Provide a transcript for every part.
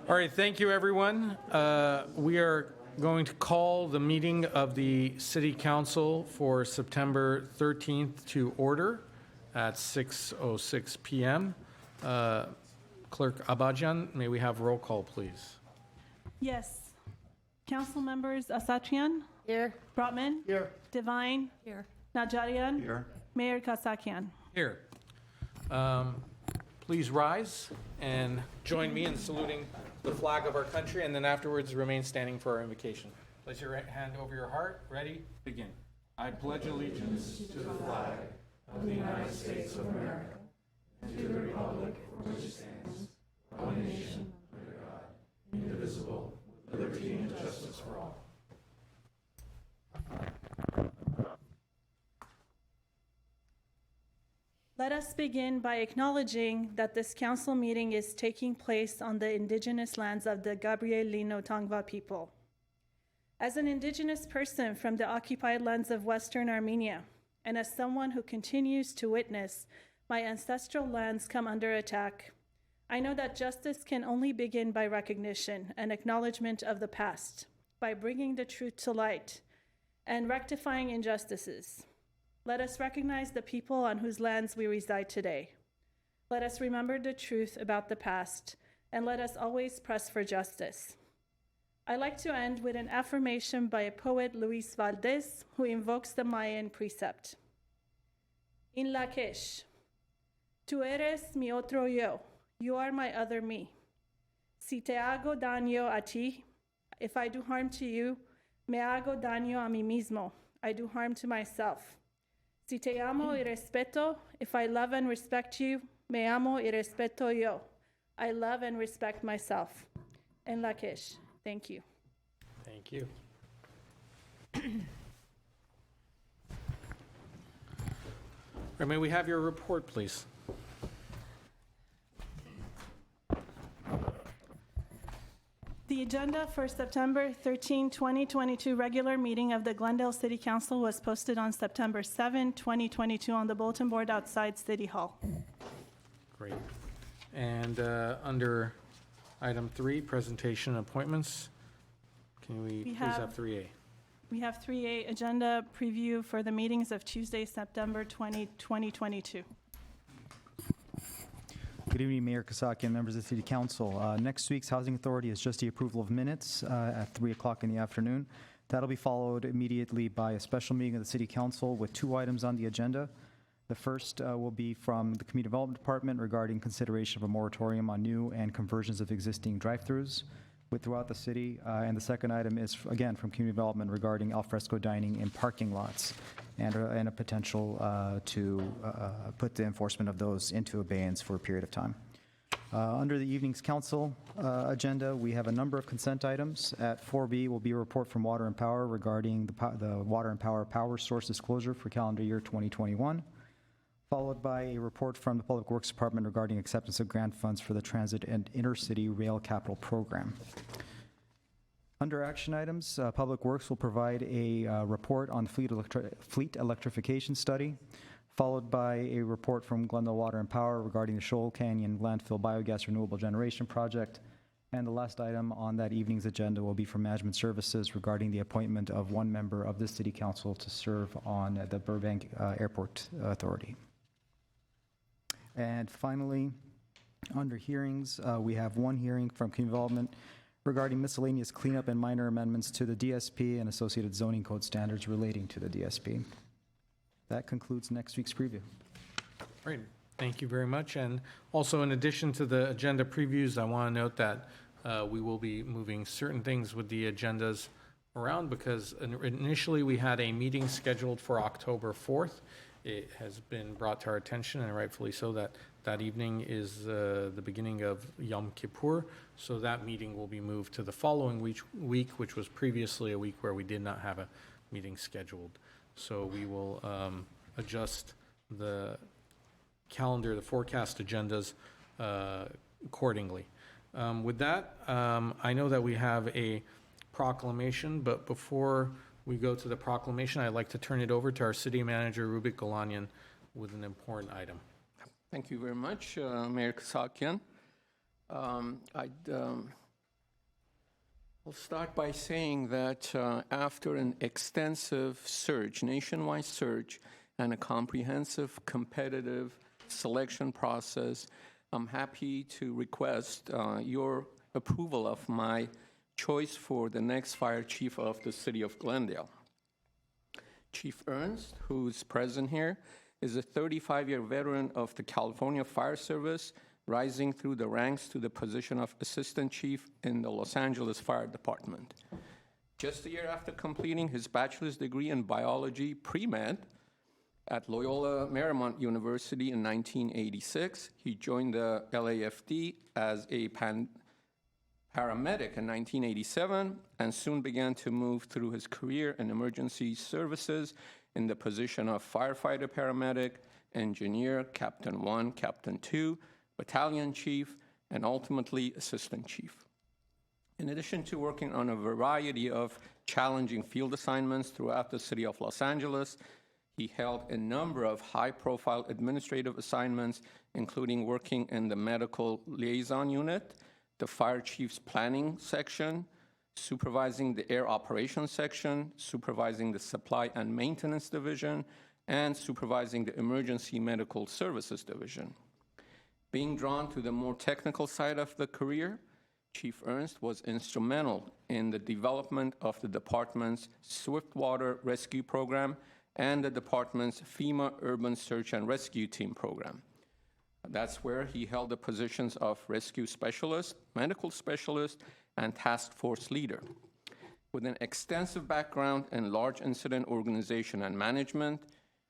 All right, thank you, everyone. We are going to call the meeting of the City Council for September 13th to order at 6:06 p.m. Clerk Abadjan, may we have roll call, please? Yes. Council members Asatrian? Here. Brotman? Here. Divine? Here. Najarian? Here. Mayor Kasakian? Here. Please rise and join me in saluting the flag of our country, and then afterwards remain standing for our invocation. Place your right hand over your heart. Ready? Begin. I pledge allegiance to the flag of the United States of America and to the republic for which it stands, one nation, under God, indivisible, with liberty and justice for all. Let us begin by acknowledging that this council meeting is taking place on the indigenous lands of the Gabriel Lino Tangva people. As an indigenous person from the occupied lands of Western Armenia, and as someone who continues to witness my ancestral lands come under attack, I know that justice can only begin by recognition and acknowledgement of the past, by bringing the truth to light and rectifying injustices. Let us recognize the people on whose lands we reside today. Let us remember the truth about the past, and let us always press for justice. I like to end with an affirmation by poet Luis Valdez, who invokes the Mayan precept. In Lakesh, tú eres mi otro yo, you are my other me. Si te hago daño a ti, if I do harm to you, me hago daño a mí mismo, I do harm to myself. Si te amo y respeto, if I love and respect you, me amo y respeto yo. I love and respect myself. En Lakesh. Thank you. Thank you. Or may we have your report, please? The agenda for September 13, 2022 regular meeting of the Glendale City Council was posted on September 7, 2022 on the bulletin board outside City Hall. Great. And under item 3, presentation appointments, can we please have 3A? We have 3A agenda preview for the meetings of Tuesday, September 20, 2022. Good evening, Mayor Kasakian, members of the City Council. Next week's Housing Authority is just the approval of minutes at 3 o'clock in the afternoon. That'll be followed immediately by a special meeting of the City Council with 2 items on the agenda. The first will be from the Community Development Department regarding consideration of a moratorium on new and conversions of existing drive-thrus throughout the city. And the second item is, again, from Community Development regarding alfresco dining in parking lots and a potential to put the enforcement of those into abeyance for a period of time. Under the evening's council agenda, we have a number of consent items. At 4B will be a report from Water and Power regarding the Water and Power source disclosure for calendar year 2021, followed by a report from the Public Works Department regarding acceptance of grant funds for the Transit and Intercity Rail Capital Program. Under action items, Public Works will provide a report on fleet electrification study, followed by a report from Glendale Water and Power regarding the Shoal Canyon Landfill Biogas Renewable Generation Project. And the last item on that evening's agenda will be from Management Services regarding the appointment of 1 member of the City Council to serve on the Burbank Airport Authority. And finally, under hearings, we have 1 hearing from Community Development regarding miscellaneous cleanup and minor amendments to the DSP and associated zoning code standards relating to the DSP. That concludes next week's preview. Great. Thank you very much. And also, in addition to the agenda previews, I want to note that we will be moving certain things with the agendas around because initially we had a meeting scheduled for October 4th. It has been brought to our attention, and rightfully so, that evening is the beginning of Yom Kippur, so that meeting will be moved to the following week, which was previously a week where we did not have a meeting scheduled. So we will adjust the calendar, the forecast agendas accordingly. With that, I know that we have a proclamation, but before we go to the proclamation, I'd like to turn it over to our city manager, Rubik Galanyan, with an important item. Thank you very much, Mayor Kasakian. I'd I'll start by saying that after an extensive search, nationwide search, and a comprehensive competitive selection process, I'm happy to request your approval of my choice for the next fire chief of the city of Glendale. Chief Ernst, who's present here, is a 35-year veteran of the California Fire Service, rising through the ranks to the position of Assistant Chief in the Los Angeles Fire Department. Just a year after completing his bachelor's degree in biology pre-med at Loyola Marymount University in 1986, he joined the LAFD as a paramedic in 1987 and soon began to move through his career in emergency services in the position of firefighter paramedic, engineer, Captain 1, Captain 2, battalion chief, and ultimately assistant chief. In addition to working on a variety of challenging field assignments throughout the city of Los Angeles, he held a number of high-profile administrative assignments, including working in the medical liaison unit, the fire chief's planning section, supervising the air operations section, supervising the supply and maintenance division, and supervising the emergency medical services division. Being drawn to the more technical side of the career, Chief Ernst was instrumental in the development of the department's Swiftwater Rescue Program and the department's FEMA Urban Search and Rescue Team program. That's where he held the positions of rescue specialist, medical specialist, and task force leader. With an extensive background in large incident organization and management,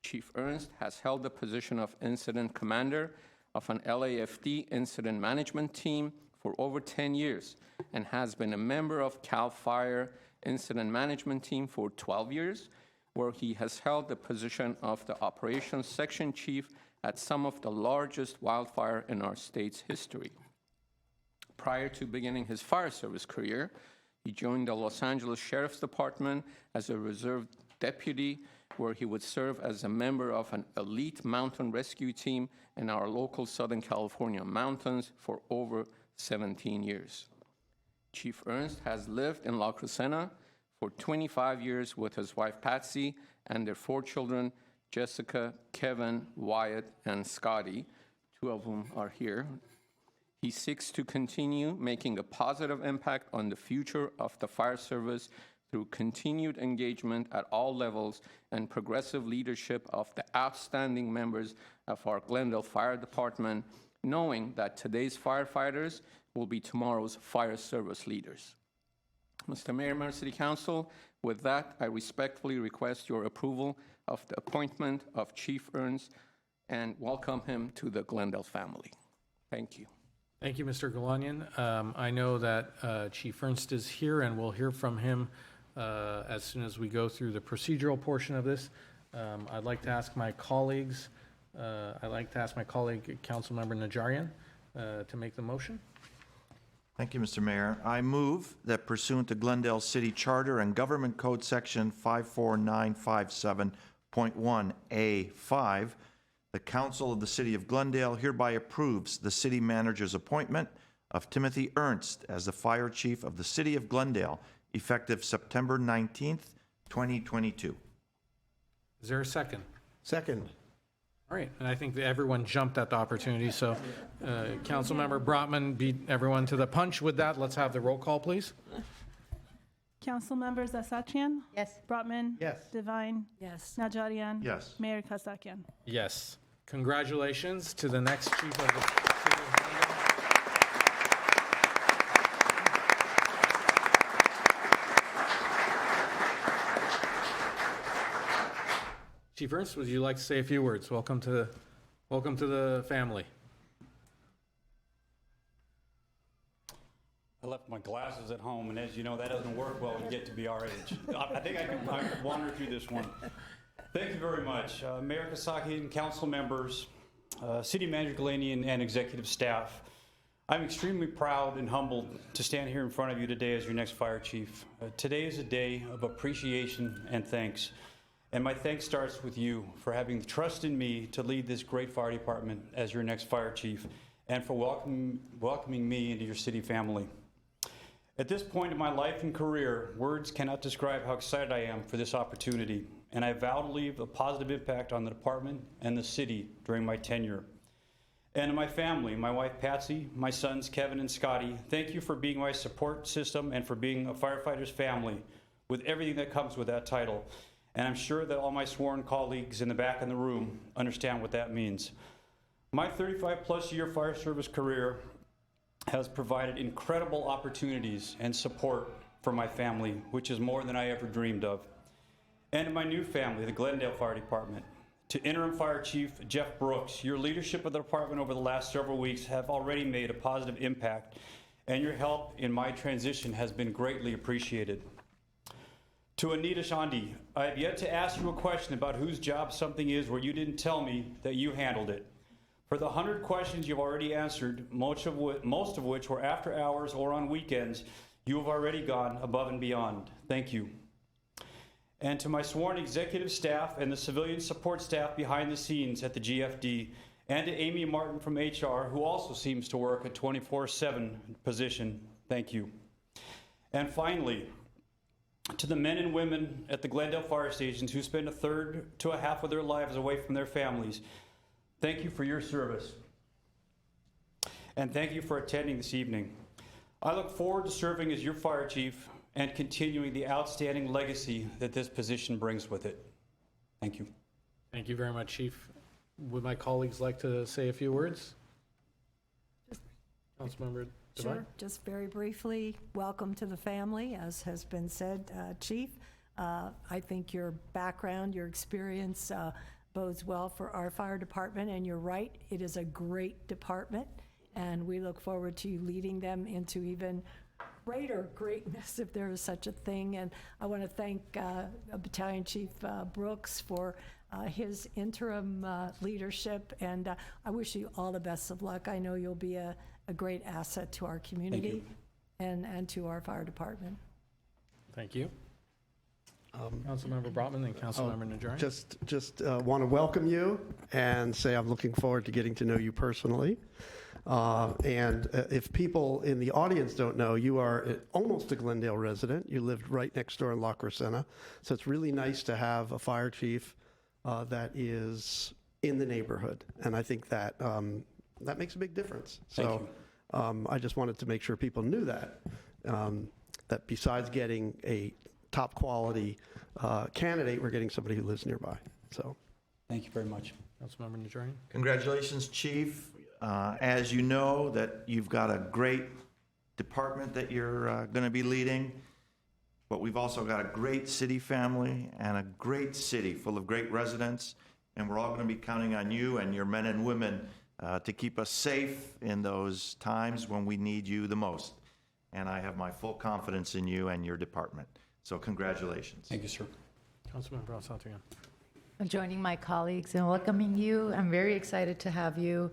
Chief Ernst has held the position of incident commander of an LAFD incident management team for over 10 years and has been a member of CAL FIRE incident management team for 12 years, where he has held the position of the operations section chief at some of the largest wildfire in our state's history. Prior to beginning his fire service career, he joined the Los Angeles Sheriff's Department as a reserve deputy, where he would serve as a member of an elite mountain rescue team in our local Southern California mountains for over 17 years. Chief Ernst has lived in La Crescenta for 25 years with his wife Patsy and their 4 children, Jessica, Kevin, Wyatt, and Scotty, 2 of whom are here. He seeks to continue making a positive impact on the future of the fire service through continued engagement at all levels and progressive leadership of the outstanding members of our Glendale Fire Department, knowing that today's firefighters will be tomorrow's fire service leaders. Mr. Mayor, Mayor City Council, with that, I respectfully request your approval of the appointment of Chief Ernst and welcome him to the Glendale family. Thank you. Thank you, Mr. Galanian. I know that Chief Ernst is here, and we'll hear from him as soon as we go through the procedural portion of this. I'd like to ask my colleagues, Councilmember Najarian, to make the motion. Thank you, Mr. Mayor. I move that pursuant to Glendale City Charter and Government Code Section 54957.1A5, the Council of the City of Glendale hereby approves the city manager's appointment of Timothy Ernst as the fire chief of the City of Glendale, effective September 19th, 2022. Is there a second? Second. All right, and I think that everyone jumped at the opportunity, so Councilmember Brotman beat everyone to the punch with that. Let's have the roll call, please. Council members Asatrian? Yes. Brotman? Yes. Divine? Yes. Najarian? Yes. Mayor Kasakian? Yes. Congratulations to the next chief of the City of Glendale. Chief Ernst, would you like to say a few words? Welcome to the family. I left my glasses at home, and as you know, that doesn't work well when you get to be our age. I think I can wander through this one. Thank you very much. Mayor Kasakian, council members, City Manager Galanian, and executive staff. I'm extremely proud and humbled to stand here in front of you today as your next fire chief. Today is a day of appreciation and thanks. And my thanks starts with you for having the trust in me to lead this great fire department as your next fire chief, and for welcoming me into your city family. At this point in my life and career, words cannot describe how excited I am for this opportunity, and I vow to leave a positive impact on the department and the city during my tenure. And to my family, my wife Patsy, my sons Kevin and Scotty, thank you for being my support system and for being a firefighter's family with everything that comes with that title. And I'm sure that all my sworn colleagues in the back in the room understand what that means. My 35-plus year fire service career has provided incredible opportunities and support for my family, which is more than I ever dreamed of. And to my new family, the Glendale Fire Department. To Interim Fire Chief Jeff Brooks, your leadership of the department over the last several weeks have already made a positive impact, and your help in my transition has been greatly appreciated. To Anita Shandi, I have yet to ask you a question about whose job something is where you didn't tell me that you handled it. For the 100 questions you've already answered, most of which were after hours or on weekends, you have already gone above and beyond. Thank you. And to my sworn executive staff and the civilian support staff behind the scenes at the GFD, and to Amy Martin from HR, who also seems to work a 24/7 position, thank you. And finally, to the men and women at the Glendale fire stations who spend a third to a half of their lives away from their families, thank you for your service. And thank you for attending this evening. I look forward to serving as your fire chief and continuing the outstanding legacy that this position brings with it. Thank you. Thank you very much, Chief. Would my colleagues like to say a few words? Councilmember Devine? Sure, just very briefly, welcome to the family, as has been said, Chief. I think your background, your experience bodes well for our fire department, and you're right, it is a great department, and we look forward to you leading them into even greater greatness, if there is such a thing. And I want to thank Battalion Chief Brooks for his interim leadership, and I wish you all the best of luck. I know you'll be a great asset to our community and to our fire department. Thank you. Councilmember Brotman and Councilmember Najarian. Just want to welcome you and say I'm looking forward to getting to know you personally. And if people in the audience don't know, you are almost a Glendale resident. You lived right next door in La Crescenta. So it's really nice to have a fire chief that is in the neighborhood. And I think that that makes a big difference. So I just wanted to make sure people knew that, that besides getting a top quality candidate, we're getting somebody who lives nearby. So Thank you very much. Councilmember Najarian. Congratulations, Chief. As you know, that you've got a great department that you're going to be leading, but we've also got a great city family and a great city full of great residents, and we're all going to be counting on you and your men and women to keep us safe in those times when we need you the most. And I have my full confidence in you and your department. So congratulations. Thank you, sir. Councilmember Asatrian. Joining my colleagues and welcoming you. I'm very excited to have you.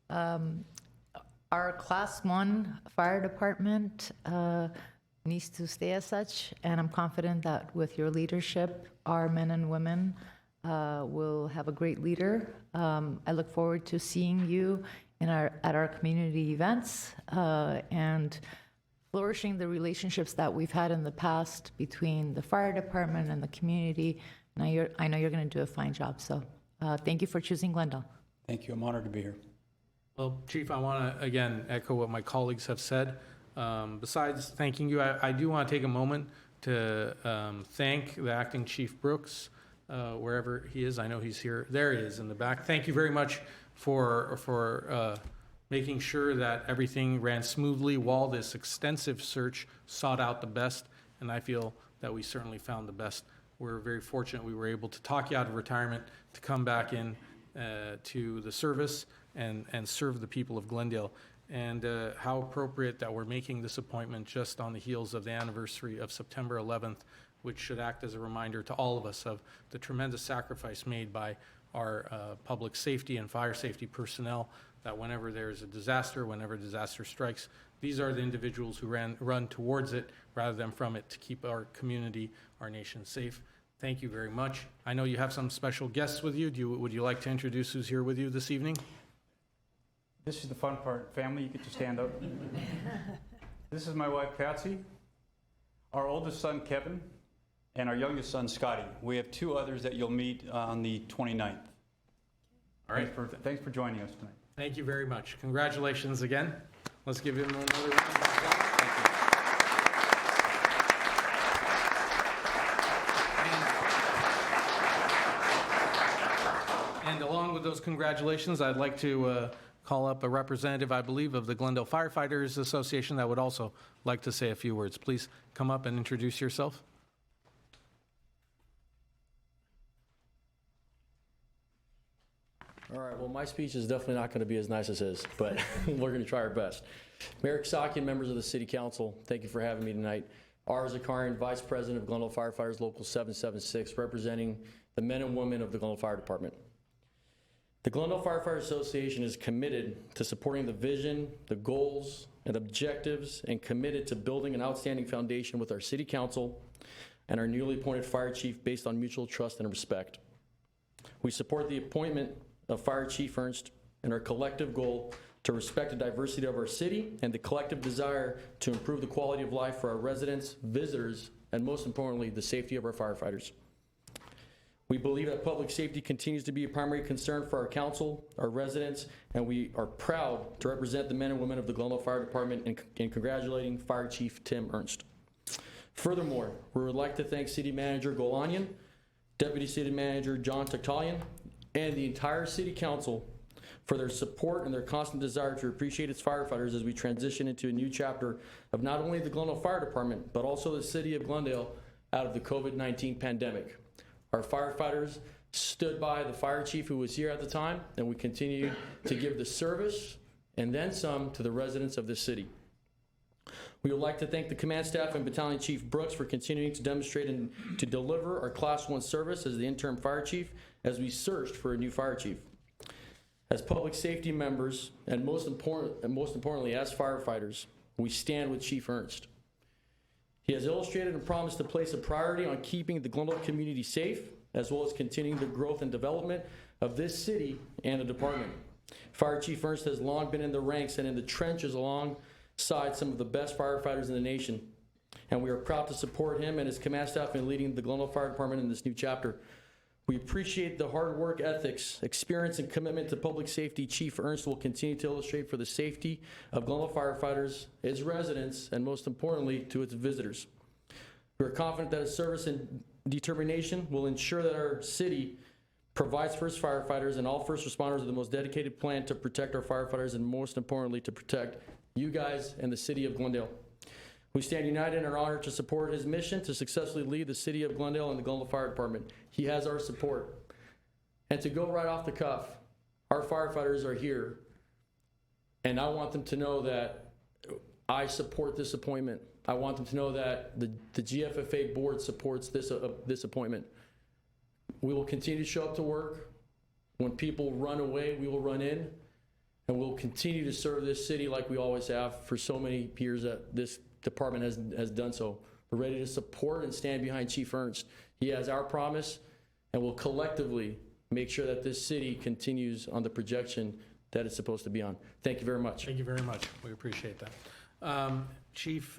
Our Class 1 fire department needs to stay as such, and I'm confident that with your leadership, our men and women will have a great leader. I look forward to seeing you at our community events and flourishing the relationships that we've had in the past between the fire department and the community. And I know you're going to do a fine job. So thank you for choosing Glendale. Thank you. I'm honored to be here. Well, Chief, I want to, again, echo what my colleagues have said. Besides thanking you, I do want to take a moment to thank the Acting Chief Brooks, wherever he is. I know he's here. There he is in the back. Thank you very much for making sure that everything ran smoothly while this extensive search sought out the best, and I feel that we certainly found the best. We're very fortunate we were able to talk you out of retirement to come back in to the service and serve the people of Glendale. And how appropriate that we're making this appointment just on the heels of the anniversary of September 11th, which should act as a reminder to all of us of the tremendous sacrifice made by our public safety and fire safety personnel, that whenever there's a disaster, whenever a disaster strikes, these are the individuals who run towards it rather than from it to keep our community, our nation safe. Thank you very much. I know you have some special guests with you. Would you like to introduce who's here with you this evening? This is the fun part. Family, you get to stand up. This is my wife, Patsy, our oldest son, Kevin, and our youngest son, Scotty. We have 2 others that you'll meet on the 29th. All right. Thanks for joining us tonight. Thank you very much. Congratulations again. Let's give him another round of applause. And along with those congratulations, I'd like to call up a representative, I believe, of the Glendale Firefighters Association that would also like to say a few words. Please come up and introduce yourself. All right, well, my speech is definitely not going to be as nice as his, but we're going to try our best. Mayor Kasakian, members of the City Council, thank you for having me tonight. R. Zakarian, Vice President of Glendale Firefighters Local 776, representing the men and women of the Glendale Fire Department. The Glendale Firefighters Association is committed to supporting the vision, the goals, and objectives, and committed to building an outstanding foundation with our City Council and our newly appointed Fire Chief based on mutual trust and respect. We support the appointment of Fire Chief Ernst and our collective goal to respect the diversity of our city and the collective desire to improve the quality of life for our residents, visitors, and most importantly, the safety of our firefighters. We believe that public safety continues to be a primary concern for our council, our residents, and we are proud to represent the men and women of the Glendale Fire Department in congratulating Fire Chief Tim Ernst. Furthermore, we would like to thank City Manager Golanian, Deputy City Manager John Taktalian, and the entire City Council for their support and their constant desire to appreciate its firefighters as we transition into a new chapter of not only the Glendale Fire Department, but also the City of Glendale out of the COVID-19 pandemic. Our firefighters stood by the fire chief who was here at the time, and we continue to give the service and then some to the residents of this city. We would like to thank the command staff and Battalion Chief Brooks for continuing to demonstrate and to deliver our Class 1 service as the interim fire chief as we searched for a new fire chief. As public safety members, and most importantly as firefighters, we stand with Chief Ernst. He has illustrated and promised to place a priority on keeping the Glendale community safe, as well as continuing the growth and development of this city and the department. Fire Chief Ernst has long been in the ranks and in the trenches alongside some of the best firefighters in the nation, and we are proud to support him and his command staff in leading the Glendale Fire Department in this new chapter. We appreciate the hard work ethics, experience, and commitment to public safety Chief Ernst will continue to illustrate for the safety of Glendale firefighters, its residents, and most importantly, to its visitors. We are confident that his service and determination will ensure that our city provides for its firefighters and all first responders with the most dedicated plan to protect our firefighters and most importantly, to protect you guys and the City of Glendale. We stand united and are honored to support his mission to successfully lead the City of Glendale and the Glendale Fire Department. He has our support. And to go right off the cuff, our firefighters are here, and I want them to know that I support this appointment. I want them to know that the GFFA board supports this appointment. We will continue to show up to work. When people run away, we will run in, and we'll continue to serve this city like we always have for so many years that this department has done so. We're ready to support and stand behind Chief Ernst. He has our promise, and we'll collectively make sure that this city continues on the projection that it's supposed to be on. Thank you very much. Thank you very much. We appreciate that. Chief,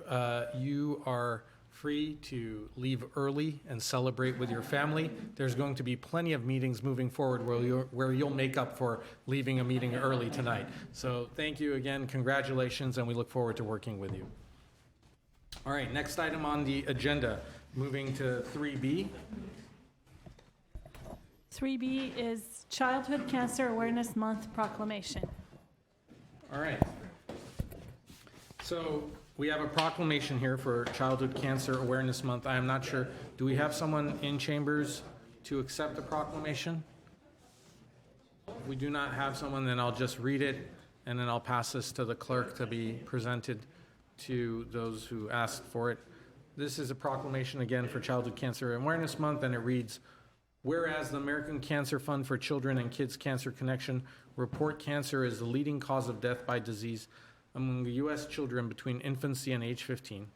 you are free to leave early and celebrate with your family. There's going to be plenty of meetings moving forward where you'll make up for leaving a meeting early tonight. So thank you again, congratulations, and we look forward to working with you. All right, next item on the agenda, moving to 3B. 3B is Childhood Cancer Awareness Month proclamation. All right. So we have a proclamation here for Childhood Cancer Awareness Month. I am not sure, do we have someone in chambers to accept the proclamation? If we do not have someone, then I'll just read it, and then I'll pass this to the clerk to be presented to those who asked for it. This is a proclamation again for Childhood Cancer Awareness Month, and it reads, whereas the American Cancer Fund for Children and Kids Cancer Connection report cancer is the leading cause of death by disease among the U.S. children between infancy and age 15.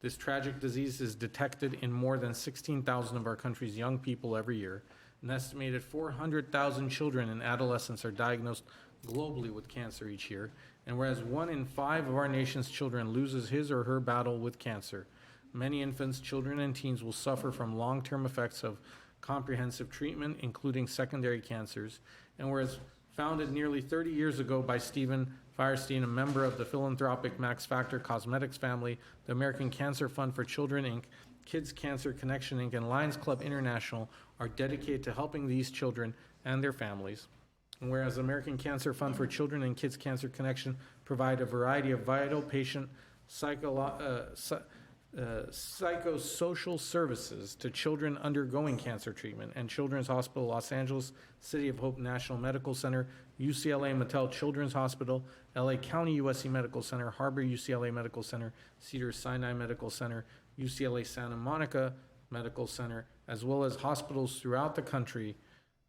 This tragic disease is detected in more than 16,000 of our country's young people every year. An estimated 400,000 children and adolescents are diagnosed globally with cancer each year, And whereas 1 in 5 of our nation's children loses his or her battle with cancer, many infants, children, and teens will suffer from long-term effects of comprehensive treatment, including secondary cancers. And whereas founded nearly 30 years ago by Stephen Firestein, a member of the philanthropic Max Factor Cosmetics family, the American Cancer Fund for Children, Inc., Kids Cancer Connection, Inc., and Lions Club International are dedicated to helping these children and their families. And whereas the American Cancer Fund for Children and Kids Cancer Connection provide a variety of vital patient psychosocial services to children undergoing cancer treatment, and Children's Hospital Los Angeles, City of Hope National Medical Center, UCLA Mattel Children's Hospital, LA County USC Medical Center, Harbor UCLA Medical Center, Cedars-Sinai Medical Center, UCLA Santa Monica Medical Center, as well as hospitals throughout the country,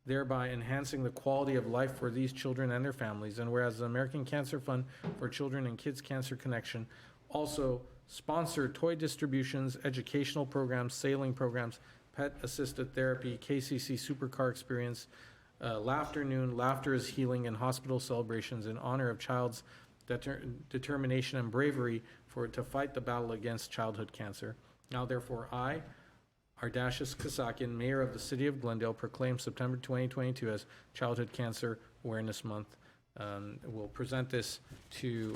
thereby enhancing the quality of life for these children and their families. And whereas the American Cancer Fund for Children and Kids Cancer Connection also sponsor toy distributions, educational programs, sailing programs, pet-assisted therapy, KCC Supercar Experience, Laughter Noon, Laughter is Healing, and hospital celebrations in honor of child's determination and bravery to fight the battle against childhood cancer. Now therefore I, Ardashus Kasakian, Mayor of the City of Glendale, proclaim September 2022 as Childhood Cancer Awareness Month. We'll present this to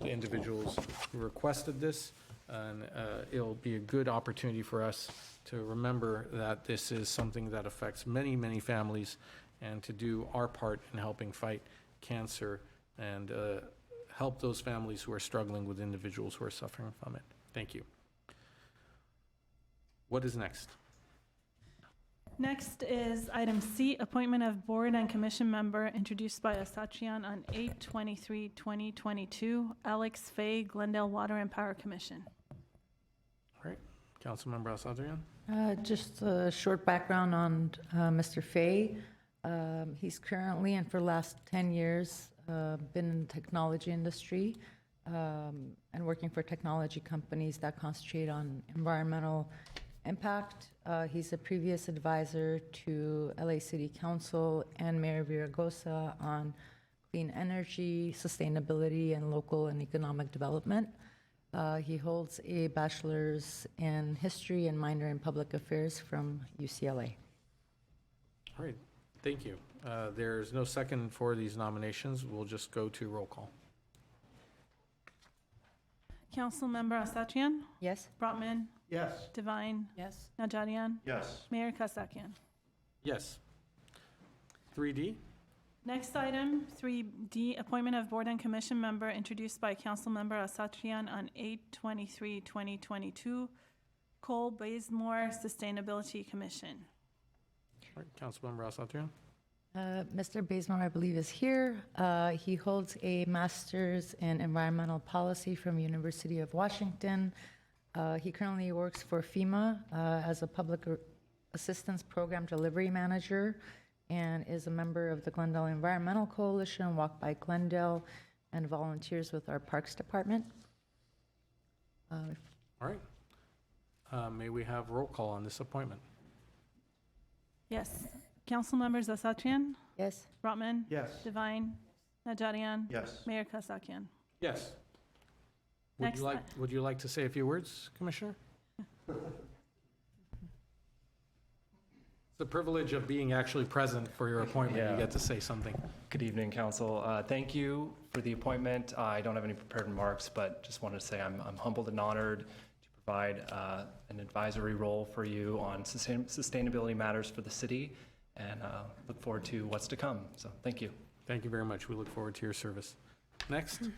the individuals who requested this, and it'll be a good opportunity for us to remember that this is something that affects many, many families, and to do our part in helping fight cancer and help those families who are struggling with individuals who are suffering from it. Thank you. What is next? Next is item C, appointment of board and commission member, introduced by Asatrian on 8/23/2022, Alex Fay, Glendale Water and Power Commission. All right, Councilmember Asatrian. Just a short background on Mr. Fay. He's currently, and for the last 10 years, been in the technology industry and working for technology companies that concentrate on environmental impact. He's a previous advisor to LA City Council and Mayor Viragosa on clean energy, sustainability, and local and economic development. He holds a bachelor's in history and minor in public affairs from UCLA. All right, thank you. There's no second for these nominations. We'll just go to roll call. Councilmember Asatrian, Yes? Brotman, Yes. Divine, Yes. Najarian, Yes. Mayor Kasakian. Yes. 3D. Next item, 3D, appointment of board and commission member, introduced by Councilmember Asatrian on 8/23/2022, Cole Bazemore Sustainability Commission. All right, Councilmember Asatrian. Mr. Bazemore, I believe, is here. He holds a master's in environmental policy from University of Washington. He currently works for FEMA as a public assistance program delivery manager, and is a member of the Glendale Environmental Coalition, Walk by Glendale, and volunteers with our Parks Department. All right. May we have roll call on this appointment? Yes. Council members Asatrian, Yes? Brotman, Yes. Divine, Najarian, Yes. Mayor Kasakian. Yes. Next Would you like to say a few words, Commissioner? It's the privilege of being actually present for your appointment. You Yeah. get to say something. Good evening, Council. Thank you for the appointment. I don't have any prepared remarks, but just wanted to say I'm humbled and honored to provide an advisory role for you on sustainability matters for the city, and look forward to what's to come. So thank you. Thank you very much. We look forward to your service. Next.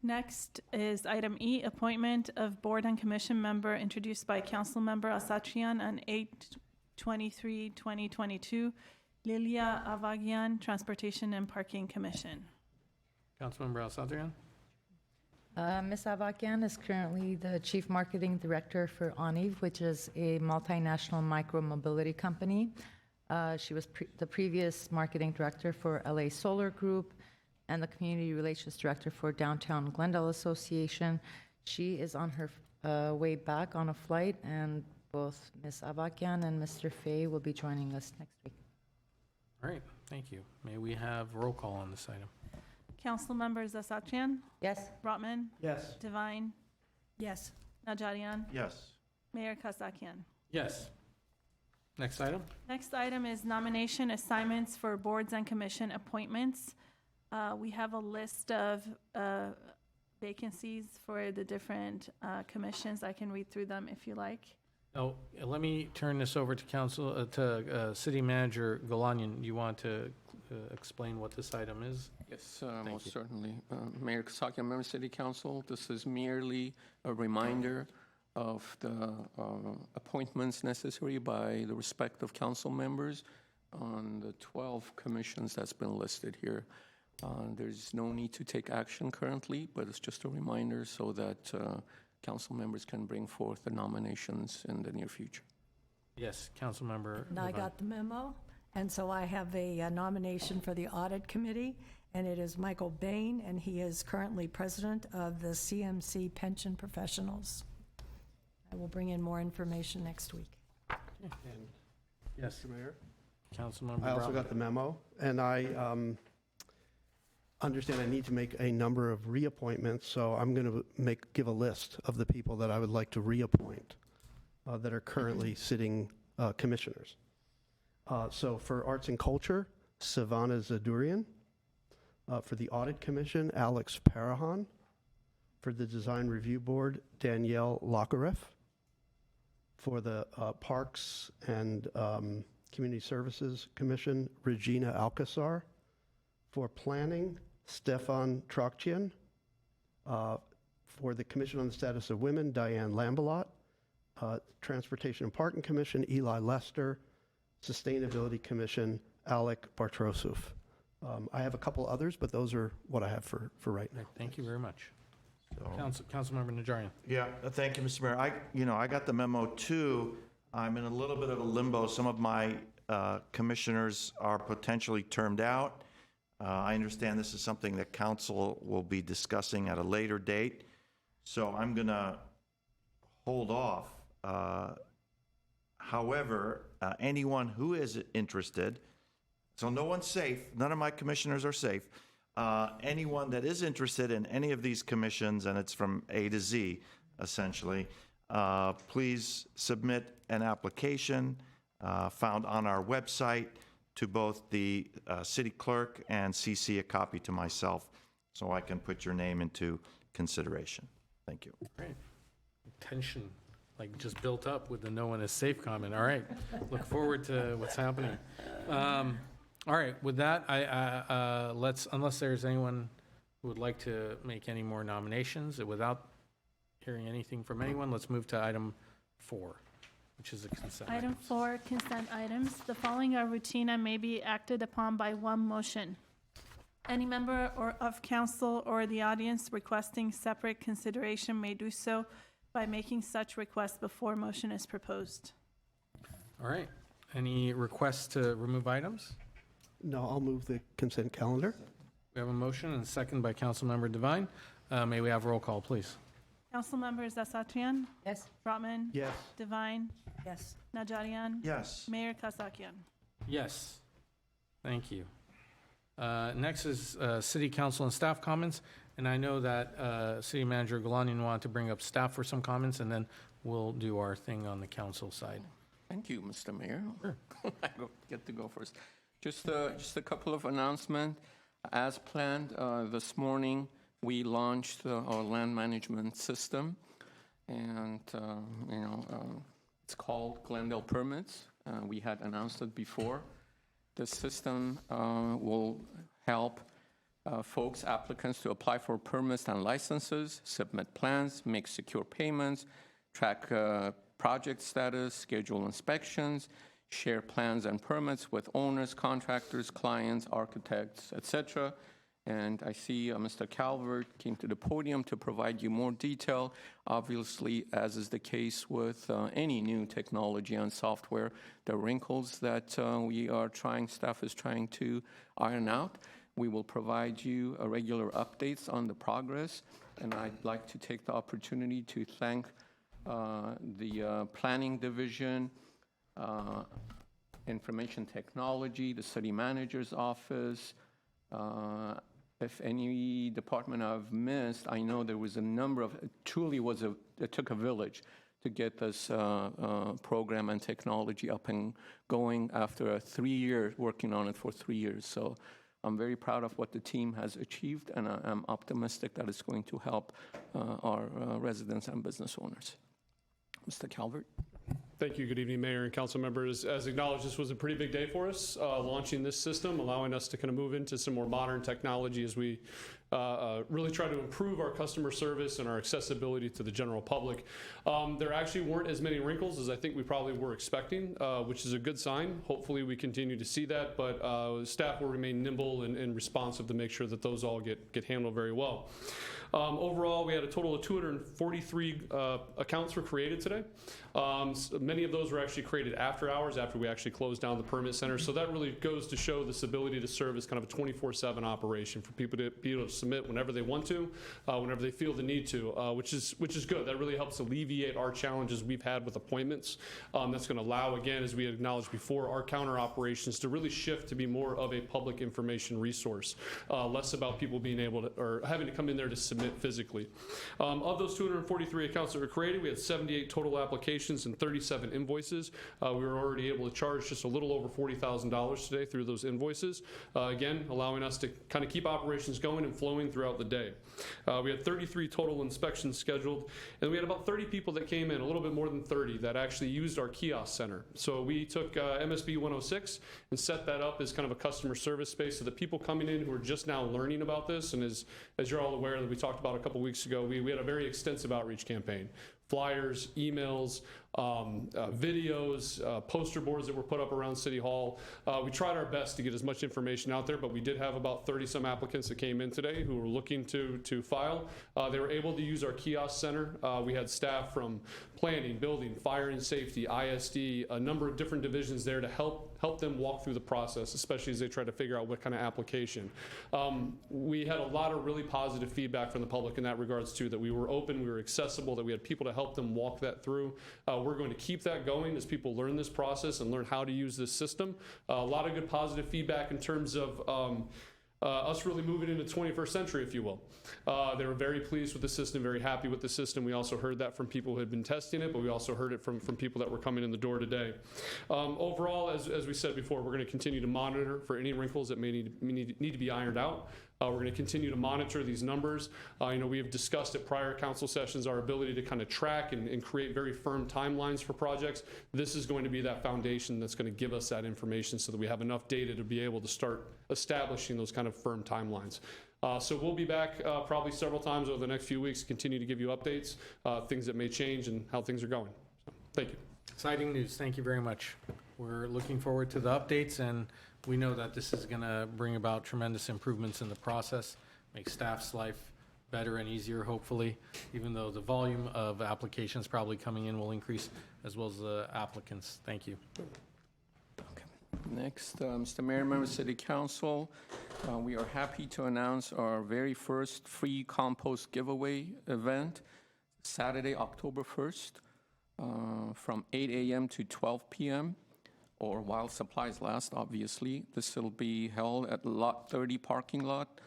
Next is item E, appointment of board and commission member, introduced by Councilmember Asatrian on 8/23/2022, Lilia Avagian, Transportation and Parking Commission. Councilmember Asatrian. Ms. Avakian is currently the Chief Marketing Director for ONIV, which is a multinational micro-mobility company. She was the previous Marketing Director for LA Solar Group and the Community Relations Director for Downtown Glendale Association. She is on her way back on a flight, and both Ms. Avakian and Mr. Fay will be joining us next week. All right, thank you. May we have roll call on this item? Council members Asatrian, Yes. Brotman, Yes. Divine, Yes. Najarian, Yes. Mayor Kasakian. Yes. Next item? Next item is nomination assignments for boards and commission appointments. We have a list of vacancies for the different commissions. I can read through them if you like. Oh, let me turn this over to City Manager Galanian. You want to explain what this item is? Yes, most certainly. Mayor Kasakian, member of City Council, this is merely a reminder of the appointments necessary by the respective council members on the 12 commissions that's been listed here. There's no need to take action currently, but it's just a reminder so that council members can bring forth the nominations in the near future. Yes, Councilmember. And I Devine. got the memo, and so I have a nomination for the Audit Committee, and it is Michael Bain, and he is currently president of the CMC Pension Professionals. I will bring in more information next week. And Yes, Mr. Mayor? Councilmember. I also Brotman. got the memo, and I understand I need to make a number of reappointments, so I'm going to give a list of the people that I would like to reappoint that are currently sitting commissioners. So for Arts and Culture, Savannah Zadurian. For the Audit Commission, Alex Parahan. For the Design Review Board, Danielle Lakareff. For the Parks and Community Services Commission, Regina Alcazar. For Planning, Stefan Trokchian. For the Commission on the Status of Women, Diane Lambalot. Transportation and Parking Commission, Eli Lester. Sustainability Commission, Alec Bartrosov. I have a couple others, but those are what I have for right now. Thank you very much. So- Councilmember Najarian. Yeah, thank you, Mr. Mayor. I got the memo too. I'm in a little bit of a limbo. Some of my commissioners are potentially termed out. I understand this is something that council will be discussing at a later date. So I'm going to hold off. However, anyone who is interested, so no one's safe, none of my commissioners are safe. Anyone that is interested in any of these commissions, and it's from A to Z, essentially, please submit an application found on our website to both the city clerk and CC a copy to myself so I can put your name into consideration. Thank you. Great. Tension, like, just built up with the no one is safe comment. All right. Look forward to what's happening. All right. With that, unless there's anyone who would like to make any more nominations, without hearing anything from anyone, let's move to item 4, which is a consent. Item items. 4, consent items. The following are routine and may be acted upon by one motion. Any member of council or the audience requesting separate consideration may do so by making such request before motion is proposed. All right. Any requests to remove items? No, I'll move the consent calendar. We have a motion and a second by Councilmember Devine. May we have roll call, please? Council members Asatrian, Yes. Brotman, Yes. Divine, Yes. Najarian, Yes. Mayor Kasakian. Yes. Thank you. Next is city council and staff comments. And I know that City Manager Galanian wanted to bring up staff for some comments, and then we'll do our thing on the council side. Thank you, Mr. Mayor. Sure. I get to go first. Just a couple of announcements. As planned, this morning, we launched our land management system, and, it's called Glendale Permits. We had announced it before. The system will help folks, applicants, to apply for permits and licenses, submit plans, make secure payments, track project status, schedule inspections, share plans and permits with owners, contractors, clients, architects, etc. And I see Mr. Calvert came to the podium to provide you more detail. Obviously, as is the case with any new technology and software, the wrinkles that staff is trying to iron out. We will provide you regular updates on the progress. And I'd like to take the opportunity to thank the Planning Division, Information Technology, the City Manager's Office, If any department I've missed, I know there was a number of, it took a village to get this program and technology up and going after 3 years, working on it for 3 years. So I'm very proud of what the team has achieved, and I'm optimistic that it's going to help our residents and business owners. Mr. Calvert? Thank you. Good evening, Mayor and council members. As acknowledged, this was a pretty big day for us, launching this system, allowing us to kind of move into some more modern technology as we really try to improve our customer service and our accessibility to the general public. There actually weren't as many wrinkles as I think we probably were expecting, which is a good sign. Hopefully we continue to see that, but staff will remain nimble and responsive to make sure that those all get handled very well. Overall, we had a total of 243 accounts were created today. So many of those were actually created after hours, after we actually closed down the permit center. So that really goes to show this ability to serve as kind of a 24/7 operation for people to be able to submit whenever they want to, whenever they feel the need to, which is good. That really helps alleviate our challenges we've had with appointments. That's going to allow, again, as we acknowledged before, our counter operations to really shift to be more of a public information resource, less about people being able to, or having to come in there to submit physically. Of those 243 accounts that were created, we had 78 total applications and 37 invoices. We were already able to charge just a little over $40,000 today through those invoices, again, allowing us to kind of keep operations going and flowing throughout the day. We had 33 total inspections scheduled, and we had about 30 people that came in, a little bit more than 30, that actually used our kiosk center. So we took MSB 106 and set that up as kind of a customer service space so that people coming in who are just now learning about this, and as you're all aware that we talked about a couple weeks ago, we had a very extensive outreach campaign. Flyers, emails, videos, poster boards that were put up around City Hall. We tried our best to get as much information out there, but we did have about 30-some applicants that came in today who were looking to file. They were able to use our kiosk center. We had staff from planning, building, fire and safety, ISD, a number of different divisions there to help them walk through the process, especially as they try to figure out what kind of application. We had a lot of really positive feedback from the public in that regards too, that we were open, we were accessible, that we had people to help them walk that through. We're going to keep that going as people learn this process and learn how to use this system. A lot of good positive feedback in terms of us really moving into the 21st century, if you will. They were very pleased with the system, very happy with the system. We also heard that from people who had been testing it, but we also heard it from people that were coming in the door today. Overall, as we said before, we're going to continue to monitor for any wrinkles that may need to be ironed out. We're going to continue to monitor these numbers. We have discussed at prior council sessions our ability to kind of track and create very firm timelines for projects. This is going to be that foundation that's going to give us that information so that we have enough data to be able to start establishing those kind of firm timelines. So we'll be back probably several times over the next few weeks to continue to give you updates, things that may change and how things are going. So, thank you. Exciting news. Thank you very much. We're looking forward to the updates, and we know that this is going to bring about tremendous improvements in the process, make staff's life better and easier, hopefully, even though the volume of applications probably coming in will increase, as well as the applicants. Thank you. Next, Mr. Mayor, members of City Council, we are happy to announce our very first free compost giveaway event, Saturday, October 1st, from 8 a.m. to 12 p.m., or while supplies last, obviously. This will be held at Lot 30 parking lot.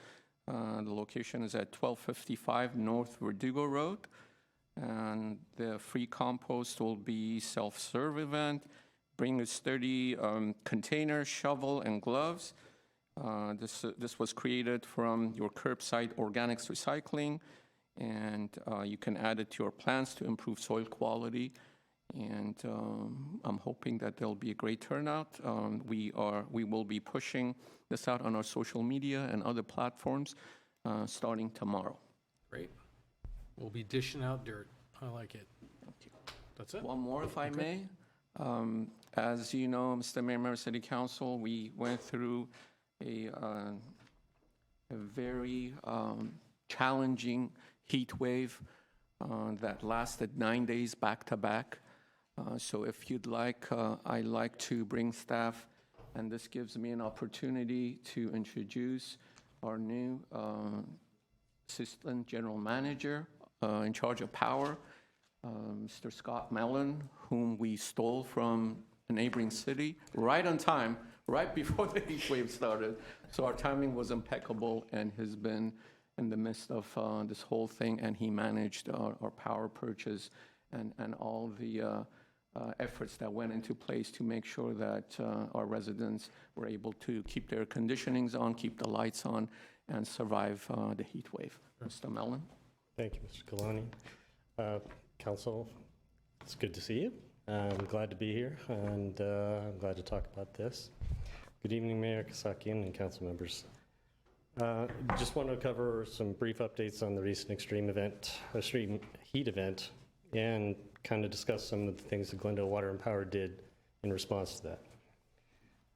The location is at 1255 North Verdugo Road. And the free compost will be self-serve event. Bring a sturdy container, shovel, and gloves. This was created from your curbside organics recycling, and you can add it to your plants to improve soil quality. And I'm hoping that there'll be a great turnout. We will be pushing this out on our social media and other platforms starting tomorrow. Great. We'll be dishing out dirt. I like it. That's it. One more, if I may. As you know, Mr. Mayor, Member City Council, we went through a very challenging heat wave that lasted 9 days back to back. So if you'd like, I'd like to bring staff, and this gives me an opportunity to introduce our new Assistant General Manager in charge of power, Mr. Scott Mellon, whom we stole from a neighboring city right on time right before the heat wave started. So our timing was impeccable, and he's been in the midst of this whole thing, and he managed our power purchase and all the efforts that went into place to make sure that our residents were able to keep their conditionings on, keep the lights on, and survive the heat wave. Mr. Mellon? Thank you, Mr. Kalani. Council, it's good to see you. I'm glad to be here, and I'm glad to talk about this. Good evening, Mayor Kasakian and council members. Just want to cover some brief updates on the recent extreme heat event, and kind of discuss some of the things that Glendale Water and Power did in response to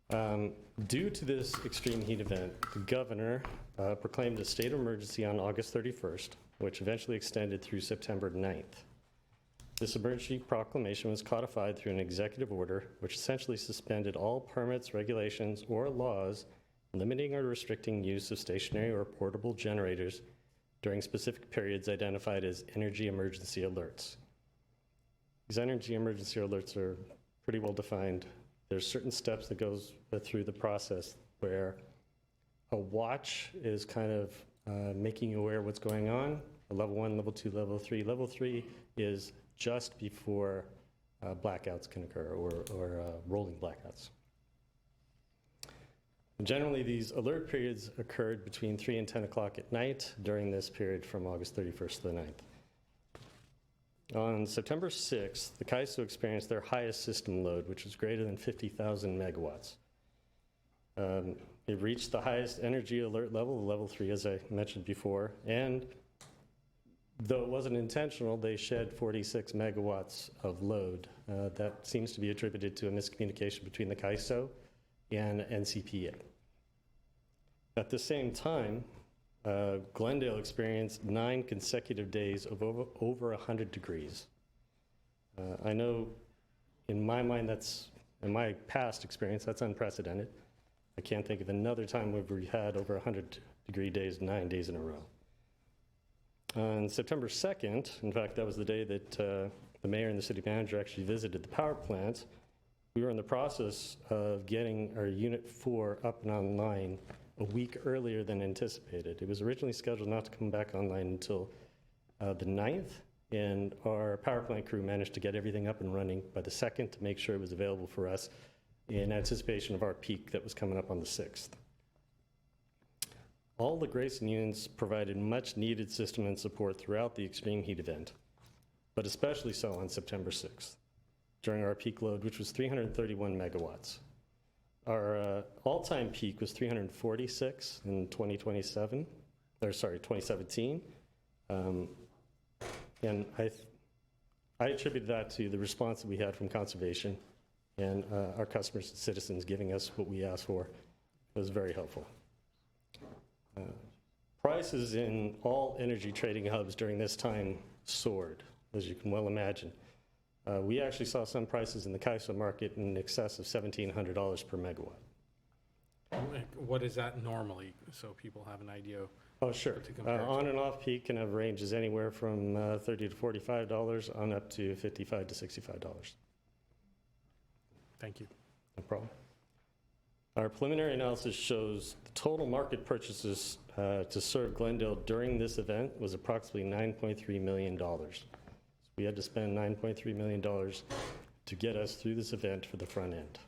that. Due to this extreme heat event, the governor proclaimed a state of emergency on August 31st, which eventually extended through September 9th. This emergency proclamation was codified through an executive order, which essentially suspended all permits, regulations, or laws limiting or restricting use of stationary or portable generators during specific periods identified as energy emergency alerts. These energy emergency alerts are pretty well defined. There's certain steps that goes through the process where a watch is kind of making you aware of what's going on. Level 1, level 2, level 3. Level 3 is just before blackouts can occur, or rolling blackouts. Generally, these alert periods occurred between 3 and 10 o'clock at night during this period from August 31st to the 9th. On September 6th, the CAISO experienced their highest system load, which was greater than 50,000 megawatts. It reached the highest energy alert level, level 3, as I mentioned before, and though it wasn't intentional, they shed 46 megawatts of load. That seems to be attributed to a miscommunication between the CAISO and NCPA. At the same time, Glendale experienced 9 consecutive days of over 100 degrees. I know in my mind, in my past experience, that's unprecedented. I can't think of another time where we had over 100-degree days, 9 days in a row. On September 2nd, in fact, that was the day that the mayor and the city manager actually visited the power plant. We were in the process of getting our Unit 4 up and online a week earlier than anticipated. It was originally scheduled not to come back online until the 9th, and our power plant crew managed to get everything up and running by the 2nd to make sure it was available for us in anticipation of our peak that was coming up on the 6th. All the Grayson units provided much needed system and support throughout the extreme heat event, but especially so on September 6th, during our peak load, which was 331 megawatts. Our all-time peak was 346 in 2017. And I attribute that to the response that we had from conservation and our customers and citizens giving us what we asked for. It was very helpful. Prices in all energy trading hubs during this time soared, as you can well imagine. We actually saw some prices in the CAISO market in excess of $1,700 per megawatt. What is that normally, so people have an idea? Oh, sure. On and off peak can have ranges anywhere from $30 to $45 on up to $55 to $65. Thank you. No problem. Our preliminary analysis shows the total market purchases to serve Glendale during this event was approximately $9.3 million. So we had to spend $9.3 million to get us through this event for the front end.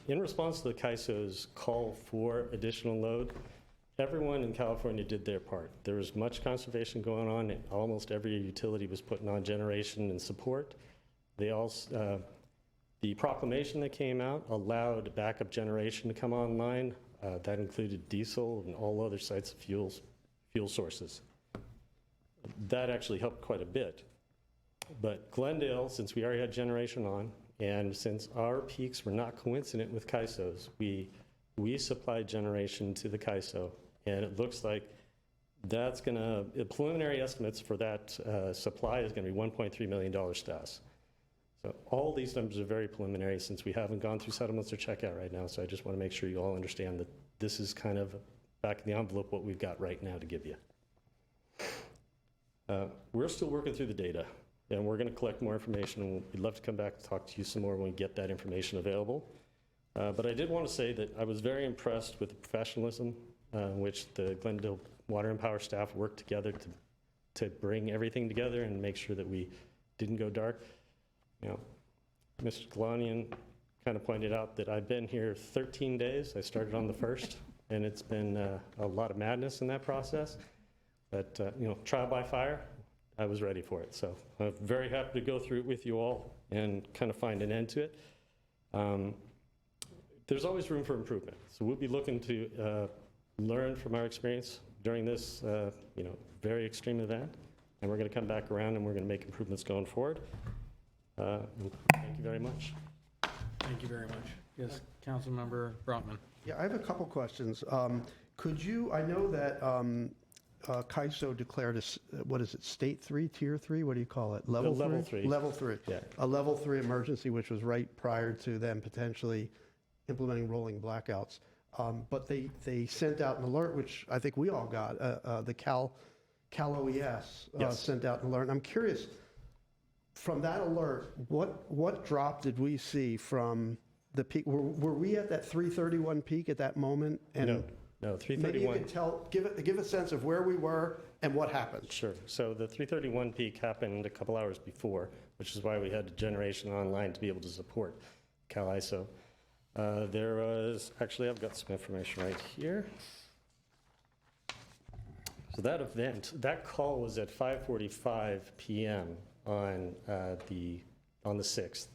In response to the CAISO's call for additional load, everyone in California did their part. There was much conservation going on, and almost every utility was putting on generation and support. The proclamation that came out allowed backup generation to come online. That included diesel and all other sites of fuel sources. That actually helped quite a bit. But Glendale, since we already had generation on, and since our peaks were not coincident with CAISO's, we supplied generation to the CAISO, and it looks like that's gonna, the preliminary estimates for that supply is gonna be $1.3 million to us. So all these numbers are very preliminary since we haven't gone through settlements or checkout right now, so I just wanna make sure you all understand that this is kind of back in the envelope what we've got right now to give you. We're still working through the data, and we're gonna collect more information, and we'd love to come back and talk to you some more when we get that information available. But I did want to say that I was very impressed with the professionalism which the Glendale Water and Power staff worked together to bring everything together and make sure that we didn't go dark. You know, Mr. Galanian kind of pointed out that I've been here 13 days. I started on the 1st, and it's been a lot of madness in that process. But, you know, trial by fire, I was ready for it. So I'm very happy to go through it with you all and kind of find an end to it. There's always room for improvement. So we'll be looking to learn from our experience during this, you know, very extreme event. And we're going to come back around and we're going to make improvements going forward. Thank you very much. Thank you very much. Yes, Councilmember Brotman. Yeah, I have a couple questions. Could you, I know that CAISO declared what is it, State 3, Tier 3? What do you call it? Level 3? Level 3. Level 3. Yeah. A Level 3 emergency, which was right prior to them potentially implementing rolling blackouts. But they sent out an alert, which I think we all got. The Cal OES sent out an alert. And I'm curious, from that alert, what drop did we see from the peak? Were we at that 331 peak at that moment? And no, 331. Maybe you could give a sense of where we were and what happened. Sure. So the 331 peak happened a couple hours before, which is why we had a generation online to be able to support Cal ISO. There was, actually, I've got some information right here. So that event, that call was at 5:45 p.m. on the 6th.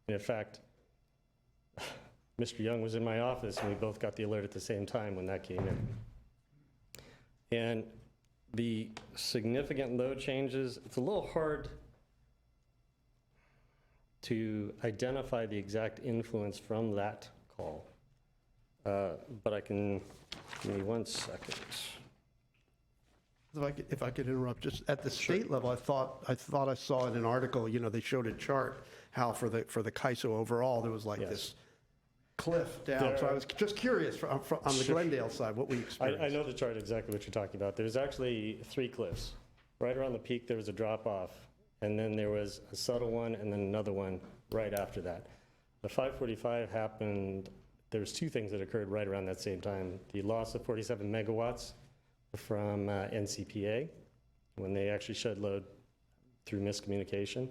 And in fact, Mr. Young was in my office, and we both got the alert at the same time when that came in. And the significant load changes, it's a little hard to identify the exact influence from that call. But I can, give me 1 second. If I could interrupt, just at the state level, I thought I saw in an article, you know, they showed a chart how for the CAISO overall, there was like this cliff down. So I was just curious on the Glendale side, what we experienced. I know the chart exactly what you're talking about. There's actually 3 cliffs. Right around the peak, there was a drop off, and then there was a subtle one, and then another one right after that. The 5:45 happened, there's 2 things that occurred right around that same time. The loss of 47 megawatts from NCPA, when they actually shed load through miscommunication,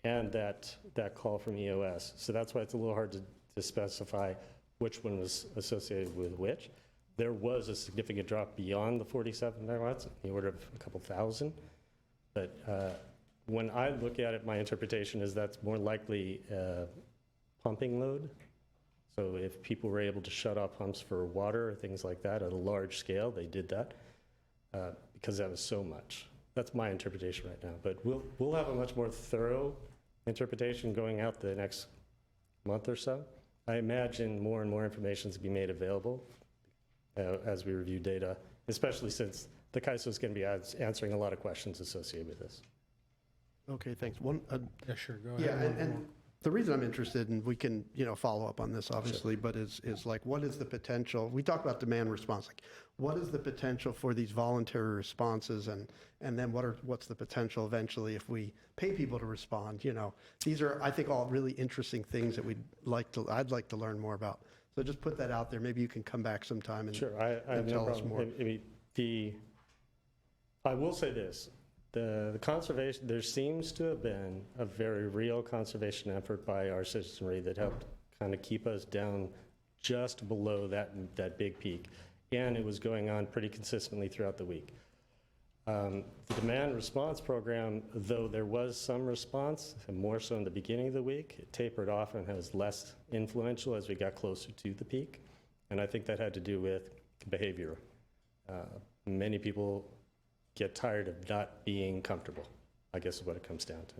and that call from EOS. So that's why it's a little hard to specify which one was associated with which. There was a significant drop beyond the 47 megawatts, in the order of a couple thousand. But when I look at it, my interpretation is that's more likely pumping load. So if people were able to shut off pumps for water or things like that at a large scale, they did that because that was so much. That's my interpretation right now. But we'll have a much more thorough interpretation going out the next month or so. I imagine more and more information is going to be made available as we review data, especially since the CAISO is going to be answering a lot of questions associated with this. Okay, thanks. Yeah, sure, go ahead. Yeah, and the reason I'm interested, and we can, you know, follow up on this obviously, but is like, what is the potential? We talked about demand response. Like, what is the potential for these voluntary responses, and then what's the potential eventually if we pay people to respond? You know, these are, I think, all really interesting things that I'd like to learn more about. So just put that out there. Maybe you can come back sometime and, sure, I have tell no us more. I will say this. The conservation, there seems to have been a very real conservation effort by our citizenry that helped kind of keep us down just below that big peak. And it was going on pretty consistently throughout the week. The demand response program, though there was some response, and more so in the beginning of the week, it tapered off and was less influential as we got closer to the peak. And I think that had to do with behavior. Many people get tired of not being comfortable, I guess is what it comes down to.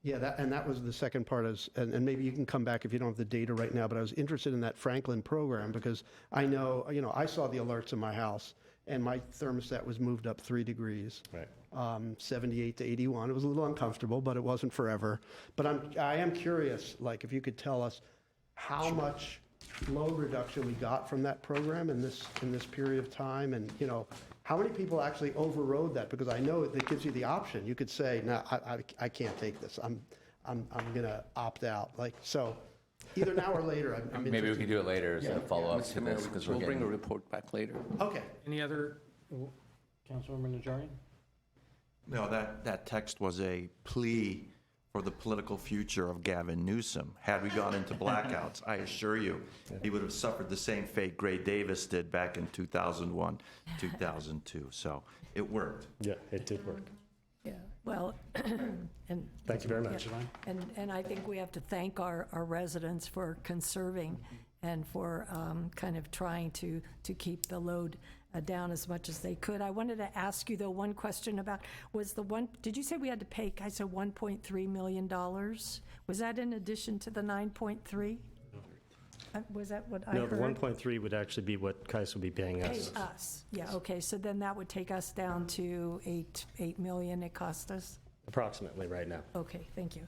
Yeah, that was the second part, and maybe you can come back if you don't have the data right now, but I was interested in that Franklin program because I know, you know, I saw the alerts in my house and my thermostat was moved up 3 degrees, right. 78 to 81. It was a little uncomfortable, but it wasn't forever. But I am curious, like, if you could tell us how much load reduction we got from that program in this period of time, and, you know, how many people actually overrode that? Because I know it gives you the option. You could say, no, I can't take this. I'm going to opt out. Like, so Either now or later, I'm Maybe we interested. can do it later as a follow-up to Mr. Mayor, this, because we're we'll bring a getting... report back later. Okay. Any other, Councilmember Najarian? No, that text was a plea for the political future of Gavin Newsom. Had we gone into blackouts, I assure you, he would have suffered the same fate Gray Davis did back in 2001, 2002. So it worked. Yeah, it did work. Yeah, well, and. Thank you very much. And I think we have to thank our residents for conserving and for kind of trying to keep the load down as much as they could. I wanted to ask you, though, one question about, did you say we had to pay, I said $1.3 million? Was that in addition to the 9.3? Was that what I No, heard? the 1.3 would actually be what KAIS would be paying us. Pay us, yeah, okay, so then that would take us down to 8 million it cost us? Approximately right now. Okay, thank you.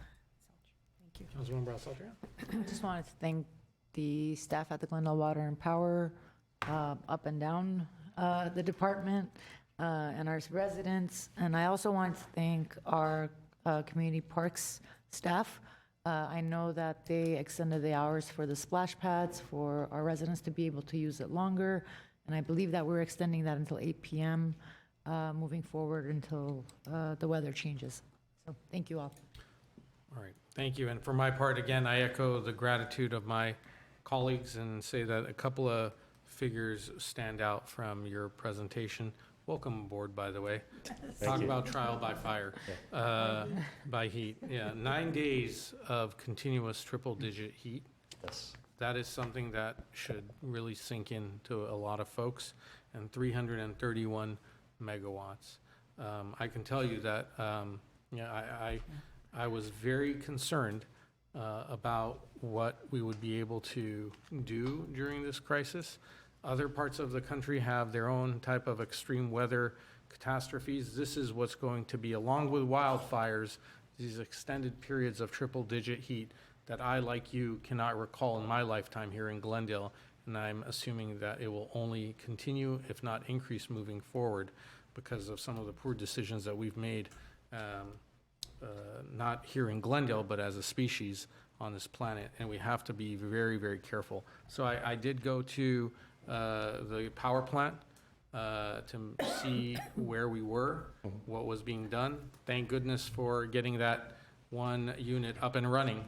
Thank you. Councilmember Asatrian? I just wanted to thank the staff at the Glendale Water and Power, up and down the department, and our residents. And I also want to thank our community parks staff. I know that they extended the hours for the splash pads for our residents to be able to use it longer. And I believe that we're extending that until 8 p.m. Moving forward until the weather changes. So thank you all. All right, thank you. And for my part, again, I echo the gratitude of my colleagues and say that a couple of figures stand out from your presentation. Welcome aboard, by the way. Talk about trial by fire, by heat. Yeah, 9 days of continuous triple-digit heat. Yes. That is something that should really sink into a lot of folks, and 331 megawatts. I can tell you that I was very concerned about what we would be able to do during this crisis. Other parts of the country have their own type of extreme weather catastrophes. This is what's going to be, along with wildfires, these extended periods of triple-digit heat that I, like you, cannot recall in my lifetime here in Glendale, and I'm assuming that it will only continue, if not increase, moving forward because of some of the poor decisions that we've made, not here in Glendale, but as a species on this planet, and we have to be very, very careful. So I did go to the power plant to see where we were, what was being done. Thank goodness for getting that one unit up and running.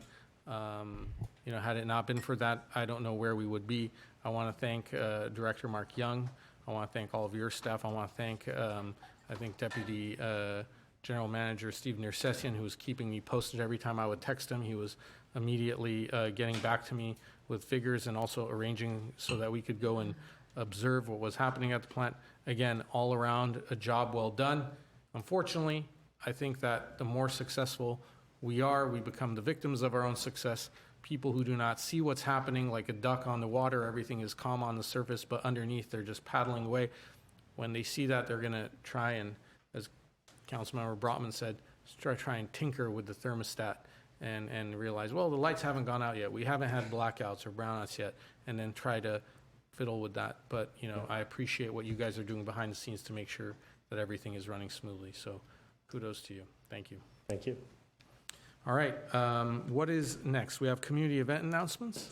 Had it not been for that, I don't know where we would be. I want to thank Director Mark Young. I want to thank all of your staff. I want to thank, I think, Deputy General Manager Steve Nersessian, who was keeping me posted every time I would text him. He was immediately getting back to me with figures and also arranging so that we could go and observe what was happening at the plant. Again, all around, a job well done. Unfortunately, I think that the more successful we are, we become the victims of our own success. People who do not see what's happening, like a duck on the water, everything is calm on the surface, but underneath they're just paddling away. When they see that, they're gonna try and, as Councilmember Brotman said, try and tinker with the thermostat and realize, well, the lights haven't gone out yet. We haven't had blackouts or brownouts yet, and then try to fiddle with that. But, I appreciate what you guys are doing behind the scenes to make sure that everything is running smoothly. So kudos to you. Thank you. Thank you. All right, what is next? We have community event announcements?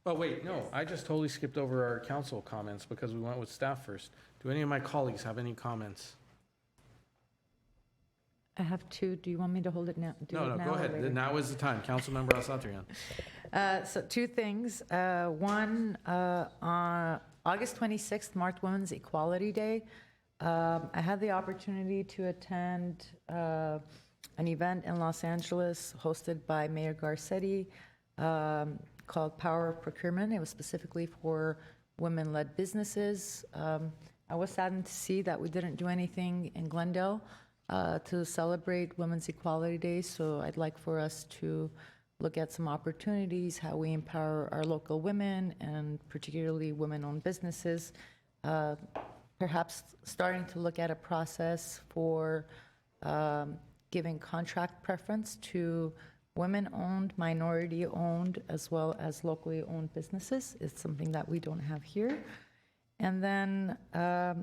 Oh, wait, no, I just totally skipped over our council comments because we went with staff first. Do any of my colleagues have any comments? I have two. Do you want me to hold it now? No, go ahead. Now is the time. Councilmember Asatrian. So two things. One, on August 26th marked Women's Equality Day. I had the opportunity to attend an event in Los Angeles hosted by Mayor Garcetti called Power of Procurement. It was specifically for women-led businesses. I was saddened to see that we didn't do anything in Glendale to celebrate Women's Equality Day, so I'd like for us to look at some opportunities, how we empower our local women and particularly women-owned businesses, perhaps starting to look at a process for giving contract preference to women-owned, minority-owned, as well as locally owned businesses. It's something that we don't have here. And then at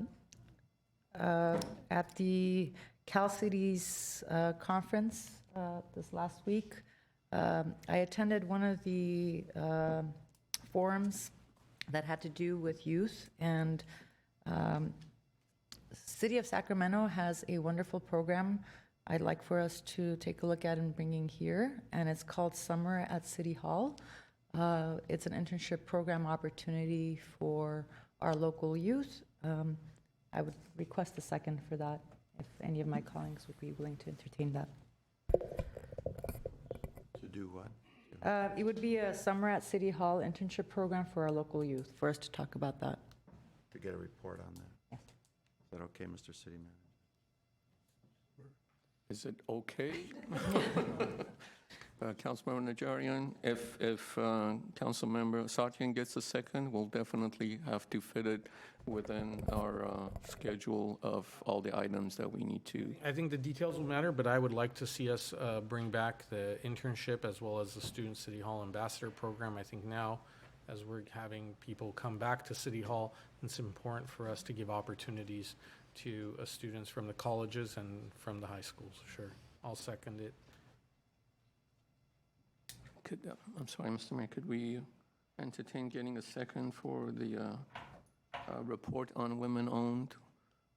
the Cal Cities conference this last week, I attended one of the forums that had to do with youth, and City of Sacramento has a wonderful program I'd like for us to take a look at and bringing here, and it's called Summer at City Hall. It's an internship program opportunity for our local youth. I would request a second for that, if any of my colleagues would be willing to entertain that. To do what? It would be a Summer at City Hall internship program for our local youth, for us to talk about that. To get a report on that? Yes. Is that okay, Mr. City Manager? Is it okay? Councilmember Najarian, if Councilmember Asatrian gets a second, we'll definitely have to fit it within our schedule of all the items that we need to. I think the details will matter, but I would like to see us bring back the internship as well as the Student City Hall Ambassador Program. I think now, as we're having people come back to City Hall, it's important for us to give opportunities to students from the colleges and from the high schools. Sure, I'll second it. I'm sorry, Mr. Mayor, could we entertain getting a second for the report on women-owned,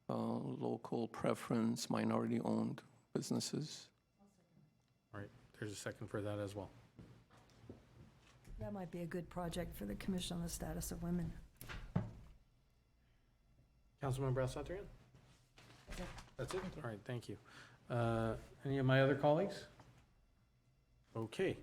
local preference, minority-owned businesses? All right, there's a second for that as well. That might be a good project for the Commission on the Status of Women. Councilmember Asatrian? That's it? All right, thank you. Any of my other colleagues? Okay.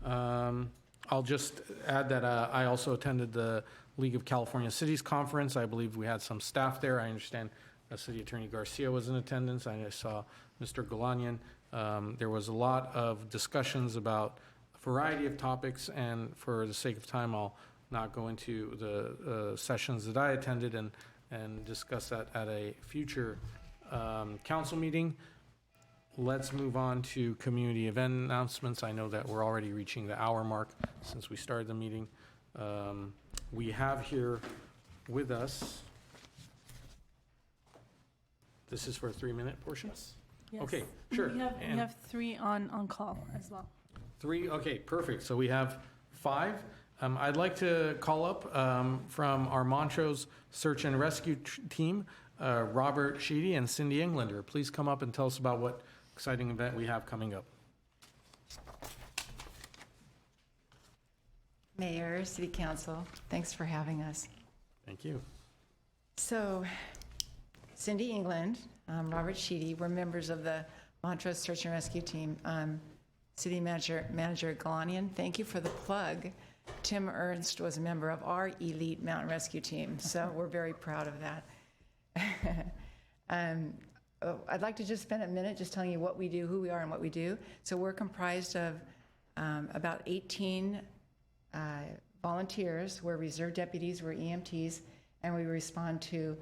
I'll just add that I also attended the League of California Cities Conference. I believe we had some staff there. I understand City Attorney Garcia was in attendance. I saw Mr. Galanian. There was a lot of discussions about a variety of topics, and for the sake of time, I'll not go into the sessions that I attended and discuss that at a future council meeting. Let's move on to community event announcements. I know that we're already reaching the hour mark since we started the meeting. We have here with us, this is for a 3-minute portion? Yes. Okay, sure. We And have 3 on call as well. 3, okay, perfect. So we have 5. I'd like to call up from our Montrose Search and Rescue team, Robert Sheedy and Cindy Englander. Please come up and tell us about what exciting event we have coming up. Mayor, City Council, thanks for having us. Thank you. So, Cindy England, Robert Sheedy, we're members of the Montrose Search and Rescue Team. City Manager Galanian, thank you for the plug. Tim Ernst was a member of our elite mountain rescue team, so we're very proud of that. I'd like to just spend a minute just telling you what we do, who we are, and what we do. So we're comprised of about 18 volunteers. We're reserve deputies, we're EMTs, and we respond to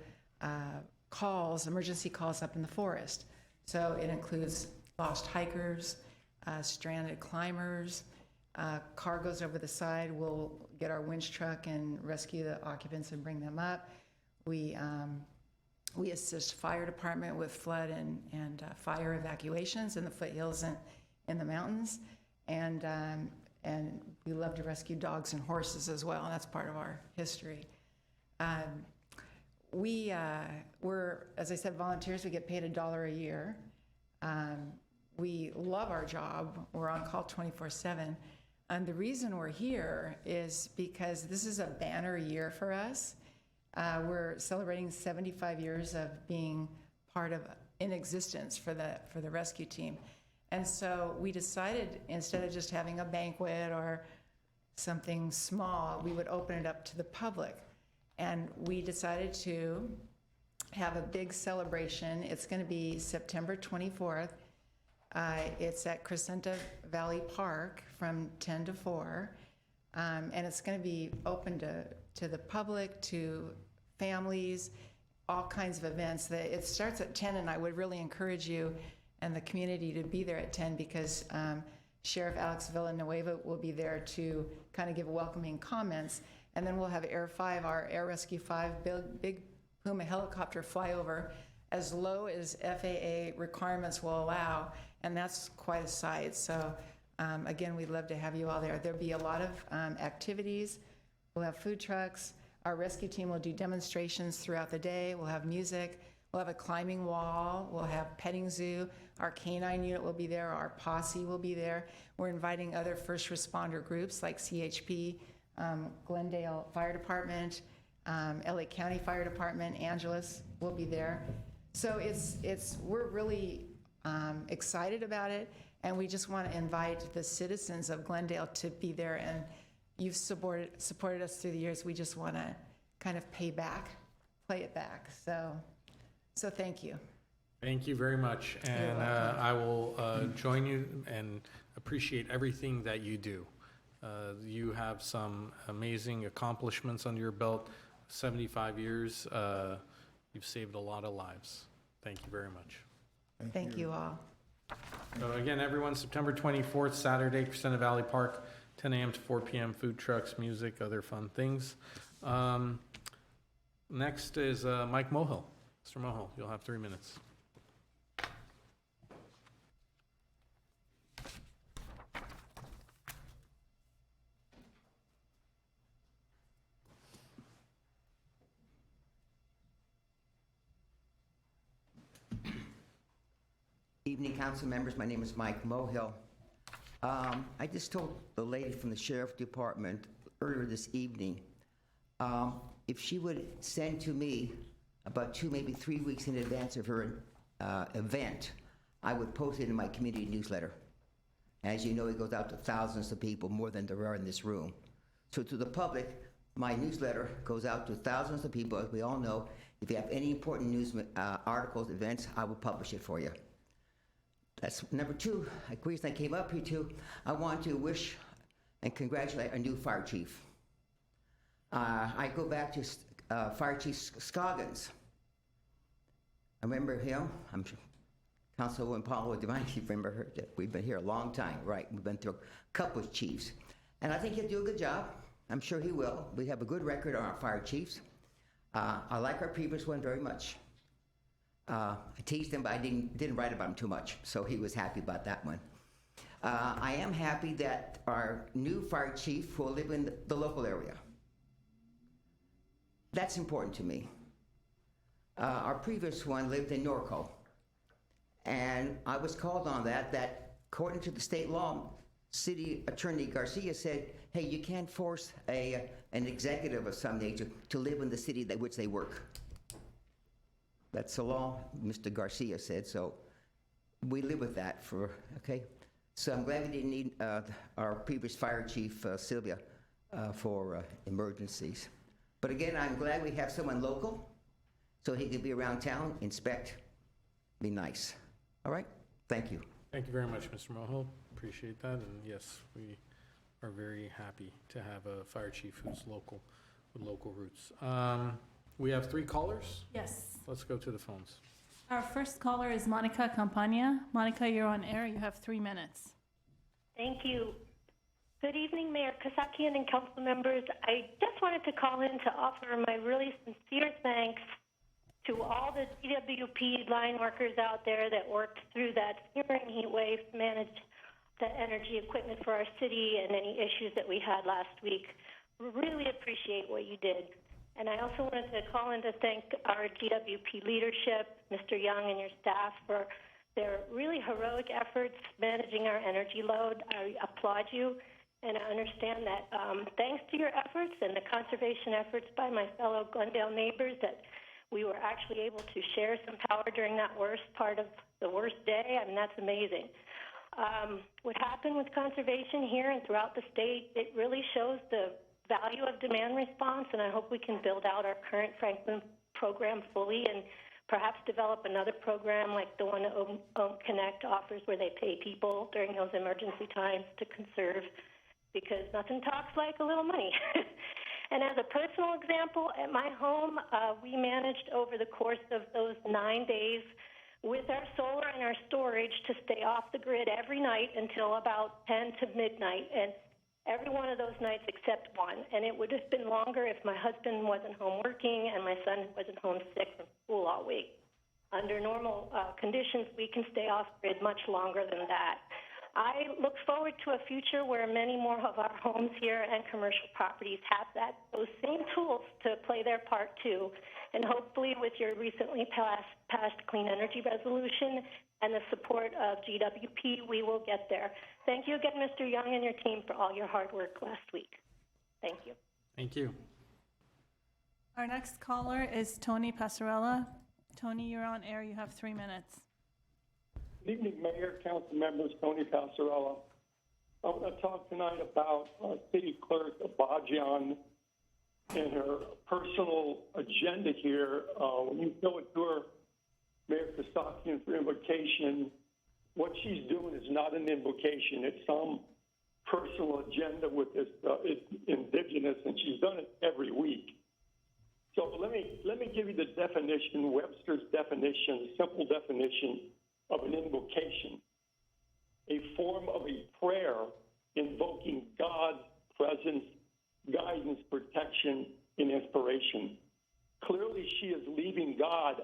calls, emergency calls up in the forest. So it includes lost hikers, stranded climbers, car goes over the side, we'll get our winch truck and rescue the occupants and bring them up. We assist fire department with flood and fire evacuations in the foothills and in the mountains. And we love to rescue dogs and horses as well, and that's part of our history. We're, as I said, volunteers. We get paid $1 a year. We love our job. We're on call 24/7. And the reason we're here is because this is a banner year for us. We're celebrating 75 years of being part of, in existence for the rescue team. And so we decided, instead of just having a banquet or something small, we would open it up to the public. And we decided to have a big celebration. It's going to be September 24th. It's at Crescenta Valley Park from 10 to 4. And it's going to be open to the public, to families, all kinds of events. It starts at 10, and I would really encourage you and the community to be there at 10 because Sheriff Alex Villanueva will be there to kind of give welcoming comments. And then we'll have Air 5, our Air Rescue 5, big Puma helicopter flyover as low as FAA requirements will allow, and that's quite a sight. So Again, we'd love to have you all there. There'll be a lot of activities. We'll have food trucks. Our rescue team will do demonstrations throughout the day. We'll have music. We'll have a climbing wall. We'll have petting zoo. Our canine unit will be there. Our posse will be there. We're inviting other first responder groups like CHP, Glendale Fire Department, LA County Fire Department, Angeles will be there. So we're really excited about it, and we just want to invite the citizens of Glendale to be there. And you've supported us through the years. We just want to kind of play it back. So thank you. Thank you very much. And I will join you and appreciate everything that you do. You have some amazing accomplishments under your belt. 75 years, you've saved a lot of lives. Thank you very much. Thank you all. So again, everyone, September 24th, Saturday, Crescenta Valley Park, 10 a.m. to 4 p.m., food trucks, music, other fun things. Next is Mike Mohill. Mr. Mohill, you'll have 3 minutes. Evening, council members. My name is Mike Mohill. I just told the lady from the sheriff department earlier this evening, if she would send to me about 2, maybe 3 weeks in advance of her event, I would post it in my community newsletter. As you know, it goes out to thousands of people, more than there are in this room. So to the public, my newsletter goes out to thousands of people. As we all know, if you have any important news articles, events, I will publish it for you. That's number 2. The reason I came up here too, I want to wish and congratulate our new fire chief. I go back to Fire Chief Scoggins. I remember him. I'm sure Councilwoman Paula Devine, you remember her. We've been here a long time, right? We've been through a couple of chiefs. And I think he'll do a good job. I'm sure he will. We have a good record on our fire chiefs. I like our previous one very much. I teased him, but I didn't write about him too much, so he was happy about that one. I am happy that our new fire chief will live in the local area. That's important to me. Our previous one lived in Norco, and I was called on that according to the state law, City Attorney Garcia said, hey, you can't force an executive of some nature to live in the city which they work. That's the law, Mr. Garcia said, so we live with that okay? So I'm glad we didn't need our previous fire chief, Sylvia, for emergencies. But again, I'm glad we have someone local, so he can be around town, inspect, be nice. All right? Thank you. Thank you very much, Mr. Mohill. Appreciate that. And yes, we are very happy to have a fire chief who's local, with local roots. We have 3 callers. Yes. Let's go to the phones. Our first caller is Monica Campagna. Monica, you're on air. You have 3 minutes. Thank you. Good evening, Mayor Kasakian and council members. I just wanted to call in to offer my really sincere thanks to all the DWP line workers out there that worked through that searing heat wave to manage the energy equipment for our city and any issues that we had last week. Really appreciate what you did. And I also wanted to call in to thank our GWP leadership, Mr. Young and your staff, for their really heroic efforts managing our energy load. I applaud you, and I understand that thanks to your efforts and the conservation efforts by my fellow Glendale neighbors that we were actually able to share some power during that worst part of the worst day. I mean, that's amazing. What happened with conservation here and throughout the state, it really shows the value of demand response, and I hope we can build out our current Franklin program fully and perhaps develop another program like the one that Connect offers where they pay people during those emergency times to conserve, because nothing talks like a little money. And as a personal example, at my home, we managed over the course of those 9 days with our solar and our storage to stay off the grid every night until about 10 to midnight. And every one of those nights except one. And it would have been longer if my husband wasn't home working and my son wasn't home sick from school all week. Under normal conditions, we can stay off grid much longer than that. I look forward to a future where many more of our homes here and commercial properties have those same tools to play their part too. And hopefully with your recently passed clean energy resolution and the support of GWP, we will get there. Thank you again, Mr. Young and your team, for all your hard work last week. Thank you. Thank you. Our next caller is Tony Pasarella. Tony, you're on air. You have 3 minutes. Good evening, Mayor, Council members. Tony Pasarella. I want to talk tonight about City Clerk Abajian and her personal agenda here. When you go into her, Mayor Kasakian, for invocation, what she's doing is not an invocation. It's some personal agenda with this indigenous, and she's done it every week. So let me give you the definition, Webster's definition, simple definition of an invocation. A form of a prayer invoking God's presence, guidance, protection, and inspiration. Clearly, she is leaving God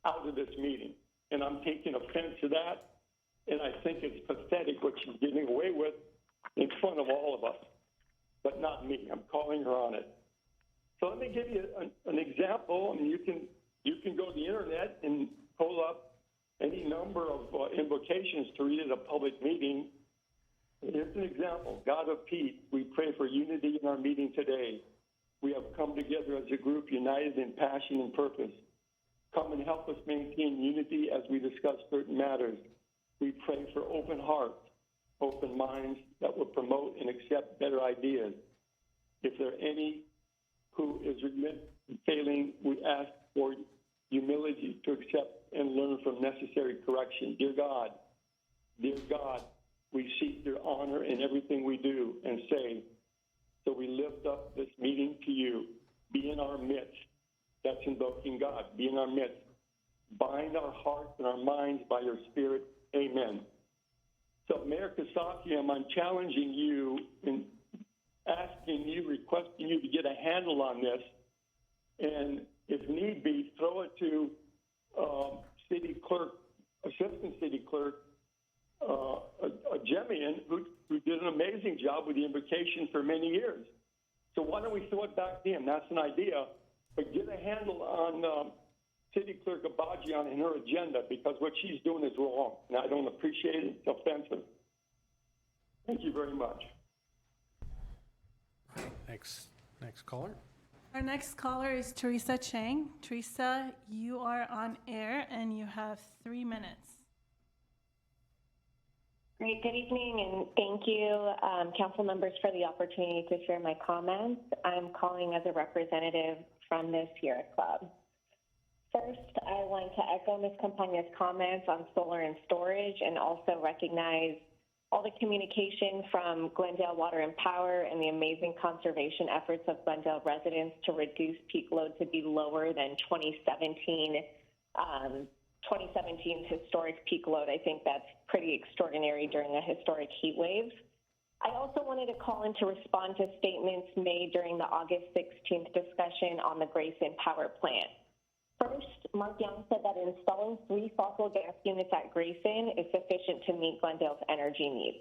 out of this meeting, and I'm taking offense to that, and I think it's pathetic what she's getting away with in front of all of us, but not me. I'm calling her on it. So let me give you an example. I mean, you can go to the internet and pull up any number of invocations to read at a public meeting. Here's an example. God of peace, we pray for unity in our meeting today. We have come together as a group united in passion and purpose. Come and help us maintain unity as we discuss certain matters. We pray for open hearts, open minds that will promote and accept better ideas. If there are any who is failing, we ask for humility to accept and learn from necessary correction. Dear God, we seek your honor in everything we do and say. So we lift up this meeting to you. Be in our midst. That's invoking God. Be in our midst. Bind our hearts and our minds by your Spirit. Amen. So, Mayor Kasakian, I'm challenging you and asking you, requesting you to get a handle on this, and if need be, throw it to Assistant City Clerk Jemian, who did an amazing job with the invocation for many years. So why don't we throw it back to him? That's an idea, but get a handle on City Clerk Abajian and her agenda, because what she's doing is wrong, and I don't appreciate it. It's offensive. Thank you very much. Next caller. Our next caller is Theresa Chang. Theresa, you are on air and you have 3 minutes. Great. Good evening, and thank you, council members, for the opportunity to share my comments. I'm calling as a representative from the Sierra Club. First, I want to echo Ms. Campagna's comments on solar and storage, and also recognize all the communication from Glendale Water and Power and the amazing conservation efforts of Glendale residents to reduce peak load to be lower than 2017's historic peak load. I think that's pretty extraordinary during a historic heat wave. I also wanted to call in to respond to statements made during the August 16th discussion on the Grayson Power Plant. First, Mark Young said that installing 3 fossil gas units at Grayson is sufficient to meet Glendale's energy needs.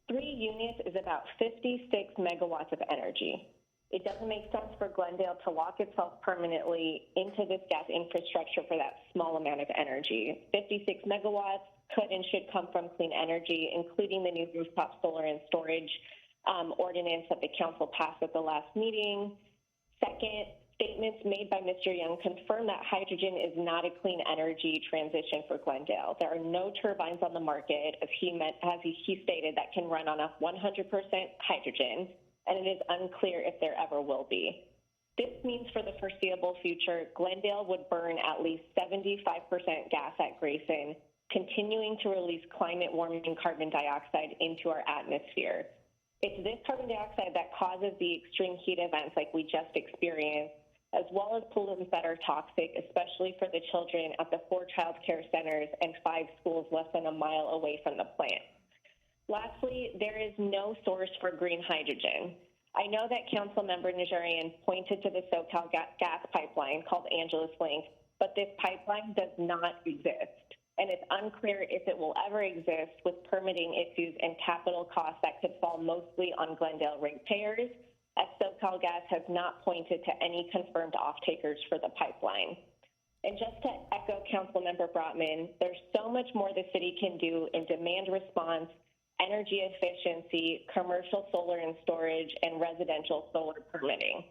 3 units is about 56 megawatts of energy. It doesn't make sense for Glendale to lock itself permanently into this gas infrastructure for that small amount of energy. 56 megawatts could and should come from clean energy, including the new rooftop solar and storage ordinance that the council passed at the last meeting. Second, statements made by Mr. Young confirm that hydrogen is not a clean energy transition for Glendale. There are no turbines on the market, as he stated, that can run on a 100% hydrogen, and it is unclear if there ever will be. This means for the foreseeable future, Glendale would burn at least 75% gas at Grayson, continuing to release climate-warming carbon dioxide into our atmosphere. It's this carbon dioxide that causes the extreme heat events like we just experienced, as well as pollutants that are toxic, especially for the children at the 4 child care centers and 5 schools less than a mile away from the plant. Lastly, there is no source for green hydrogen. I know that Councilmember Najarian pointed to the SoCal gas pipeline called Angeles Link, but this pipeline does not exist. and it's unclear if it will ever exist with permitting issues and capital costs that could fall mostly on Glendale ratepayers, as SoCal Gas has not pointed to any confirmed off-takers for the pipeline. And just to echo Councilmember Brotman, there's so much more the city can do in demand response, energy efficiency, commercial solar and storage, and residential solar permitting.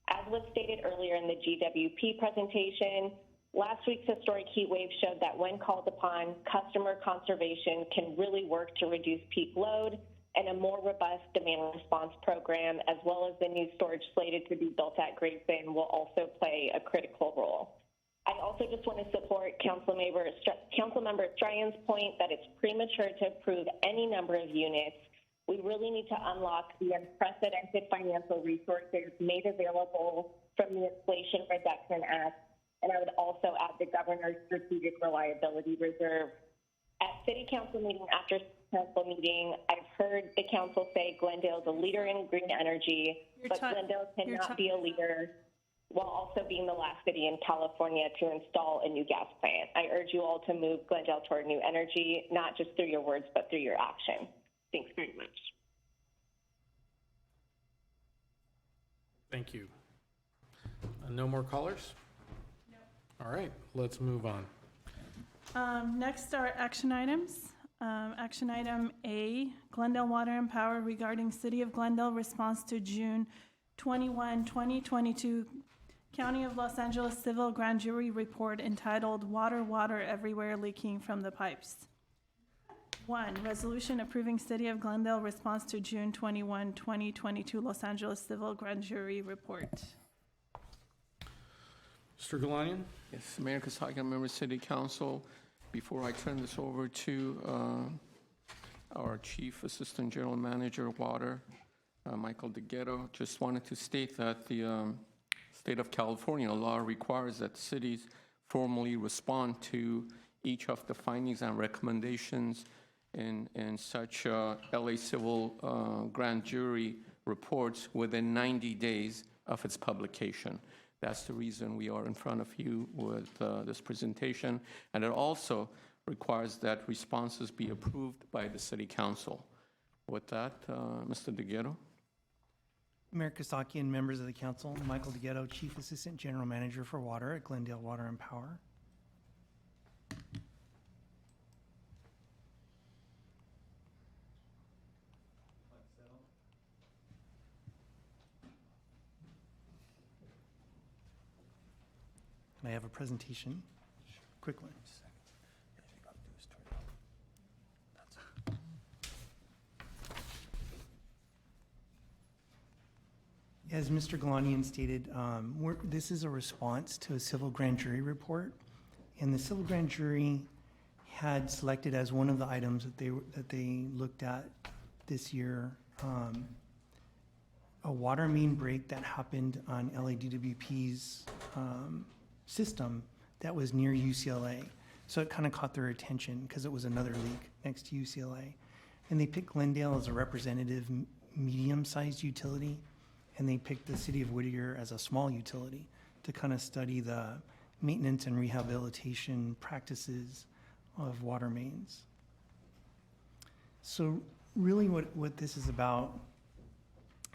As was stated earlier in the GWP presentation, last week's historic heat wave showed that when called upon, customer conservation can really work to reduce peak load, and a more robust demand response program, as well as the new storage slated to be built at Great Bend, will also play a critical role. I also just want to support Councilmember Strayan's point that it's premature to approve any number of units. We really need to unlock the unprecedented financial resources made available from the Inflation Reduction Act, and I would also add the Governor's Strategic Reliability Reserve. At City Council meeting after council meeting, I've heard the council say Glendale is a leader in green energy, but Glendale cannot be a leader while also being the last city in California to install a new gas plant. I urge you all to move Glendale toward new energy, not just through your words, but through your action. Thanks very much. Thank you. No more callers? No. All right, let's move on. Next are action items. Action item A, Glendale Water and Power regarding City of Glendale response to June 21, 2022 County of Los Angeles Civil Grand Jury Report entitled Water, Water Everywhere Leaking from the Pipes. 1, resolution approving City of Glendale response to June 21, 2022 Los Angeles Civil Grand Jury Report. Mr. Galanian? Yes, Mayor Kasakian, member City Council. Before I turn this over to our Chief Assistant General Manager of Water, Michael DeGhetto, just wanted to state that the State of California law requires that cities formally respond to each of the findings and recommendations in such LA Civil Grand Jury reports within 90 days of its publication. That's the reason we are in front of you with this presentation. And it also requires that responses be approved by the City Council. With that, Mr. DeGhetto. Mayor Kasakian, members of the council, Michael DeGhetto, Chief Assistant General Manager for Water at Glendale Water and Power. And I have a presentation, quick one. As Mr. Galanian stated, this is a response to a civil grand jury report, and the civil grand jury had selected as one of the items that they looked at this year a water main break that happened on LADWP's system that was near UCLA. So it kind of caught their attention because it was another leak next to UCLA, and they picked Glendale as a representative medium-sized utility. And they picked the city of Whittier as a small utility to kind of study the maintenance and rehabilitation practices of water mains. So really what this is about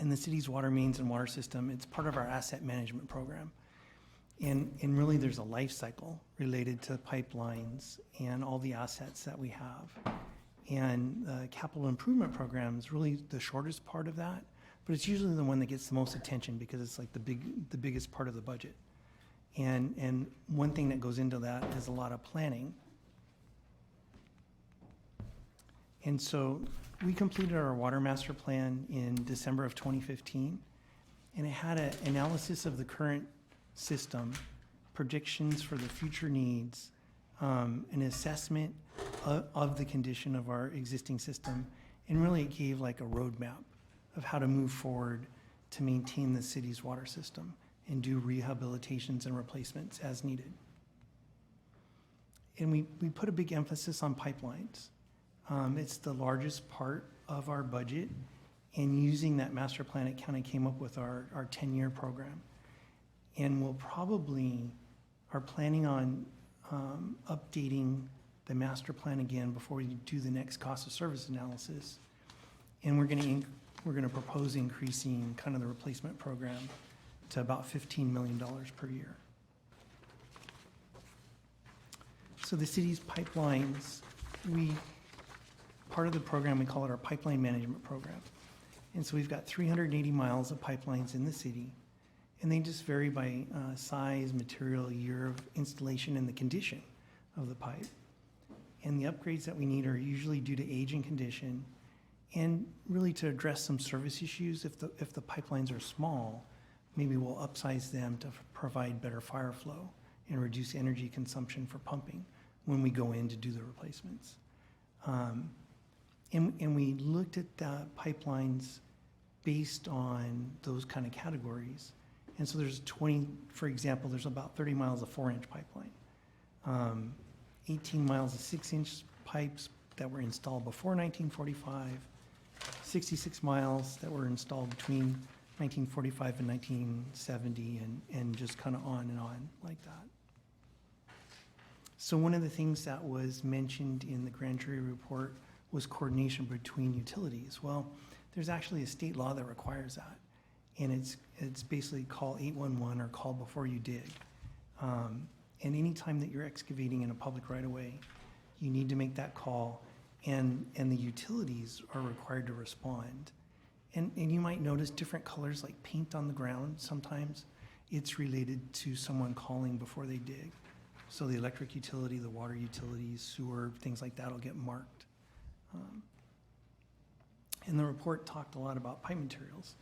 in the city's water mains and water system, it's part of our asset management program. And really there's a life cycle related to pipelines and all the assets that we have. And the capital improvement program is really the shortest part of that. But it's usually the one that gets the most attention because it's like the biggest part of the budget. And one thing that goes into that is a lot of planning. And so we completed our water master plan in December of 2015, and it had an analysis of the current system, predictions for the future needs, an assessment of the condition of our existing system, and really it gave like a roadmap of how to move forward to maintain the city's water system and do rehabilitations and replacements as needed. And we put a big emphasis on pipelines. It's the largest part of our budget, and using that master plan, it kind of came up with our 10-year program. And we'll probably are planning on updating the master plan again before we do the next cost of service analysis. And we're going to propose increasing kind of the replacement program to about $15 million per year. So the city's pipelines, part of the program, we call it our pipeline management program. And so we've got 380 miles of pipelines in the city, and they just vary by size, material, year of installation, and the condition of the pipe. And the upgrades that we need are usually due to age and condition, and really to address some service issues. If the pipelines are small, maybe we'll upsize them to provide better fire flow and reduce energy consumption for pumping when we go in to do the replacements. And we looked at the pipelines based on those kind of categories. And so there's 20, for example, there's about 30 miles of 4-inch pipeline, 18 miles of 6-inch pipes that were installed before 1945, 66 miles that were installed between 1945 and 1970, and just kind of on and on like that. So one of the things that was mentioned in the grand jury report was coordination between utilities. Well, there's actually a state law that requires that, and it's basically call 811 or call before you dig. And any time that you're excavating in a public right-of-way, you need to make that call, and the utilities are required to respond. And you might notice different colors like paint on the ground. Sometimes it's related to someone calling before they dig. So the electric utility, the water utilities, sewer, things like that will get marked. And the report talked a lot about pipe materials.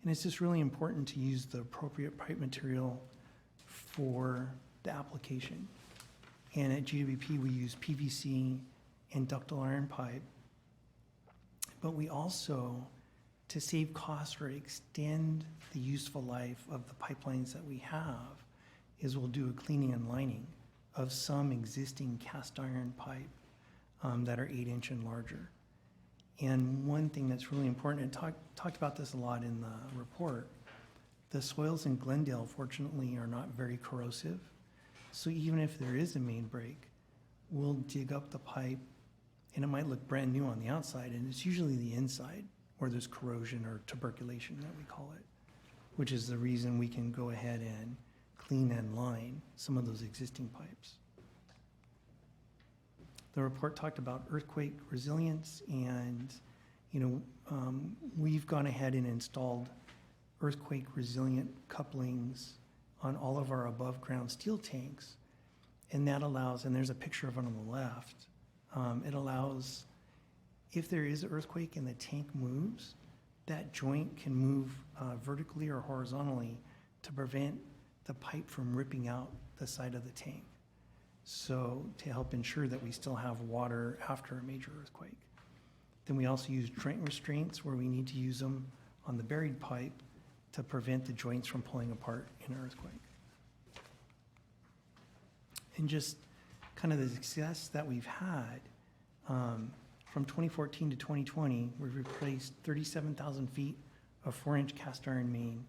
And it's just really important to use the appropriate pipe material for the application. And at GWP, we use PVC and ductile iron pipe. But we also, to save costs or extend the useful life of the pipelines that we have, is we'll do a cleaning and lining of some existing cast iron pipe that are 8-inch and larger. And one thing that's really important, and talked about this a lot in the report, the soils in Glendale, fortunately, are not very corrosive. So even if there is a main break, we'll dig up the pipe, and it might look brand new on the outside, and it's usually the inside where there's corrosion or tuberculation that we call it, which is the reason we can go ahead and clean and line some of those existing pipes. The report talked about earthquake resilience, and we've gone ahead and installed earthquake resilient couplings on all of our above ground steel tanks. And that allows, and there's a picture of it on the left, it allows, if there is an earthquake and the tank moves, that joint can move vertically or horizontally to prevent the pipe from ripping out the side of the tank. So to help ensure that we still have water after a major earthquake. Then we also use joint restraints where we need to use them on the buried pipe to prevent the joints from pulling apart in an earthquake. And just kind of the success that we've had, from 2014 to 2020, we've replaced 37,000 feet of 4-inch cast iron main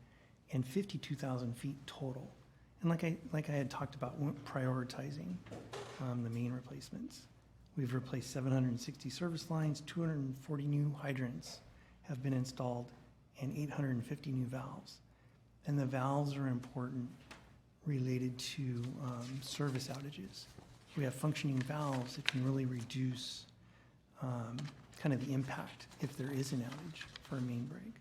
and 52,000 feet total. And like I had talked about, prioritizing the main replacements. We've replaced 760 service lines, 240 new hydrants have been installed, and 850 new valves. And the valves are important related to service outages. If we have functioning valves, it can really reduce kind of the impact if there is an outage for a main break.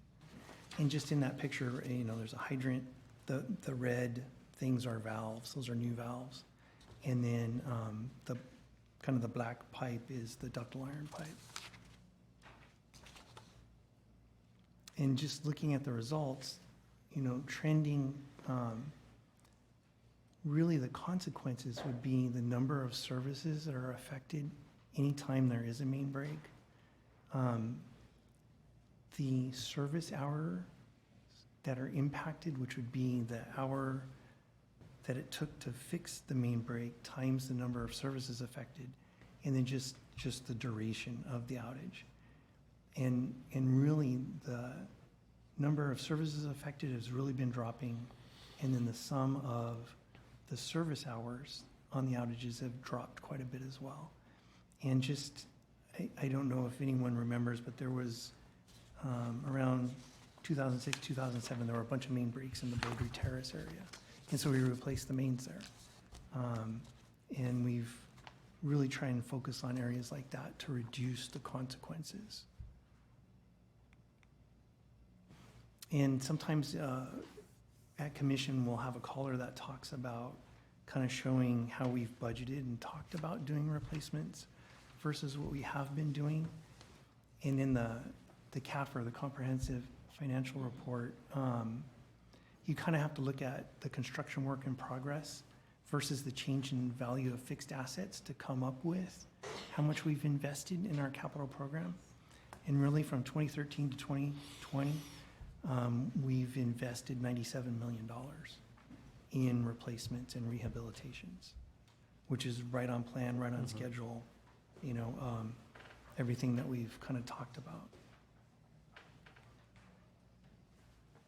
And just in that picture, there's a hydrant. The red things are valves. Those are new valves. And then the kind of the black pipe is the ductile iron pipe. And just looking at the results, trending, really the consequences would be the number of services that are affected anytime there is a main break. The service hour that are impacted, which would be the hour that it took to fix the main break times the number of services affected, and then just the duration of the outage. And really the number of services affected has really been dropping, and then the sum of the service hours on the outages have dropped quite a bit as well. And just, I don't know if anyone remembers, but there was around 2006, 2007, there were a bunch of main breaks in the Bouldry Terrace area. And so we replaced the mains there. And we've really tried and focus on areas like that to reduce the consequences. And sometimes at commission, we'll have a caller that talks about kind of showing how we've budgeted and talked about doing replacements versus what we have been doing. And in the CAFR, the Comprehensive Financial Report, you kind of have to look at the construction work in progress versus the change in value of fixed assets to come up with how much we've invested in our capital program. And really from 2013 to 2020, we've invested $97 million in replacements and rehabilitations, which is right on plan, right on schedule, you know, everything that we've kind of talked about.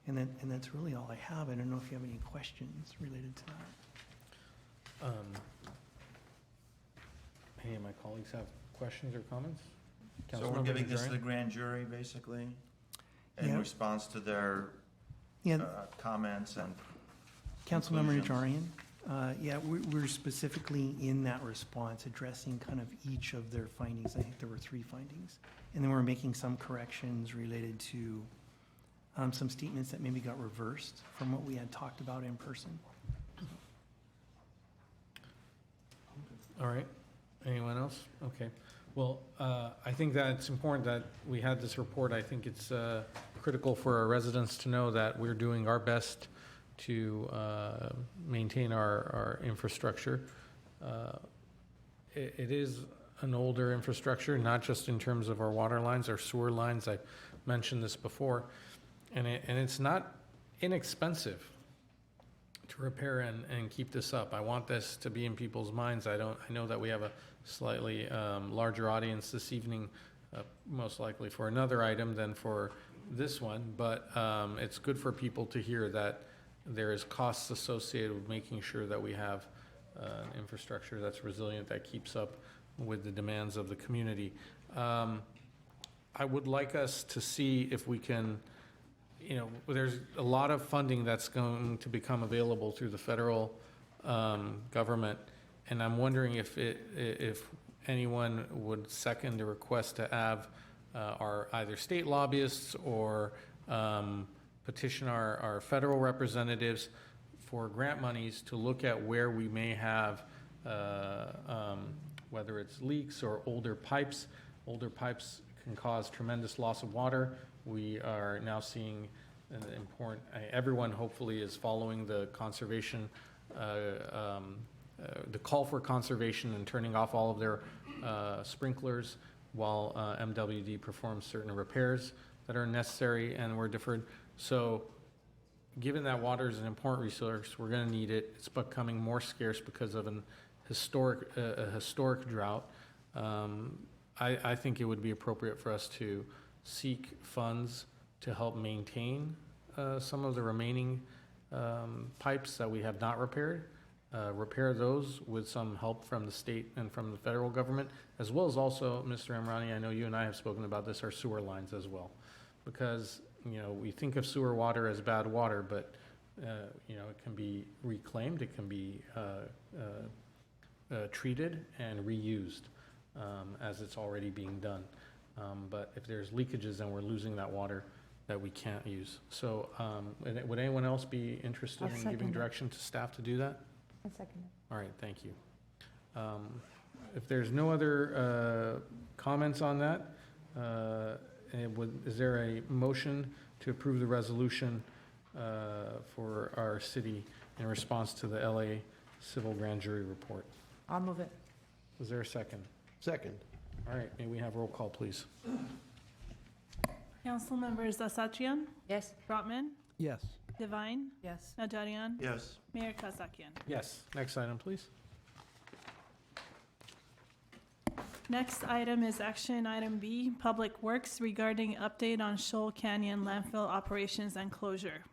And that's really all I have. I don't know if you have any questions related to that. Any of my colleagues have questions or comments? So we're giving this to the grand jury, basically, in response to their comments and Councilmember Najarian, we're specifically in that response addressing kind of each of their findings. I think there were 3 findings. And then we're making some corrections related to some statements that maybe got reversed from what we had talked about in person. All right. Anyone else? Okay. Well, I think that it's important that we had this report. I think it's critical for our residents to know that we're doing our best to maintain our infrastructure. It is an older infrastructure, not just in terms of our water lines, our sewer lines. I mentioned this before. And it's not inexpensive to repair and keep this up. I want this to be in people's minds. I know that we have a slightly larger audience this evening, most likely for another item than for this one, but it's good for people to hear that there is costs associated with making sure that we have an infrastructure that's resilient, that keeps up with the demands of the community. I would like us to see if we can, you know, there's a lot of funding that's going to become available through the federal government, and I'm wondering if anyone would second the request to have our either state lobbyists or petition our federal representatives for grant monies to look at where we may have, whether it's leaks or older pipes. Older pipes can cause tremendous loss of water. We are now seeing an important, everyone hopefully is following the conservation, the call for conservation and turning off all of their sprinklers while MWD performs certain repairs that are necessary and were deferred. So given that water is an important resource, we're going to need it. It's becoming more scarce because of a historic drought. I think it would be appropriate for us to seek funds to help maintain some of the remaining pipes that we have not repaired, repair those with some help from the state and from the federal government, as well as also, Mr. Amrani, I know you and I have spoken about this, our sewer lines as well. Because, you know, we think of sewer water as bad water, but, you know, it can be reclaimed, it can be treated and reused as it's already being done. But if there's leakages, then we're losing that water that we can't use. So would anyone else be interested in giving direction to staff to do that? I'll second it. All right, thank you. If there's no other comments on that, is there a motion to approve the resolution for our city in response to the LA Civil Grand Jury Report? I'll move it. Is there a second? Second. All right, may we have roll call, please? Council members Asatrian, Yes. Brotman, Yes. Divine, Yes. Najarian, yes. Mayor Kasakian. Yes. Next item, please. Next item is action item B, Public Works regarding update on Shoal Canyon landfill operations and closure.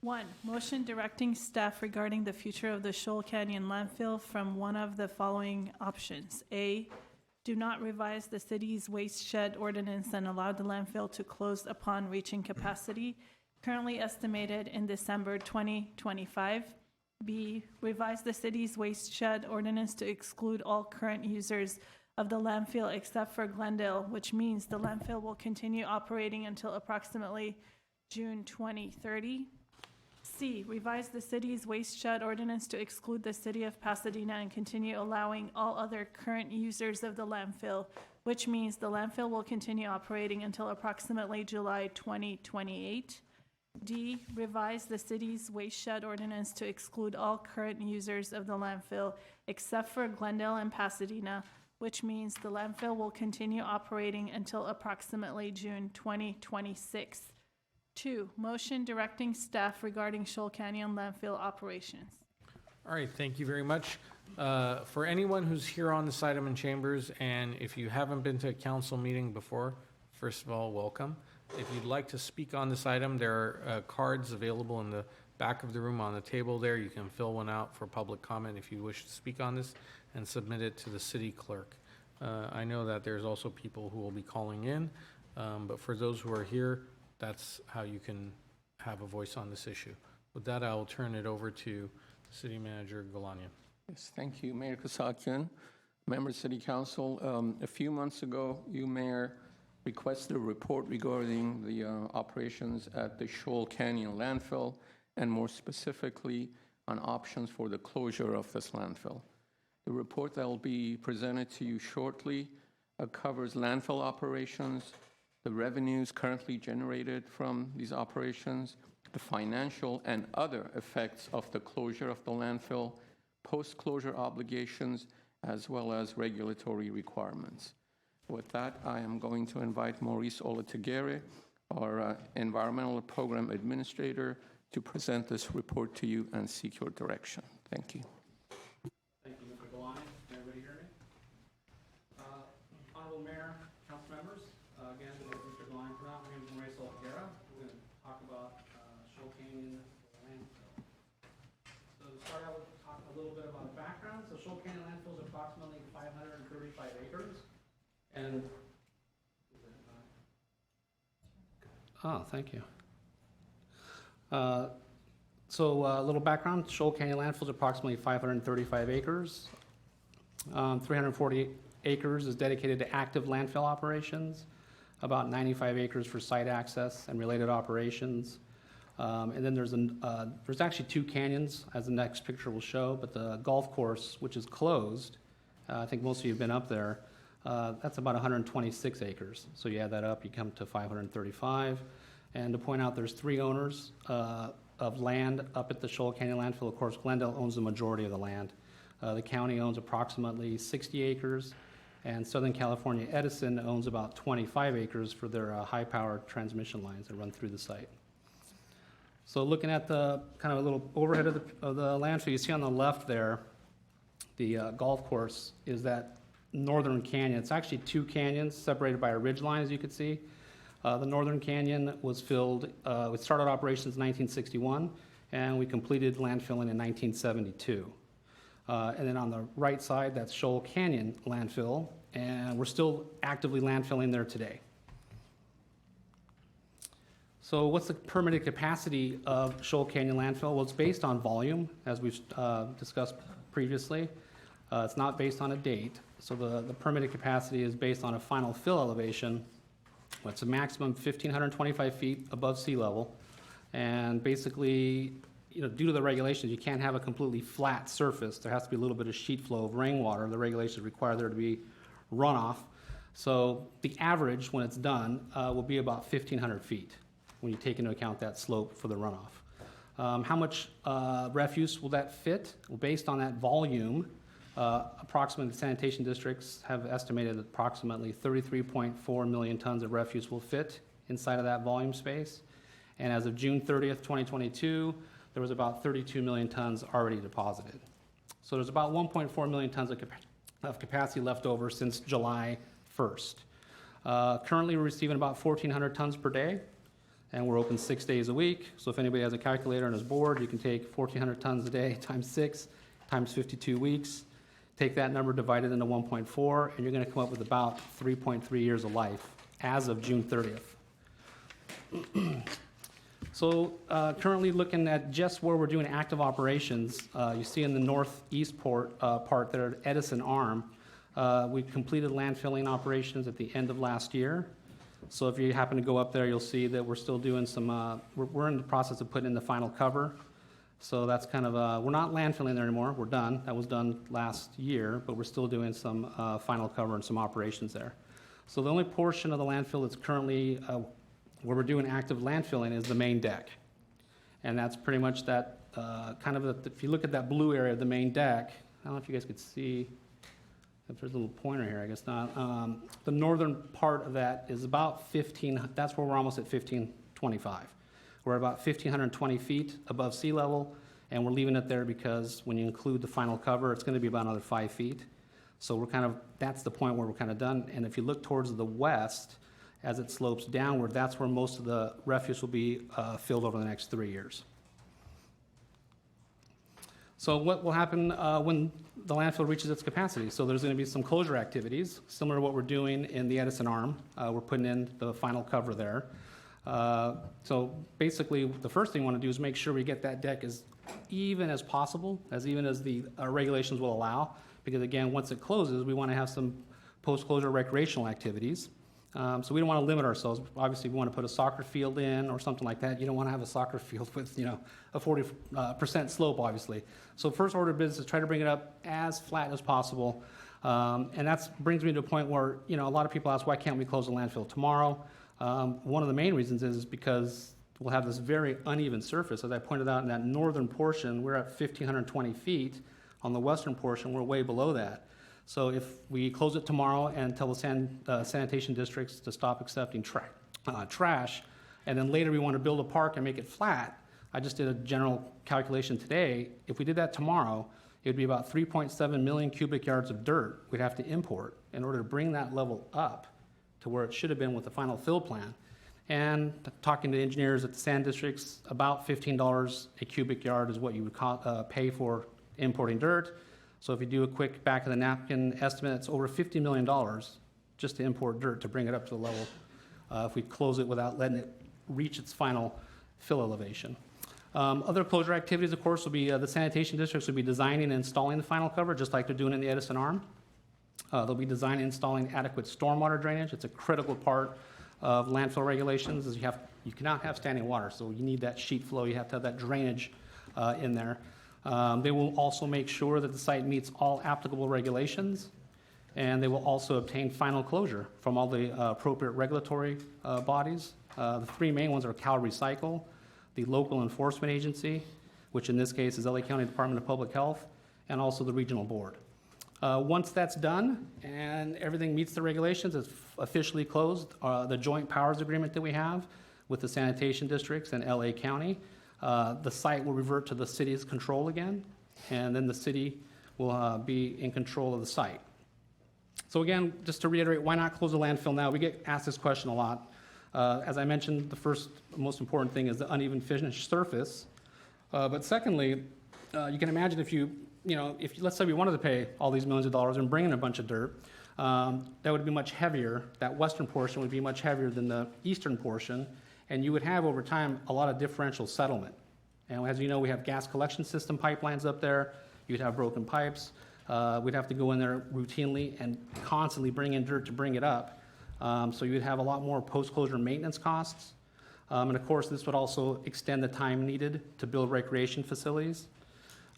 1, motion directing staff regarding the future of the Shoal Canyon landfill from one of the following options. A, Do not revise the city's waste shed ordinance and allow the landfill to close upon reaching capacity, currently estimated in December 2025. B, revise the city's waste shed ordinance to exclude all current users of the landfill except for Glendale, which means the landfill will continue operating until approximately June 2030. C, revise the city's waste shed ordinance to exclude the city of Pasadena and continue allowing all other current users of the landfill, which means the landfill will continue operating until approximately July 2028. D, revise the city's waste shed ordinance to exclude all current users of the landfill except for Glendale and Pasadena, which means the landfill will continue operating until approximately June 2026. 2, motion directing staff regarding Shoal Canyon landfill operations. All right, thank you very much. For anyone who's here on this item in chambers, and if you haven't been to a council meeting before, first of all, welcome. If you'd like to speak on this item, there are cards available in the back of the room on the table there. You can fill one out for public comment if you wish to speak on this and submit it to the city clerk. I know that there's also people who will be calling in, but for those who are here, that's how you can have a voice on this issue. With that, I will turn it over to City Manager Galania. Yes, thank you, Mayor Kasakian. Members of City Council, a few months ago, you, Mayor, requested a report regarding the operations at the Shoal Canyon landfill, and more specifically, on options for the closure of this landfill. The report that will be presented to you shortly covers landfill operations, the revenues currently generated from these operations, the financial and other effects of the closure of the landfill, post-closure obligations, as well as regulatory requirements. With that, I am going to invite Maurice Olategere, our Environmental Program Administrator, to present this report to you and seek your direction. Thank you. Thank you, Mr. Galani. Can everybody hear me? Honorable Mayor, council members, again, as Mr. Galani put out, my name is Maurice Olategere. We're going to talk about Shoal Canyon landfill. So to start out, we'll talk a little bit about background. So Shoal Canyon landfill is approximately 535 acres. And, thank you. So a little background, Shoal Canyon landfill is approximately 535 acres. 340 acres is dedicated to active landfill operations, about 95 acres for site access and related operations. And then there's actually 2 canyons, as the next picture will show, but the golf course, which is closed, I think most of you have been up there, that's about 126 acres. So you add that up, you come to 535. And to point out, there's 3 owners of land up at the Shoal Canyon landfill. Of course, Glendale owns the majority of the land. The county owns approximately 60 acres, and Southern California Edison owns about 25 acres for their high-powered transmission lines that run through the site. So looking at the kind of a little overhead of the landfill, you see on the left there, the golf course is that northern canyon. It's actually 2 canyons separated by a ridge line, as you can see. The northern canyon was filled, we started operations in 1961, and we completed landfilling in 1972. And then on the right side, that's Shoal Canyon landfill, and we're still actively landfilling there today. So what's the permitted capacity of Shoal Canyon landfill? Well, it's based on volume, as we've discussed previously. It's not based on a date. So the permitted capacity is based on a final fill elevation. It's a maximum 1,525 feet above sea level. And basically, due to the regulations, you can't have a completely flat surface. There has to be a little bit of sheet flow of rainwater. The regulations require there to be runoff. So the average, when it's done, will be about 1,500 feet when you take into account that slope for the runoff. How much refuse will that fit? Well, based on that volume, approximately sanitation districts have estimated that approximately 33.4 million tons of refuse will fit inside of that volume space. And as of June 30th, 2022, there was about 32 million tons already deposited. So there's about 1.4 million tons of capacity left over since July 1st. Currently, we're receiving about 1,400 tons per day, and we're open 6 days a week. So if anybody has a calculator on his board, you can take 1,400 tons a day times 6 times 52 weeks. Take that number, divide it into 1.4, and you're going to come up with about 3.3 years of life as of June 30th. So currently looking at just where we're doing active operations, you see in the northeast part there at Edison Arm, we completed landfilling operations at the end of last year. So if you happen to go up there, you'll see that we're still doing some, we're in the process of putting in the final cover. So that's kind of, we're not landfilling there anymore, we're done. That was done last year, but we're still doing some final cover and some operations there. So the only portion of the landfill that's currently where we're doing active landfilling is the main deck. And that's pretty much that kind of, if you look at that blue area of the main deck, I don't know if you guys could see, if there's a little pointer here, I guess not. The northern part of that is about 15, that's where we're almost at 1525. We're about 1,520 feet above sea level, and we're leaving it there because when you include the final cover, it's gonna be about another 5 feet. So we're kind of, that's the point where we're kind of done. And if you look towards the west, as it slopes downward, that's where most of the refuse will be filled over the next 3 years. So what will happen when the landfill reaches its capacity? So there's going to be some closure activities, similar to what we're doing in the Edison Arm. We're putting in the final cover there. So basically, the first thing we want to do is make sure we get that deck as even as possible, as even as the regulations will allow. Because again, once it closes, we want to have some post-closure recreational activities. So we don't want to limit ourselves. Obviously, we want to put a soccer field in or something like that. You don't want to have a soccer field with, you know, a 40% slope, obviously. So first order of business is try to bring it up as flat as possible. And that brings me to a point where, you know, a lot of people ask, why can't we close the landfill tomorrow? One of the main reasons is because we'll have this very uneven surface. As I pointed out in that northern portion, we're at 1,520 feet. On the western portion, we're way below that. So if we close it tomorrow and tell the sanitation districts to stop accepting trash, and then later we want to build a park and make it flat, I just did a general calculation today. If we did that tomorrow, it would be about 3.7 million cubic yards of dirt we'd have to import in order to bring that level up to where it should have been with the final fill plan. And talking to engineers at the sand districts, about $15 a cubic yard is what you would pay for importing dirt. So if you do a quick back of the napkin estimate, it's over $50 million just to import dirt to bring it up to the level if we close it without letting it reach its final fill elevation. Other closure activities, of course, will be the sanitation districts will be designing and installing the final cover, just like they're doing in the Edison Arm. They'll be designing and installing adequate stormwater drainage. It's a critical part of landfill regulations, is you cannot have standing water, so you need that sheet flow. You have to have that drainage in there. They will also make sure that the site meets all applicable regulations, and they will also obtain final closure from all the appropriate regulatory bodies. The three main ones are Cal Recycle, the local enforcement agency, which in this case is LA County Department of Public Health, and also the regional board. Once that's done and everything meets the regulations, it's officially closed. The joint powers agreement that we have with the sanitation districts and LA County, the site will revert to the city's control again, and then the city will be in control of the site. So again, just to reiterate, why not close the landfill now? We get asked this question a lot. As I mentioned, the first most important thing is the uneven finished surface. But secondly, you can imagine if let's say we wanted to pay all these millions of dollars and bring in a bunch of dirt, that would be much heavier. That western portion would be much heavier than the eastern portion, and you would have over time a lot of differential settlement. And as you know, we have gas collection system pipelines up there. You'd have broken pipes. We'd have to go in there routinely and constantly bring in dirt to bring it up. So you'd have a lot more post-closure maintenance costs. And of course, this would also extend the time needed to build recreation facilities.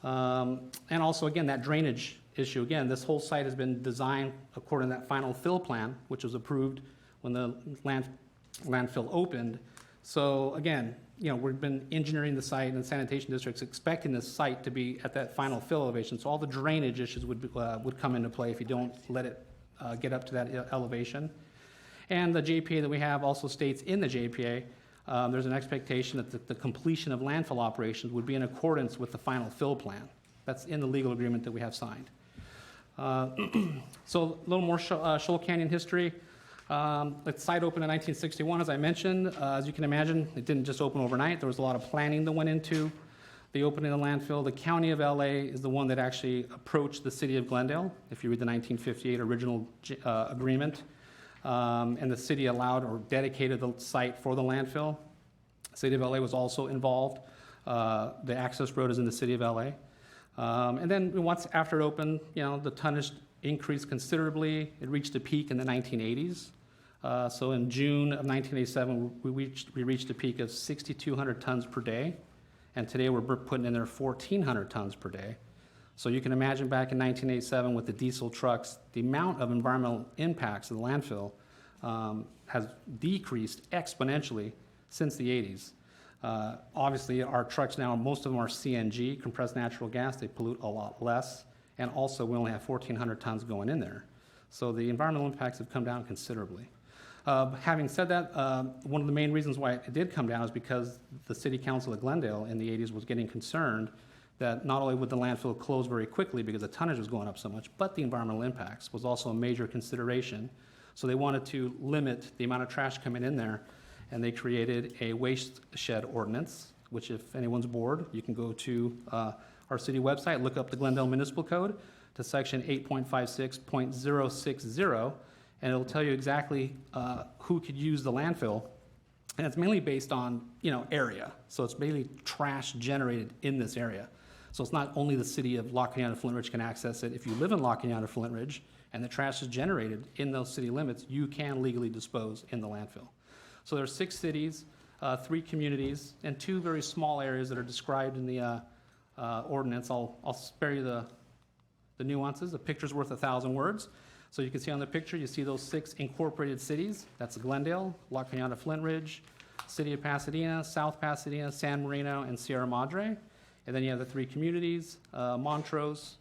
And also, again, that drainage issue. Again, this whole site has been designed according to that final fill plan, which was approved when the landfill opened. So again, we've been engineering the site, and the sanitation district's expecting this site to be at that final fill elevation. So all the drainage issues would come into play if you don't let it get up to that elevation. And the JPA that we have also states in the JPA, there's an expectation that the completion of landfill operations would be in accordance with the final fill plan. That's in the legal agreement that we have signed. So a little more Shoal Canyon history. The site opened in 1961, as I mentioned. As you can imagine, it didn't just open overnight. There was a lot of planning that went into the opening of the landfill. The County of LA is the one that actually approached the City of Glendale, if you read the 1958 original agreement. And the city allowed or dedicated the site for the landfill. City of LA was also involved. The access road is in the City of LA. And then once after it opened, the tonnage increased considerably. It reached a peak in the 1980s. So in June of 1987, we reached a peak of 6,200 tons per day. And today we're putting in there 1,400 tons per day. So you can imagine back in 1987 with the diesel trucks, the amount of environmental impacts of the landfill has decreased exponentially since the 80s. Obviously, our trucks now, most of them are CNG, compressed natural gas. They pollute a lot less. And also, we only have 1,400 tons going in there. So the environmental impacts have come down considerably. Having said that, one of the main reasons why it did come down is because the City Council of Glendale in the 80s was getting concerned that not only would the landfill close very quickly because the tonnage was going up so much, but the environmental impacts was also a major consideration. So they wanted to limit the amount of trash coming in there, and they created a waste shed ordinance, which if anyone's bored, you can go to our city website, look up the Glendale Municipal Code to section 8.56.060, and it'll tell you exactly who could use the landfill. And it's mainly based on, area. So it's mainly trash generated in this area. So it's not only the city of La Cañada Flint Ridge can access it. If you live in La Cañada Flint Ridge and the trash is generated in those city limits, you can legally dispose in the landfill. So there's 6 cities, 3 communities, and 2 very small areas that are described in the ordinance. I'll spare you the nuances. A picture's worth 1,000 words. So you can see on the picture, you see those 6 incorporated cities. That's Glendale, La Cañada Flint Ridge, City of Pasadena, South Pasadena, San Marino, and Sierra Madre. And then you have the 3 communities, Montrose,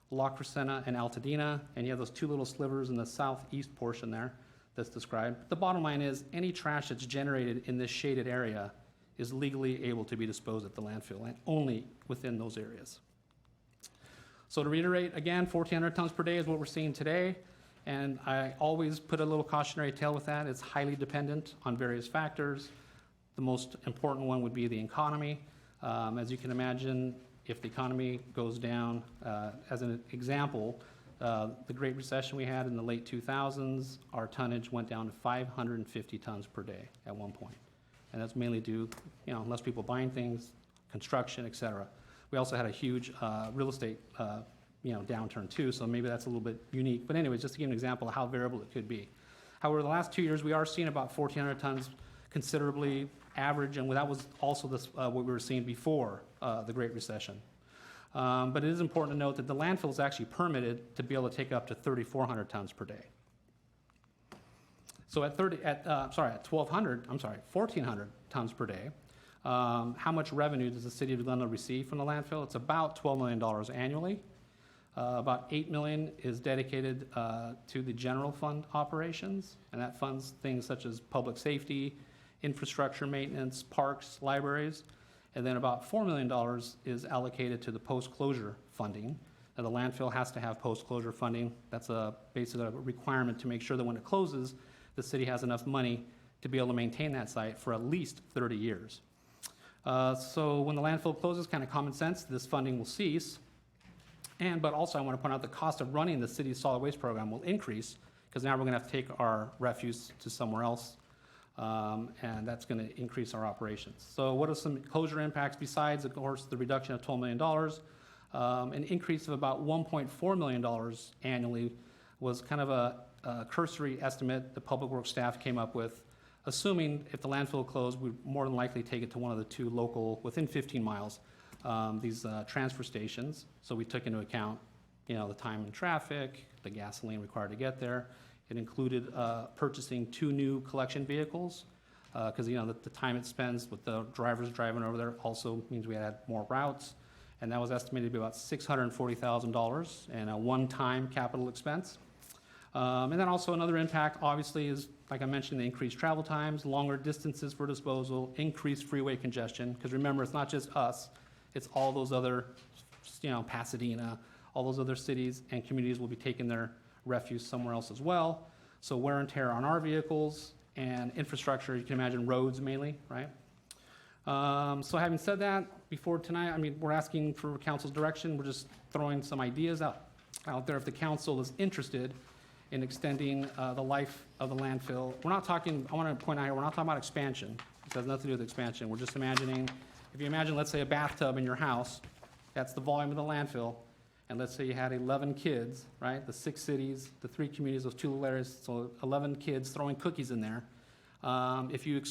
La Crescenta, and Altadena. And you have those 2 little slivers in the southeast portion there that's described. The bottom line is any trash that's generated in this shaded area is legally able to be disposed at the landfill, and only within those areas. So to reiterate, again, 1,400 tons per day is what we're seeing today. And I always put a little cautionary tale with that. It's highly dependent on various factors. The most important one would be the economy. As you can imagine, if the economy goes down, as an example, the Great Recession we had in the late 2000s, our tonnage went down to 550 tons per day at one point. And that's mainly due, less people buying things, construction, et cetera. We also had a huge real estate downturn too, so maybe that's a little bit unique. But anyways, just to give an example of how variable it could be. However, the last 2 years, we are seeing about 1,400 tons considerably average, and that was also what we were seeing before the Great Recession. But it is important to note that the landfill is actually permitted to be able to take up to 3,400 tons per day. So at 1,400 tons per day, how much revenue does the city of Glendale receive from the landfill? It's about $12 million annually. About $8 million is dedicated to the general fund operations, and that funds things such as public safety, infrastructure maintenance, parks, libraries. And then about $4 million is allocated to the post-closure funding. Now, the landfill has to have post-closure funding. That's basically a requirement to make sure that when it closes, the city has enough money to be able to maintain that site for at least 30 years. So when the landfill closes, kind of common sense, this funding will cease. But also I want to point out the cost of running the city's solid waste program will increase because now we're going to have to take our refuse to somewhere else, and that's going to increase our operations. So what are some closure impacts besides, of course, the reduction of $12 million? An increase of about $1.4 million annually was kind of a cursory estimate the public works staff came up with, assuming if the landfill closed, we'd more than likely take it to one of the 2 local, within 15 miles, these transfer stations. So we took into account, the time and traffic, the gasoline required to get there. It included purchasing 2 new collection vehicles because, the time it spends with the drivers driving over there also means we had more routes. And that was estimated to be about $640,000 and a one-time capital expense. And then also another impact, obviously, is, like I mentioned, the increased travel times, longer distances for disposal, increased freeway congestion. Because remember, it's not just us. It's all those other, Pasadena, all those other cities and communities will be taking their refuse somewhere else as well. So wear and tear on our vehicles and infrastructure, you can imagine roads mainly, right? So having said that, before tonight, I mean, we're asking for council's direction. We're just throwing some ideas out there if the council is interested in extending the life of the landfill. We're not talking, I want to point out here, we're not talking about expansion. It has nothing to do with expansion. We're just imagining, if you imagine, let's say, a bathtub in your house, that's the volume of the landfill, and let's say you had 11 kids, right? The 6 cities, the 3 communities, those 2 little areas, so 11 kids throwing cookies in there. If you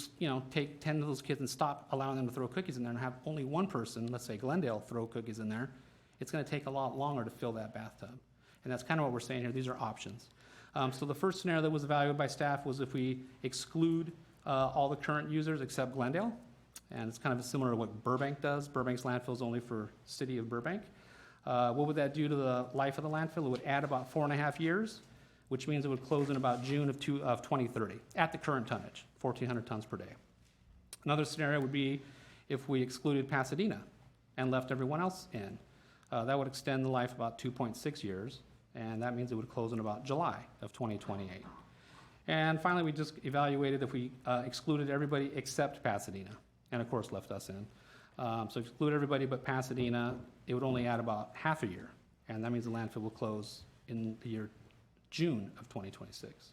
take 10 of those kids and stop allowing them to throw cookies in there and have only one person, let's say Glendale, throw cookies in there, it's going to take a lot longer to fill that bathtub. And that's kind of what we're saying here. These are options. So the first scenario that was evaluated by staff was if we exclude all the current users except Glendale. And it's kind of similar to what Burbank does. Burbank's landfill is only for city of Burbank. What would that do to the life of the landfill? It would add about 4.5 years, which means it would close in about June of 2030 at the current tonnage, 1,400 tons per day. Another scenario would be if we excluded Pasadena and left everyone else in. That would extend the life about 2.6 years, and that means it would close in about July of 2028. And finally, we just evaluated if we excluded everybody except Pasadena, and of course left us in. So exclude everybody but Pasadena, it would only add about half a year, and that means the landfill will close in the year June of 2026.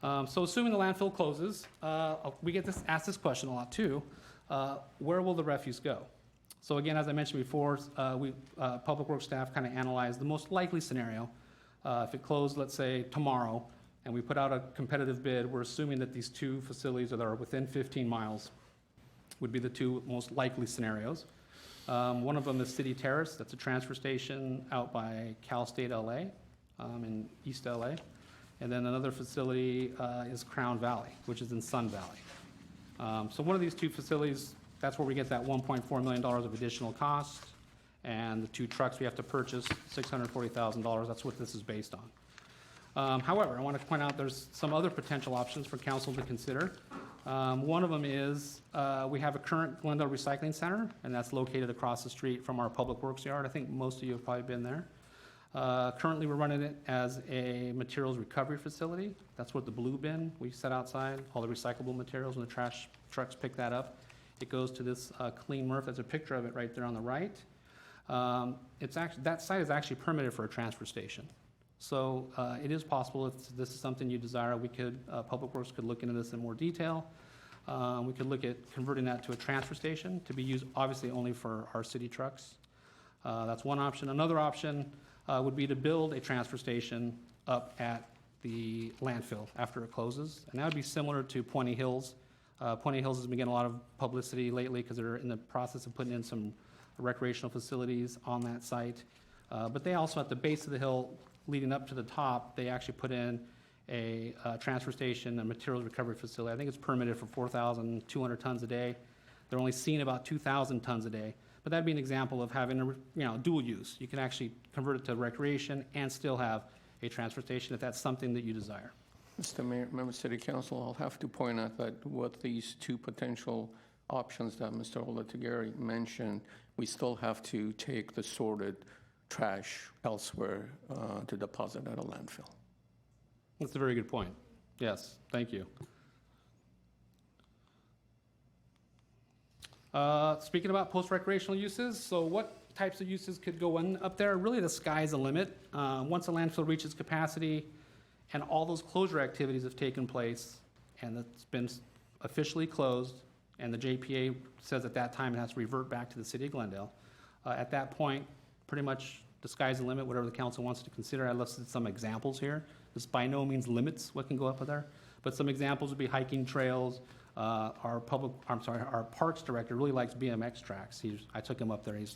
So assuming the landfill closes, we get asked this question a lot too, where will the refuse go? So again, as I mentioned before, Public Works staff kind of analyzed the most likely scenario. If it closed, let's say, tomorrow, and we put out a competitive bid, we're assuming that these 2 facilities that are within 15 miles would be the 2 most likely scenarios. One of them is City Terrace. That's a transfer station out by Cal State LA, in East LA. And then another facility is Crown Valley, which is in Sun Valley. So one of these 2 facilities, that's where we get that $1.4 million of additional cost. And the 2 trucks we have to purchase, $640,000. That's what this is based on. However, I want to point out there's some other potential options for council to consider. One of them is we have a current Glendale Recycling Center, and that's located across the street from our Public Works yard. I think most of you have probably been there. Currently, we're running it as a materials recovery facility. That's what the blue bin we set outside, all the recyclable materials, and the trash trucks pick that up. It goes to this clean MRF. There's a picture of it right there on the right. That site is actually permitted for a transfer station. So it is possible, if this is something you desire, we could, Public Works could look into this in more detail. We could look at converting that to a transfer station to be used obviously only for our city trucks. That's one option. Another option would be to build a transfer station up at the landfill after it closes. And that would be similar to Pointy Hills. Pointy Hills has been getting a lot of publicity lately because they're in the process of putting in some recreational facilities on that site. But they also, at the base of the hill, leading up to the top, they actually put in a transfer station, a materials recovery facility. I think it's permitted for 4,200 tons a day. They're only seeing about 2,000 tons a day. But that'd be an example of having a dual use. You can actually convert it to recreation and still have a transfer station if that's something that you desire. Mr. Mayor, Member City Council, I'll have to point out that with these 2 potential options that Mr. Olategari mentioned, we still have to take the sorted trash elsewhere to deposit at a landfill. That's a very good point. Yes, thank you. Speaking about post-recreational uses, so what types of uses could go in up there? Really, the sky's the limit. Once a landfill reaches capacity and all those closure activities have taken place and it's been officially closed and the JPA says at that time it has to revert back to the city of Glendale, at that point, pretty much the sky's the limit, whatever the council wants to consider. I listed some examples here. This by no means limits what can go up there, but some examples would be hiking trails. Our parks director really likes BMX tracks. I took him up there. He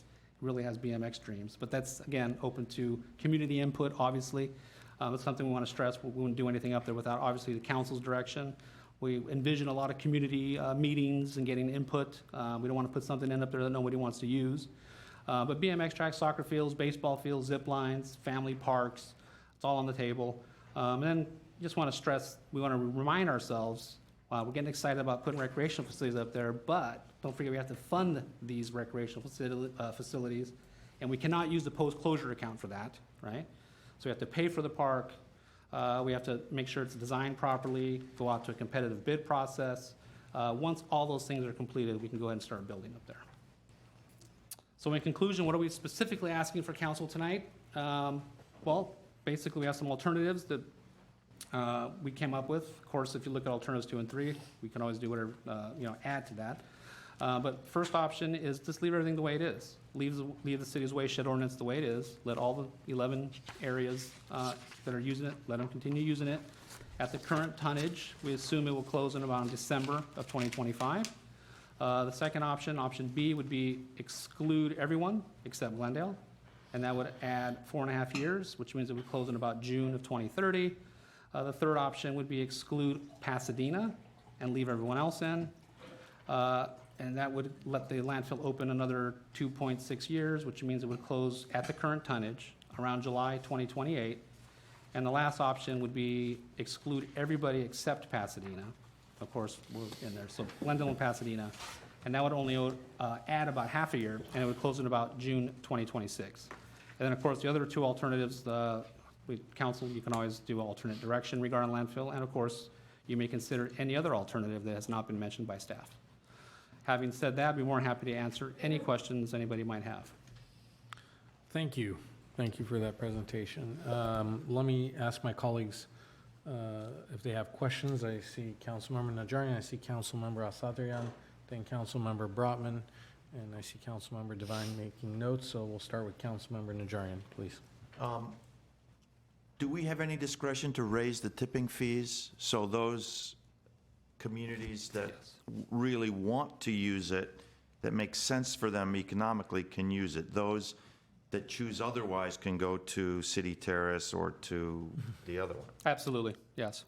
really has BMX dreams, but that's, again, open to community input, obviously. It's something we want to stress. We wouldn't do anything up there without, obviously, the council's direction. We envision a lot of community meetings and getting input. We don't want to put something in up there that nobody wants to use. But BMX tracks, soccer fields, baseball fields, zip lines, family parks, it's all on the table. And then just want to stress, we want to remind ourselves, we're getting excited about putting recreational facilities up there, but don't forget we have to fund these recreational facilities, and we cannot use the post-closure account for that, right? So we have to pay for the park. We have to make sure it's designed properly, go out to a competitive bid process. Once all those things are completed, we can go ahead and start building up there. So in conclusion, what are we specifically asking for council tonight? Well, basically, we have some alternatives that we came up with. Of course, if you look at alternatives 2 and 3, we can always do whatever, add to that. But first option is just leave everything the way it is. Leave the city's waste shed ordinance the way it is. Let all the 11 areas that are using it, let them continue using it. At the current tonnage, we assume it will close in around December of 2025. The second option, option B, would be exclude everyone except Glendale, and that would add 4.5 years, which means it would close in about June of 2030. The third option would be exclude Pasadena and leave everyone else in, and that would let the landfill open another 2.6 years, which means it would close at the current tonnage around July 2028. And the last option would be exclude everybody except Pasadena. Of course, we're in there, so Glendale and Pasadena. And that would only add about half a year, and it would close in about June 2026. And then, of course, the other two alternatives, council, you can always do alternate direction regarding landfill, and of course, you may consider any other alternative that has not been mentioned by staff. Having said that, I'd be more than happy to answer any questions anybody might have. Thank you. Thank you for that presentation. Let me ask my colleagues if they have questions. I see Councilmember Najarian, I see Councilmember Asatrian, then Councilmember Brotman, and I see Councilmember Devine making notes, so we'll start with Councilmember Najarian, please. Do we have any discretion to raise the tipping fees so those communities that really want to use it, that makes sense for them economically, can use it? Those that choose otherwise can go to City Terrace or to the other one? Absolutely, yes.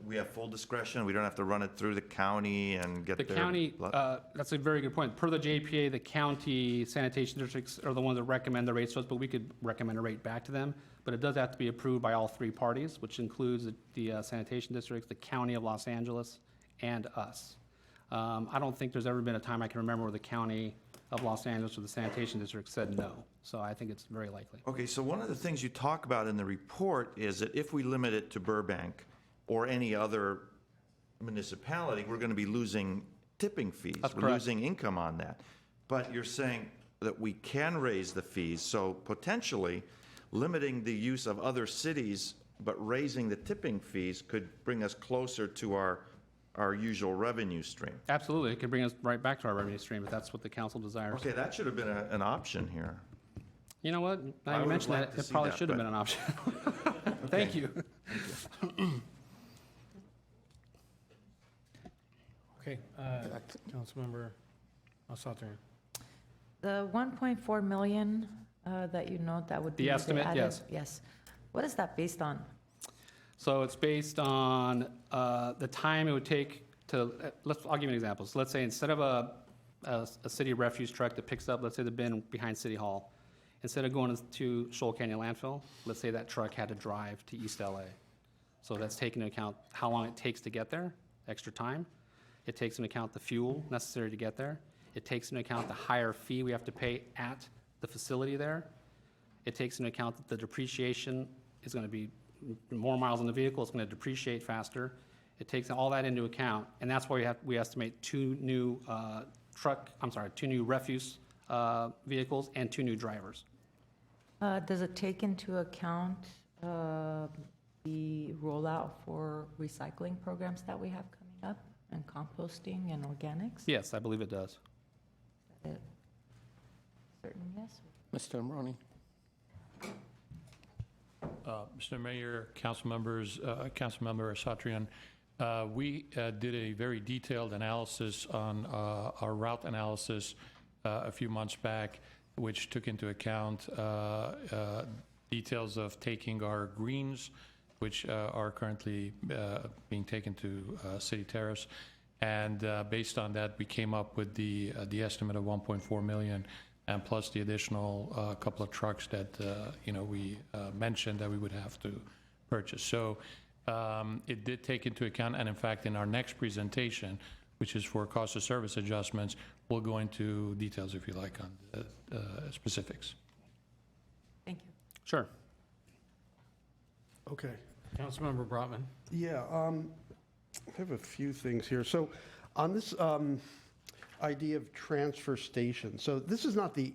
We have full discretion? We don't have to run it through the county and get The their... county, that's a very good point. Per the JPA, the county sanitation districts are the ones that recommend the rates to us, but we could recommend a rate back to them. But it does have to be approved by all three parties, which includes the sanitation districts, the county of Los Angeles, and us. I don't think there's ever been a time I can remember where the county of Los Angeles or the sanitation district said no. So I think it's very likely. Okay, so one of the things you talk about in the report is that if we limit it to Burbank or any other municipality, we're going to be losing tipping fees. That's we're correct. losing income on that. But you're saying that we can raise the fees, so potentially limiting the use of other cities but raising the tipping fees could bring us closer to our usual revenue stream. Absolutely, it could bring us right back to our revenue stream if that's what the council desires. Okay, that should have been an option here. You know what? I Now you would mentioned have liked that, to it see probably that, should have but- been an option. Thank you. Okay, Councilmember Asatrian. The 1.4 million that you note, that would be... The estimate, added- yes. Yes. What is that based on? So it's based on the time it would take to, I'll give you an example. So let's say instead of a city refuse truck that picks up, let's say the bin behind City Hall, instead of going to Shoal Canyon Landfill, let's say that truck had to drive to East LA. So that's taking into account how long it takes to get there, extra time. It takes into account the fuel necessary to get there. It takes into account the higher fee we have to pay at the facility there. It takes into account that the depreciation is going to be more miles in the vehicle, it's going to depreciate faster. It takes all that into account, and that's why we estimate two new refuse vehicles and 2 new drivers. Does it take into account the rollout for recycling programs that we have coming up, and composting and organics? Yes, I believe it does. Certain yes? Mr. Amrani. Mr. Mayor, council members, Councilmember Asatrian, we did a very detailed analysis on our route analysis a few months back, which took into account details of taking our greens, which are currently being taken to City Terrace. And based on that, we came up with the estimate of 1.4 million, and plus the additional couple of trucks that we mentioned that we would have to purchase. So it did take into account, and in fact, in our next presentation, which is for cost of service adjustments, we'll go into details, if you like, on the specifics. Thank you. Sure. Okay. Councilmember Brotman. Yeah, I have a few things here. So on this idea of transfer station, so this is not the,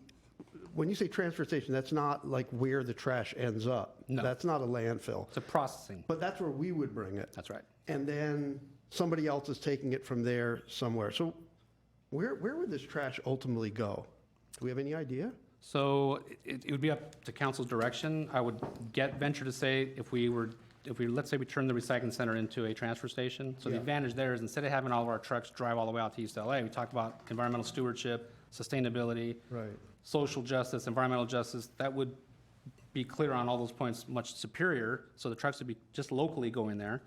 when you say transfer station, that's not like where the trash ends up. No. That's not a landfill. It's a processing. But that's where we would bring it. That's right. And then somebody else is taking it from there somewhere. So where would this trash ultimately go? Do we have any idea? So it would be up to council's direction. I would venture to say if we let's say we turn the recycling center into a transfer station. So the Yeah. advantage there is instead of having all of our trucks drive all the way out to East LA, we talked about environmental stewardship, sustainability, Right. social justice, environmental justice. That would be clear on all those points, much superior. So the trucks would be just locally going there.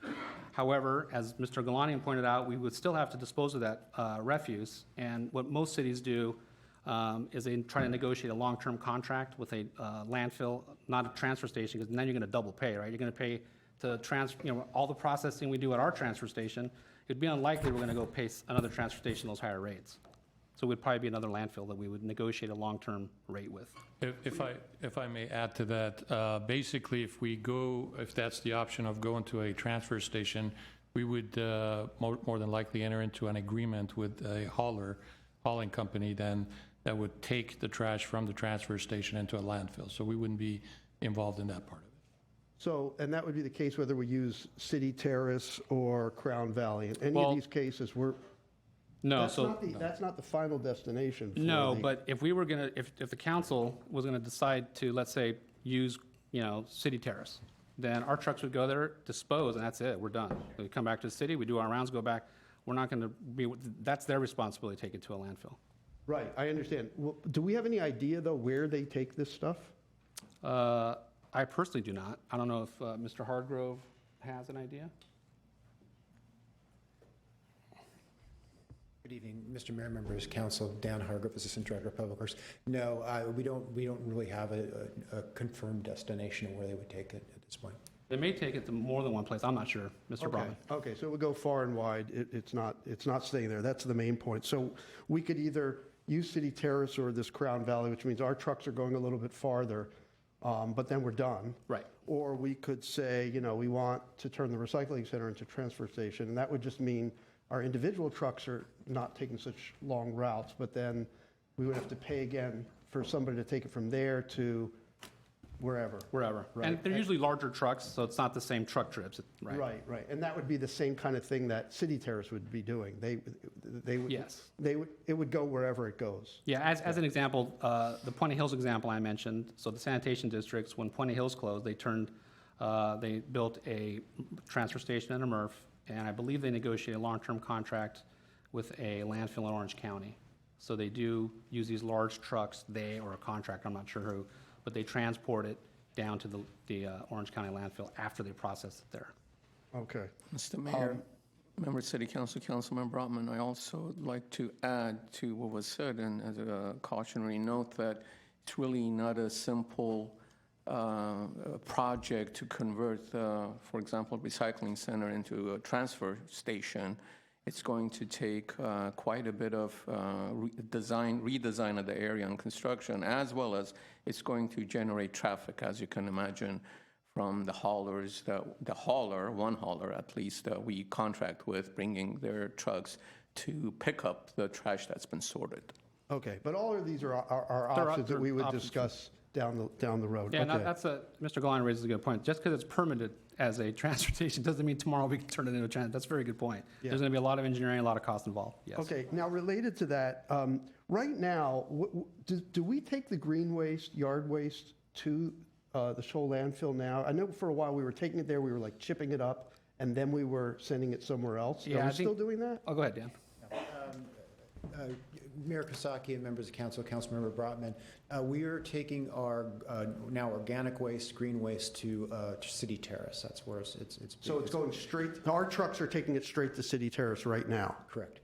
However, as Mr. Galanian pointed out, we would still have to dispose of that refuse. And what most cities do is they try to negotiate a long-term contract with a landfill, not a transfer station, because then you're going to double pay, right? You're going to pay to transfer, all the processing we do at our transfer station. It'd be unlikely we're going to go pay another transfer station those higher rates. So it would probably be another landfill that we would negotiate a long-term rate with. If I may add to that, basically, if that's the option of going to a transfer station, we would more than likely enter into an agreement with a hauling company then that would take the trash from the transfer station into a landfill. So we wouldn't be involved in that part of it. So, and that would be the case whether we use City Terrace or Crown Valley. In any of these cases, that's not the final destination. But if we were gonna, if the council was gonna decide to, let's say, use, City Terrace, then our trucks would go there, dispose, and that's it, we're done. We come back to the city, we do our rounds, go back. We're not gonna that's their responsibility to take it to a landfill. Right, I understand. Well, do we have any idea, though, where they take this stuff? I personally do not. I don't know if Mr. Hargrove has an idea. Good evening, Mr. Mayor, members, council. Dan Hargrove, Assistant Director of Public Works. No, we don't really have a confirmed destination of where they would take it at this point. They may take it to more than one place. I'm not sure, Mr. Brahman. Okay, so it would go far and wide. It's not staying there. That's the main point. So we could either use City Terrace or this Crown Valley, which means our trucks are going a little bit farther, but then we're done. Right. Or we could say, we want to turn the recycling center into a transfer station, and that would just mean our individual trucks are not taking such long routes, but then we would have to pay again for somebody to take it from there to wherever. Right. And they're usually larger trucks, so it's not the same truck trips, right? Right. And that would be the same kind of thing that City Terrace would be doing. Yes. It would go wherever it goes. Yeah, as an example, the Puente Hills example I mentioned, so the sanitation districts, when Puente Hills closed, they built a transfer station and a MRF, and I believe they negotiated a long-term contract with a landfill in Orange County. So they do use these large trucks, or a contractor, I'm not sure who, but they transport it down to the Orange County landfill after they process it there. Okay. Mr. Mayor, Member City Council, Councilman Brotman, I also would like to add to what was said, and as a cautionary note, that it's really not a simple project to convert, for example, recycling center into a transfer station. It's going to take quite a bit of redesign of the area and construction, as well as it's going to generate traffic, as you can imagine, from the haulers, one hauler at least, that we contract with, bringing their trucks to pick up the trash that's been sorted. Okay, but all of these are options that we would discuss down the road. Yeah, Okay. Mr. Galán raises a good point. Just because it's permitted as a transportation doesn't mean tomorrow we can turn it into a transit. That's a very good point. Yeah. There's going to be a lot of engineering, a lot of cost involved, yes. Okay, now related to that, right now, do we take the green waste, yard waste to the Shoal landfill now? I know for a while we were taking it there, we were like chipping it up, and then we were sending it somewhere else. Yeah, Are we still doing that? Oh, go ahead, Dan. Mayor Kosaki and members of council, Councilmember Brotman, we are taking our now organic waste, green waste to City Terrace. That's where it's So it's going straight, our trucks are taking it straight to City Terrace right now? Correct.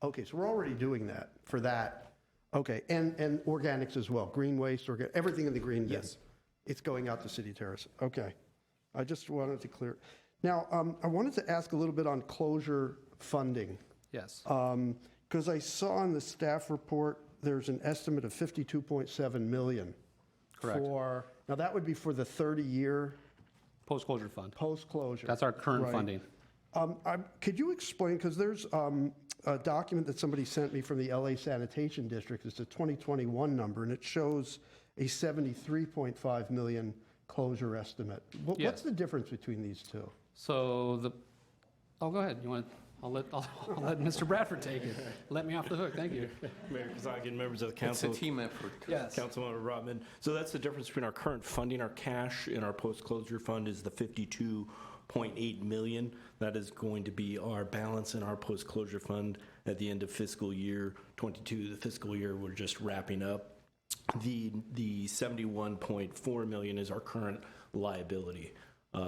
Okay, so we're already doing that for that. Okay, and organics as well, green waste, everything in the green bin. Yes. It's going out to City Terrace. Okay. I just wanted to clear. Now, I wanted to ask a little bit on closure funding. Yes. Because I saw in the staff report, there's an estimate of $52.7 million. Correct. Now that would be for the 30-year. Post-closure fund. Post-closure. That's our current Right. funding. Could you explain, because there's a document that somebody sent me from the LA Sanitation District, it's a 2021 number, and it shows a 73.5 million closure estimate. What's the difference between these two? So go ahead. You want? I'll let Mr. Bradford take it. Let me off the hook. Thank you. Mayor Kazakian, members of the council. It's a team effort. Yes. Councilmember Rotman. So that's the difference between our current funding. Our cash in our post-closure fund is the 52.8 million. That is going to be our balance in our post-closure fund at the end of fiscal year 22, the fiscal year we're just wrapping up. The 71.4 million is our current liability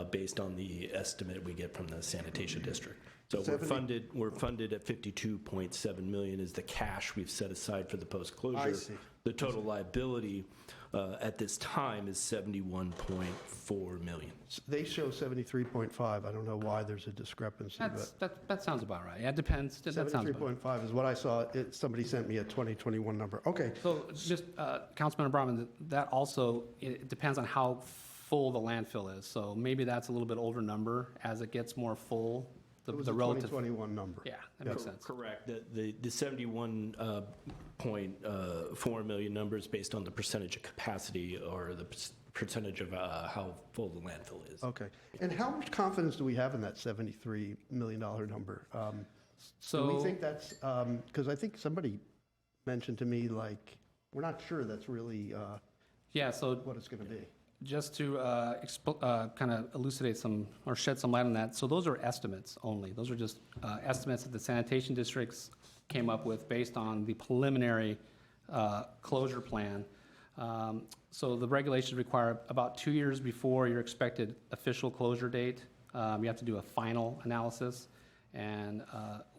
based on the estimate we get from the sanitation district. So we're funded at 52.7 million is the cash we've set aside for the post-closure. I see. The total liability at this time is 71.4 million. They show 73.5. I don't know why there's a discrepancy. That sounds about right. Yeah, it depends. 73.5 is what I saw. Somebody sent me a 2021 number. Okay. So just, Councilman Brahman, that also, it depends on how full the landfill is. So maybe that's a little bit older number. As it gets more full, It was a 2021 number. Yeah, that makes sense. Correct. The 71.4 million number is based on the percentage of capacity or the percentage of how full the landfill is. Okay. And how much confidence do we have in that $73 million number? Do we think that's, because I think somebody mentioned to me, like, we're not sure that's really what it's going to be. Just to kind of elucidate some or shed some light on that, so those are estimates only. Those are just estimates that the sanitation districts came up with based on the preliminary closure plan. So the regulations require about 2 years before your expected official closure date, you have to do a final analysis. And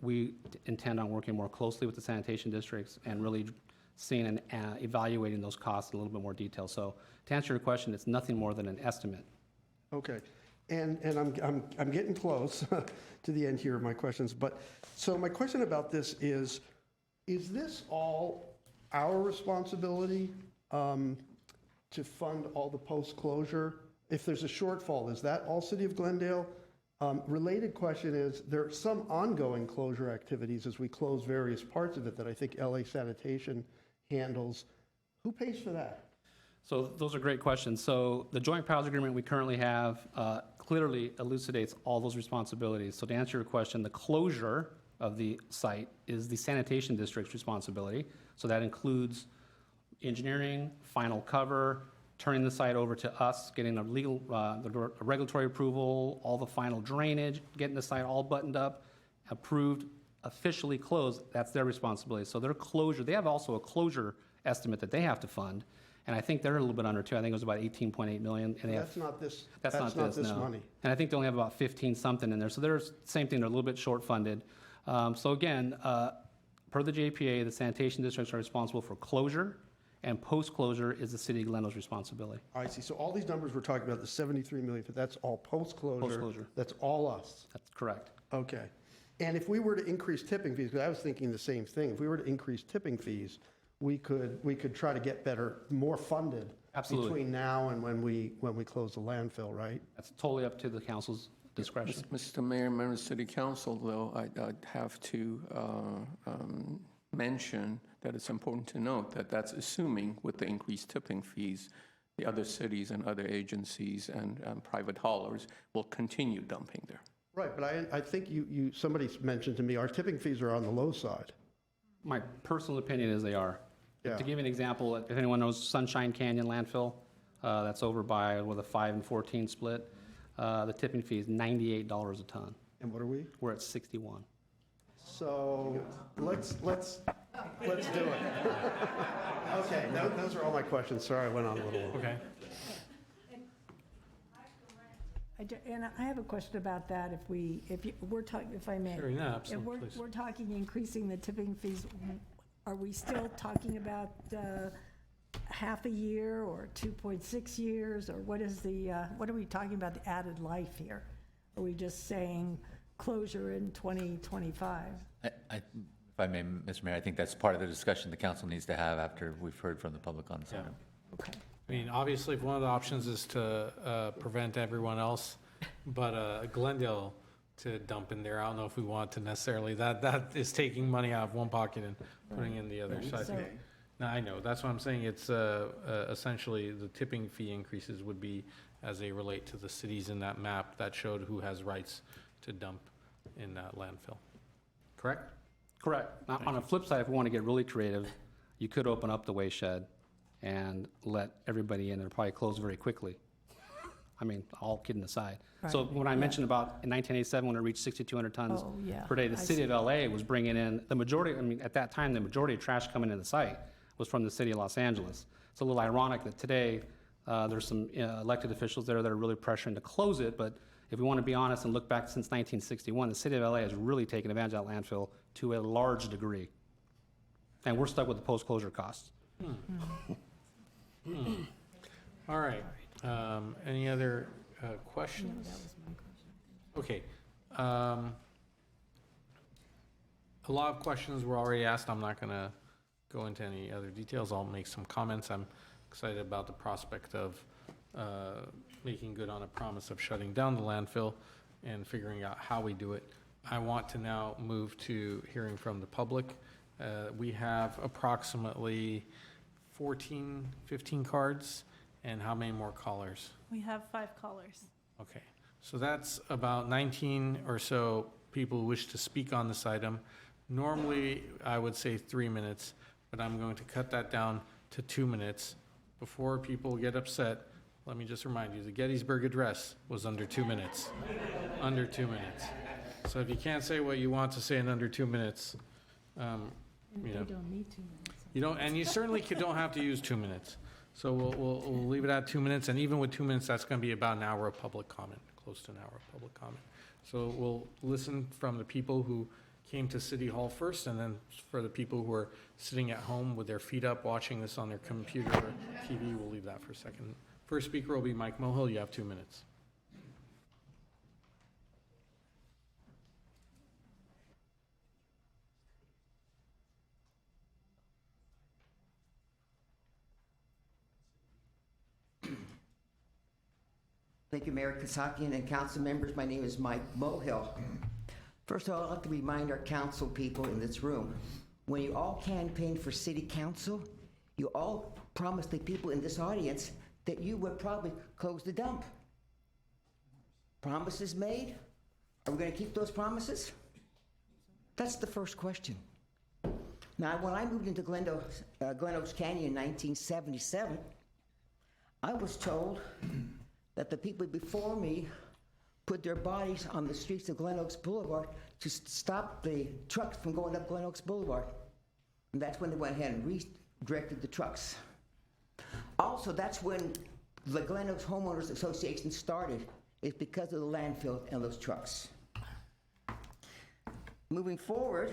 we intend on working more closely with the sanitation districts and really seeing and evaluating those costs in a little bit more detail. So to answer your question, it's nothing more than an estimate. Okay. And I'm getting close to the end here of my questions. But so my question about this is this all our responsibility to fund all the post-closure? If there's a shortfall, is that all City of Glendale? Related question is, there are some ongoing closure activities as we close various parts of it that I think LA Sanitation handles. Who pays for that? So those are great questions. So the joint powers agreement we currently have clearly elucidates all those responsibilities. So to answer your question, the closure of the site is the sanitation district's responsibility. So that includes engineering, final cover, turning the site over to us, getting a regulatory approval, all the final drainage, getting the site all buttoned up, approved, officially closed. That's their responsibility. So their closure, they have also a closure estimate that they have to fund. And I think they're a little bit under too. I think it was about 18.8 million. And That's not this no. money. And I think they only have about 15 something in there. So they're same thing. They're a little bit short funded. So again, per the JPA, the sanitation districts are responsible for closure, and post-closure is the City of Glendale's responsibility. I see. So all these numbers we're talking about, the 73 million, that's all post-closure. Post-closure. That's all us. That's correct. Okay. And if we were to increase tipping fees, because I was thinking the same thing, if we were to increase tipping fees, we could try to get more funded. Absolutely. Between now and when we close the landfill, right? That's totally up to the council's discretion. Mr. Mayor, members of City Council, though, I'd have to mention that it's important to note that that's assuming with the increased tipping fees, the other cities and other agencies and private haulers will continue dumping there. Right, but I think somebody mentioned to me, our tipping fees are on the low side. My personal opinion is they are. Yeah. To give you an example, if anyone knows Sunshine Canyon landfill, that's over by with a 5 and 14 split, the tipping fee is $98 a ton. And what are we? We're at 61. So let's do it. Okay, those are all my questions. Sorry, I went on a little. Okay. And I have a question about that. If I may. Sure, yeah, absolutely, If please. we're talking increasing the tipping fees, are we still talking about half a year or 2.6 years, or what are we talking about the added life here? Are we just saying closure in 2025? If I may, Mr. Mayor, I think that's part of the discussion the council needs to have after we've heard from the public on this item. Okay. I mean, obviously, if one of the options is to prevent everyone else, but Glendale to dump in there. I don't know if we want to necessarily, that is taking money out of one pocket and putting in the other side. So- No, I know, that's what I'm saying, it's essentially the tipping fee increases would be as they relate to the cities in that map that showed who has rights to dump in that landfill. Correct? Correct. Now, on the flip side, if we want to get really creative, you could open up the waste shed and let everybody in, and probably close very quickly. I mean, all kidding aside. So when I mentioned about in 1987, when it reached 6,200 tons Oh, yeah. per day, the I city see. of LA was bringing in the majority, I mean, at that time, the majority of trash coming in the site was from the city of Los Angeles. It's a little ironic that today, there's some elected officials there that are really pressuring to close it, but if we want to be honest and look back since 1961, the city of LA has really taken advantage of that landfill to a large degree. And we're stuck with the post-closure costs. All right, any other questions? Okay. A lot of questions were already asked. I'm not going to go into any other details. I'll make some comments. I'm excited about the prospect of making good on a promise of shutting down the landfill and figuring out how we do it. I want to now move to hearing from the public. We have approximately 14, 15 cards, and how many more callers? We have 5 callers. Okay, so that's about 19 or so people who wish to speak on this item. Normally, I would say 3 minutes, but I'm going to cut that down to 2 minutes. Before people get upset, let me just remind you, the Gettysburg Address was under 2 minutes. Under 2 minutes. So if you can't say what you want to say in under 2 minutes, you know. They don't need 2 minutes. You don't, and you certainly don't have to use 2 minutes. So we'll leave it at 2 minutes, and even with 2 minutes, that's going to be about an hour of public comment, close to an hour of public comment. So we'll listen from the people who came to City Hall first, and then for the people who are sitting at home with their feet up, watching this on their computer or TV, we'll leave that for a second. First speaker will be Mike Mohill. You have 2 minutes. Thank you, Mayor Kasakian and council members. My name is Mike Mohill. First of all, I'd like to remind our council people in this room, when you all campaigned for city council, you all promised the people in this audience that you would probably close the dump. Promises made? Are we going to keep those promises? That's the first question. Now, when I moved into Glen Oaks Canyon in 1977, I was told that the people before me put their bodies on the streets of Glen Oaks Boulevard to stop the trucks from going up Glen Oaks Boulevard. And that's when they went ahead and redirected the trucks. Also, that's when the Glen Oaks Homeowners Association started. It's because of the landfill and those trucks. Moving forward,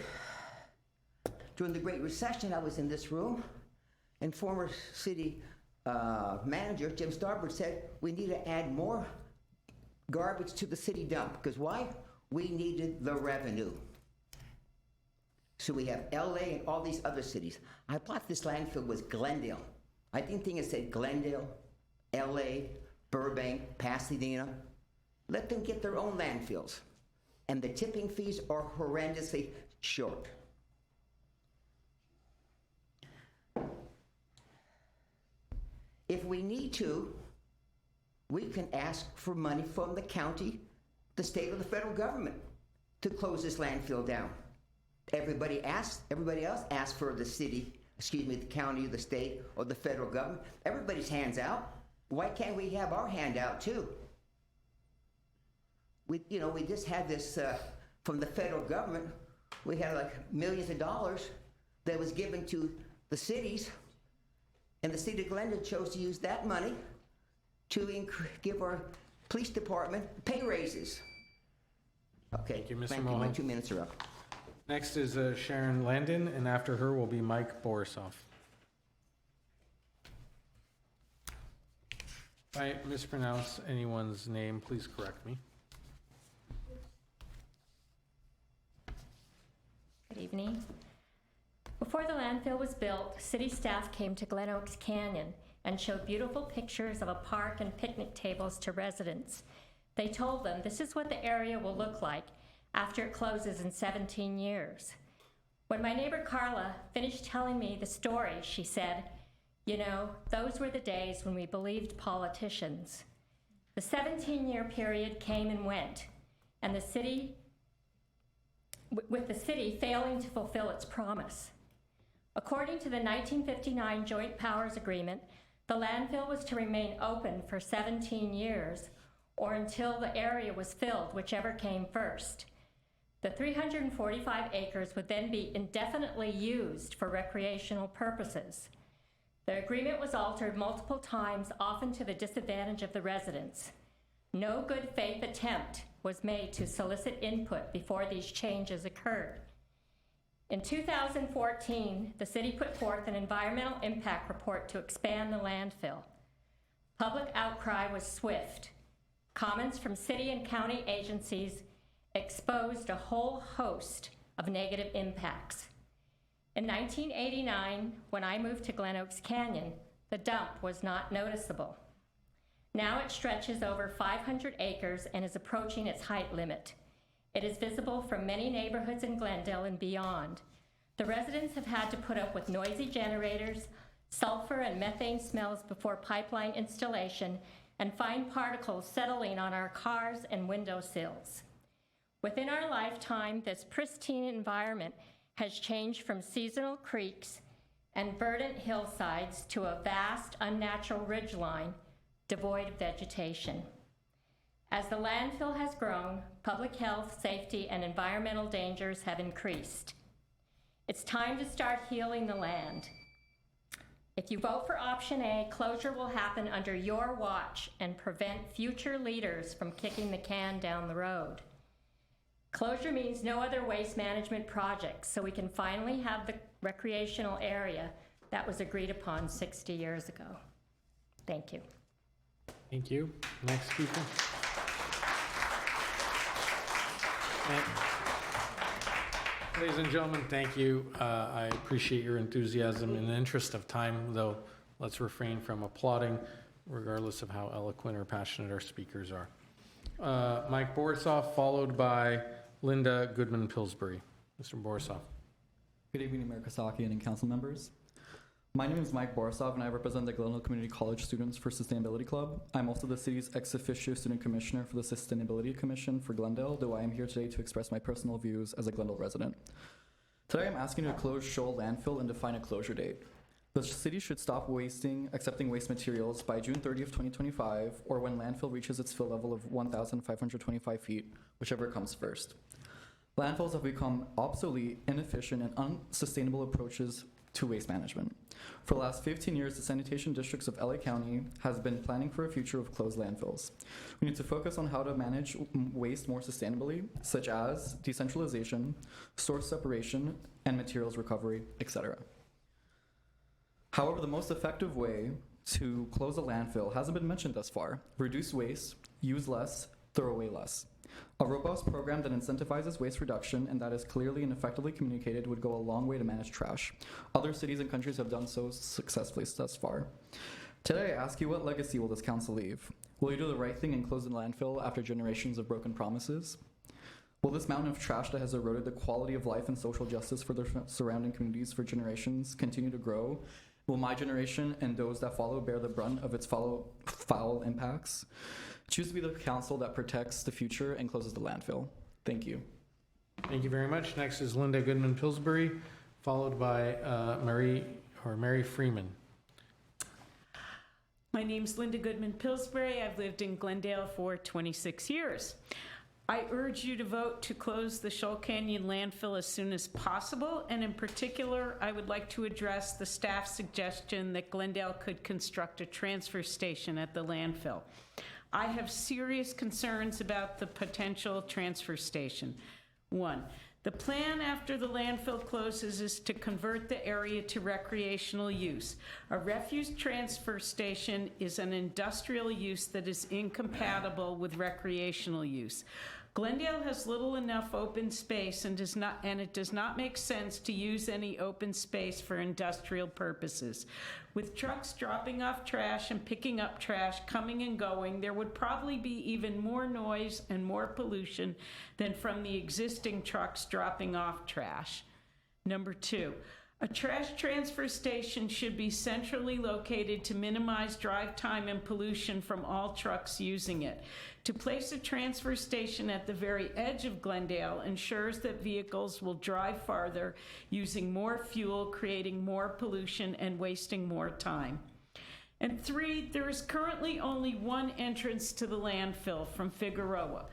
during the Great Recession, I was in this room, and former city manager Jim Starbird said we need to add more garbage to the city dump. Because why? We needed the revenue. So we have LA and all these other cities. I thought this landfill was Glendale. I didn't think it said Glendale, LA, Burbank, Pasadena. Let them get their own landfills. And the tipping fees are horrendously short. If we need to, we can ask for money from the county, the state, or the federal government to close this landfill down. Everybody else asks for the city, the county, the state, or the federal government. Everybody's hands out. Why can't we have our hand out too? We just had this from the federal government. We had like millions of dollars that was given to the cities. And the city of Glendale chose to use that money to give our police department pay raises. Okay, Thank you, Mr. thank you. My 2 minutes are up. Next is Sharon Landon, and after her will be Mike Borisoff. If I mispronounce anyone's name, please correct me. Good evening. Before the landfill was built, city staff came to Glen Oaks Canyon and showed beautiful pictures of a park and picnic tables to residents. They told them this is what the area will look like after it closes in 17 years. When my neighbor Carla finished telling me the story, she said, "You know, those were the days when we believed politicians." The 17-year period came and went, and the city failing to fulfill its promise. According to the 1959 Joint Powers Agreement, the landfill was to remain open for 17 years or until the area was filled, whichever came first. The 345 acres would then be indefinitely used for recreational purposes. The agreement was altered multiple times, often to the disadvantage of the residents. No good faith attempt was made to solicit input before these changes occurred. In 2014, the city put forth an environmental impact report to expand the landfill. Public outcry was swift. Comments from city and county agencies exposed a whole host of negative impacts. In 1989, when I moved to Glen Oaks Canyon, the dump was not noticeable. Now it stretches over 500 acres and is approaching its height limit. It is visible from many neighborhoods in Glendale and beyond. The residents have had to put up with noisy generators, sulfur and methane smells before pipeline installation, and fine particles settling on our cars and windowsills. Within our lifetime, this pristine environment has changed from seasonal creeks and verdant hillsides to a vast, unnatural ridgeline devoid of vegetation. As the landfill has grown, public health, safety, and environmental dangers have increased. It's time to start healing the land. If you vote for option A, closure will happen under your watch and prevent future leaders from kicking the can down the road. Closure means no other waste management projects, so we can finally have the recreational area that was agreed upon 60 years ago. Thank you. Thank you. Next speaker. Ladies and gentlemen, thank you. I appreciate your enthusiasm. In the interest of time, though, let's refrain from applauding, regardless of how eloquent or passionate our speakers are. Mike Borisoff, followed by Linda Goodman-Pillsbury. Mr. Borisoff. Good evening, Mayor Kasakian and council members. My name is Mike Borisov, and I represent the Glendale Community College Students for Sustainability Club. I'm also the city's ex officio student commissioner for the Sustainability Commission for Glendale, though I am here today to express my personal views as a Glendale resident. Today, I'm asking you to close Shoal landfill and define a closure date. The city should stop accepting waste materials by June 30th, 2025, or when landfill reaches its fill level of 1,525 feet, whichever comes first. Landfills have become obsolete, inefficient, and unsustainable approaches to waste management. For the last 15 years, the sanitation districts of LA County has been planning for a future of closed landfills. We need to focus on how to manage waste more sustainably, such as decentralization, source separation, and materials recovery, etc. However, the most effective way to close a landfill hasn't been mentioned thus far. Reduce waste, use less, throw away less. A robust program that incentivizes waste reduction and that is clearly and effectively communicated would go a long way to manage trash. Other cities and countries have done so successfully thus far. Today, I ask you, what legacy will this council leave? Will you do the right thing and close the landfill after generations of broken promises? Will this mountain of trash that has eroded the quality of life and social justice for the surrounding communities for generations continue to grow? Will my generation and those that follow bear the brunt of its foul impacts? Choose to be the council that protects the future and closes the landfill. Thank you. Thank you very much. Next is Linda Goodman-Pillsbury, followed by Mary Freeman. My name's Linda Goodman-Pillsbury. I've lived in Glendale for 26 years. I urge you to vote to close the Shoal Canyon landfill as soon as possible, and in particular, I would like to address the staff's suggestion that Glendale could construct a transfer station at the landfill. I have serious concerns about the potential transfer station. One, the plan after the landfill closes is to convert the area to recreational use. A refuse transfer station is an industrial use that is incompatible with recreational use. Glendale has little enough open space and it does not make sense to use any open space for industrial purposes. With trucks dropping off trash and picking up trash coming and going, there would probably be even more noise and more pollution than from the existing trucks dropping off trash. Number 2, a trash transfer station should be centrally located to minimize drive time and pollution from all trucks using it. To place a transfer station at the very edge of Glendale ensures that vehicles will drive farther, using more fuel, creating more pollution, and wasting more time. And 3, there is currently only one entrance to the landfill from Figueroa.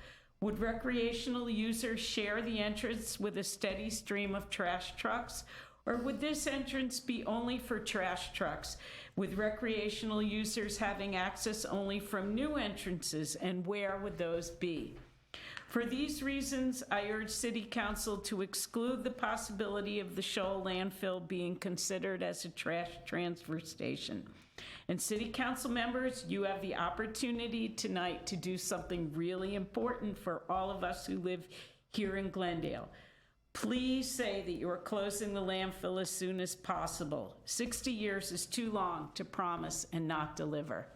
Would recreational users share the entrance with a steady stream of trash trucks? Or would this entrance be only for trash trucks, with recreational users having access only from new entrances, and where would those be? For these reasons, I urge City Council to exclude the possibility of the Shoal landfill being considered as a trash transfer station. And City Council members, you have the opportunity tonight to do something really important for all of us who live here in Glendale. Please say that you are closing the landfill as soon as possible. 60 years is too long to promise and not deliver.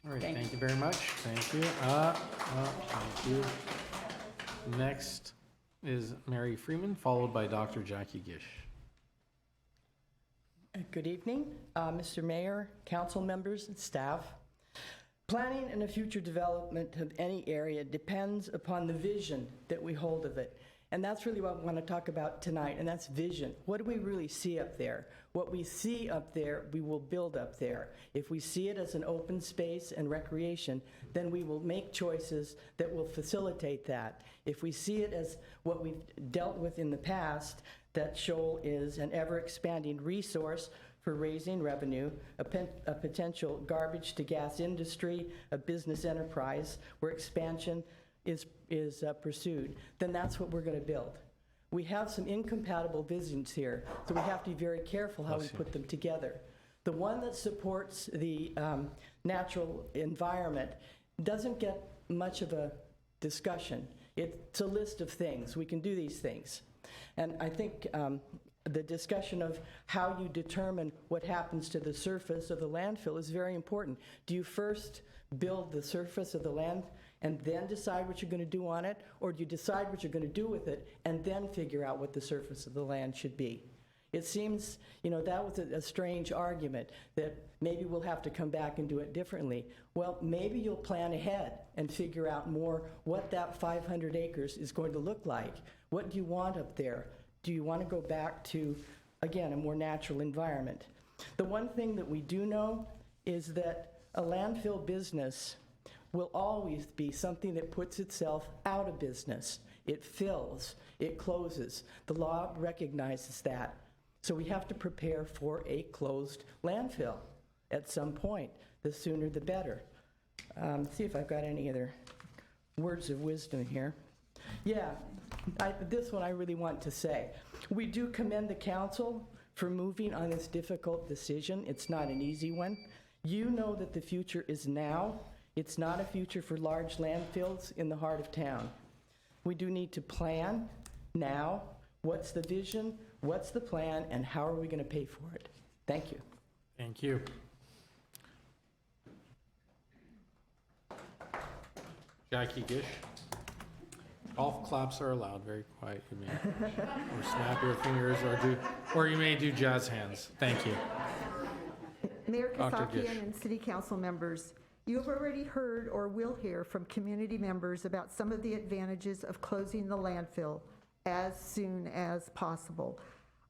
All right, thank you very much. Thank you. Thank you. Next is Mary Freeman, followed by Dr. Jackie Gish. Good evening, Mr. Mayor, council members, and staff. Planning and the future development of any area depends upon the vision that we hold of it. And that's really what I want to talk about tonight, and that's vision. What do we really see up there? What we see up there, we will build up there. If we see it as an open space and recreation, then we will make choices that will facilitate that. If we see it as what we've dealt with in the past, that Shoal is an ever-expanding resource for raising revenue, a potential garbage to gas industry, a business enterprise where expansion is pursued, then that's what we're going to build. We have some incompatible visions here, so we have to be very careful how we put them together. The one that supports the natural environment doesn't get much of a discussion. It's a list of things. We can do these things. And I think the discussion of how you determine what happens to the surface of the landfill is very important. Do you first build the surface of the land and then decide what you're going to do on it? Or do you decide what you're going to do with it and then figure out what the surface of the land should be? It seems, that was a strange argument, that maybe we'll have to come back and do it differently. Well, maybe you'll plan ahead and figure out more what that 500 acres is going to look like. What do you want up there? Do you want to go back to, again, a more natural environment? The one thing that we do know is that a landfill business will always be something that puts itself out of business. It fills, it closes. The law recognizes that. So we have to prepare for a closed landfill at some point. The sooner the better. Let's see if I've got any other words of wisdom here. Yeah, this one I really want to say. We do commend the council for moving on this difficult decision. It's not an easy one. You know that the future is now. It's not a future for large landfills in the heart of town. We do need to plan now. What's the vision? What's the plan? And how are we going to pay for it? Thank you. Thank you. Jackie Gish. Golf claps are allowed. Very quiet, you may. Or snap your fingers, or you may do jazz hands. Thank you. Mayor Dr. Gish. Kasakian and City Council members, you have already heard or will hear from community members about some of the advantages of closing the landfill as soon as possible.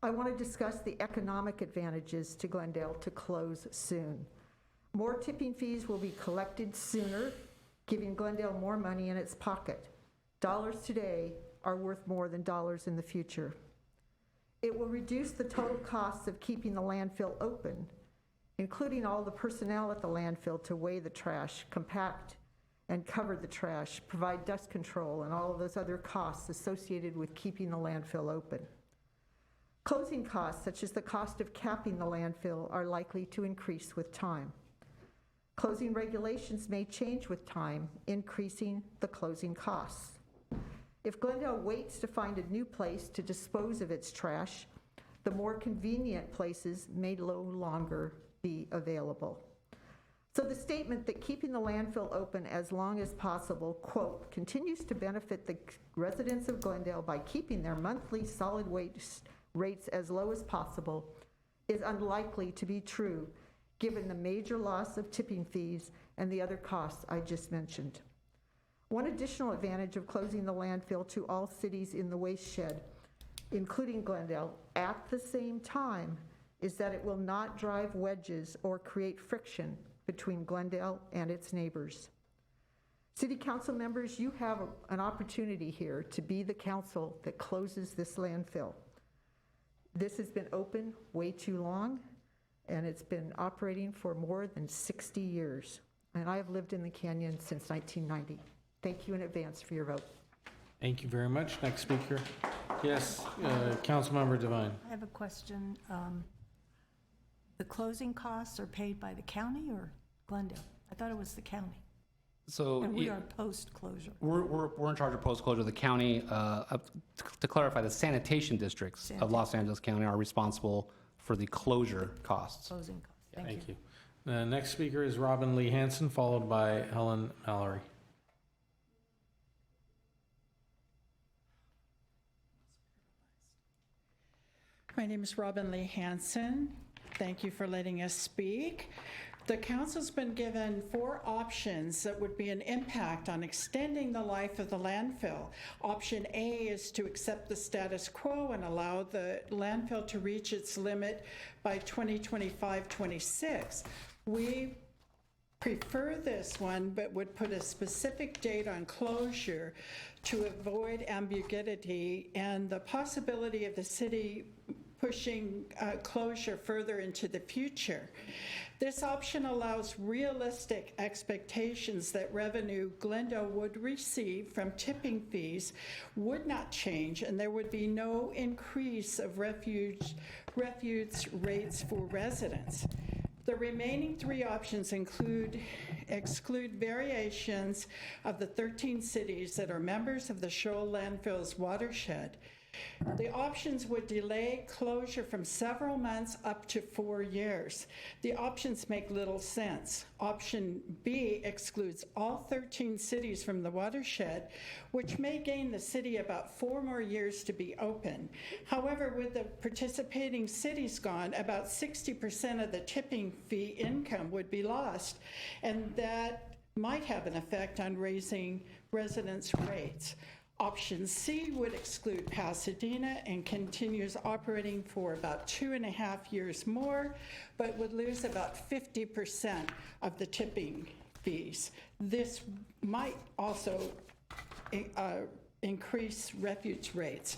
I want to discuss the economic advantages to Glendale to close soon. More tipping fees will be collected sooner, giving Glendale more money in its pocket. Dollars today are worth more than dollars in the future. It will reduce the total costs of keeping the landfill open, including all the personnel at the landfill to weigh the trash, compact and cover the trash, provide dust control, and all of those other costs associated with keeping the landfill open. Closing costs, such as the cost of capping the landfill, are likely to increase with time. Closing regulations may change with time, increasing the closing costs. If Glendale waits to find a new place to dispose of its trash, the more convenient places may no longer be available. So the statement that keeping the landfill open as long as possible, quote, continues to benefit the residents of Glendale by keeping their monthly solid waste rates as low as possible, is unlikely to be true given the major loss of tipping fees and the other costs I just mentioned. One additional advantage of closing the landfill to all cities in the waste shed, including Glendale, at the same time, is that it will not drive wedges or create friction between Glendale and its neighbors. City council members, you have an opportunity here to be the council that closes this landfill. This has been open way too long, and it's been operating for more than 60 years. And I have lived in the canyon since 1990. Thank you in advance for your vote. Thank you very much. Next speaker. Yes, Councilmember Devine. I have a question. The closing costs are paid by the county or Glendale? I thought it was the county. So And we are post-closure. we're in charge of post-closure. The county, to clarify, the sanitation districts of Los Angeles County are responsible for the closure costs. Closing costs. Thank you. The next speaker is Robin Lee Hansen, followed by Helen Mallory. My name is Robin Lee Hansen. Thank you for letting us speak. The council's been given 4 options that would be an impact on extending the life of the landfill. Option A is to accept the status quo and allow the landfill to reach its limit by 2025-26. We prefer this one, but would put a specific date on closure to avoid ambiguity and the possibility of the city pushing closure further into the future. This option allows realistic expectations that revenue Glendale would receive from tipping fees would not change, and there would be no increase of refuse rates for residents. The remaining 3 options exclude variations of the 13 cities that are members of the Shoal landfill's watershed. The options would delay closure from several months up to 4 years. The options make little sense. Option B excludes all 13 cities from the watershed, which may gain the city about 4 more years to be open. However, with the participating cities gone, about 60% of the tipping fee income would be lost, and that might have an effect on raising residents' rates. Option C would exclude Pasadena and continues operating for about 2.5 years more, but would lose about 50% of the tipping fees. This might also increase refuse rates.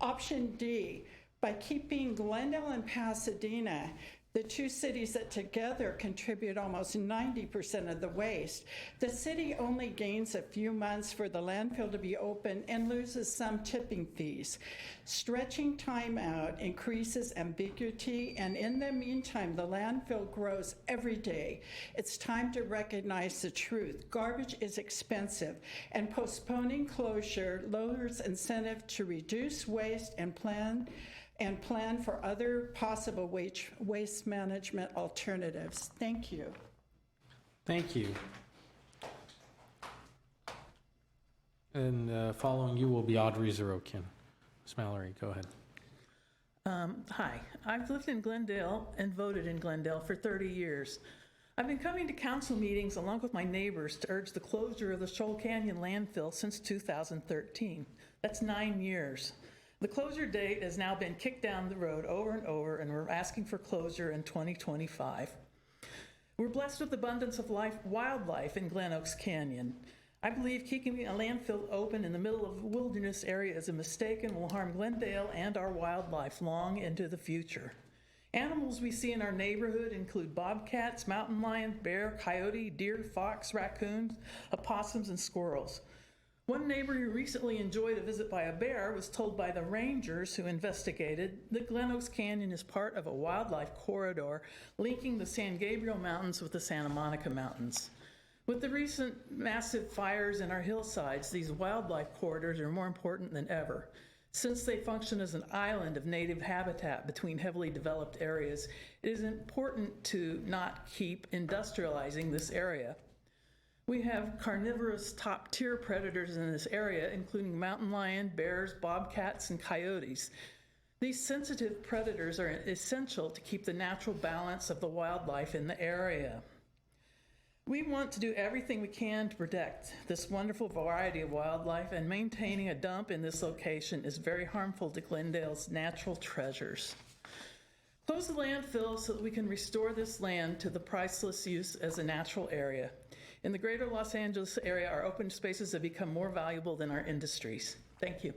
Option D, by keeping Glendale and Pasadena, the 2 cities that together contribute almost 90% of the waste, the city only gains a few months for the landfill to be open and loses some tipping fees. Stretching time out increases ambiguity, and in the meantime, the landfill grows every day. It's time to recognize the truth. Garbage is expensive, and postponing closure lowers incentive to reduce waste and plan for other possible waste management alternatives. Thank you. Thank you. And following you will be Audrey Zerokin. Ms. Mallory, go ahead. Hi, I've lived in Glendale and voted in Glendale for 30 years. I've been coming to council meetings along with my neighbors to urge the closure of the Shoal Canyon landfill since 2013. That's 9 years. The closure date has now been kicked down the road over and over, and we're asking for closure in 2025. We're blessed with abundance of wildlife in Glen Oaks Canyon. I believe keeping a landfill open in the middle of a wilderness area is a mistake and will harm Glendale and our wildlife long into the future. Animals we see in our neighborhood include bobcats, mountain lion, bear, coyote, deer, fox, raccoons, opossums, and squirrels. One neighbor who recently enjoyed a visit by a bear was told by the rangers who investigated that Glen Oaks Canyon is part of a wildlife corridor linking the San Gabriel Mountains with the Santa Monica Mountains. With the recent massive fires in our hillsides, these wildlife corridors are more important than ever. Since they function as an island of native habitat between heavily developed areas, it is important to not keep industrializing this area. We have carnivorous top-tier predators in this area, including mountain lion, bears, bobcats, and coyotes. These sensitive predators are essential to keep the natural balance of the wildlife in the area. We want to do everything we can to protect this wonderful variety of wildlife, and maintaining a dump in this location is very harmful to Glendale's natural treasures. Close the landfill so that we can restore this land to the priceless use as a natural area. In the greater Los Angeles area, our open spaces have become more valuable than our industries. Thank you.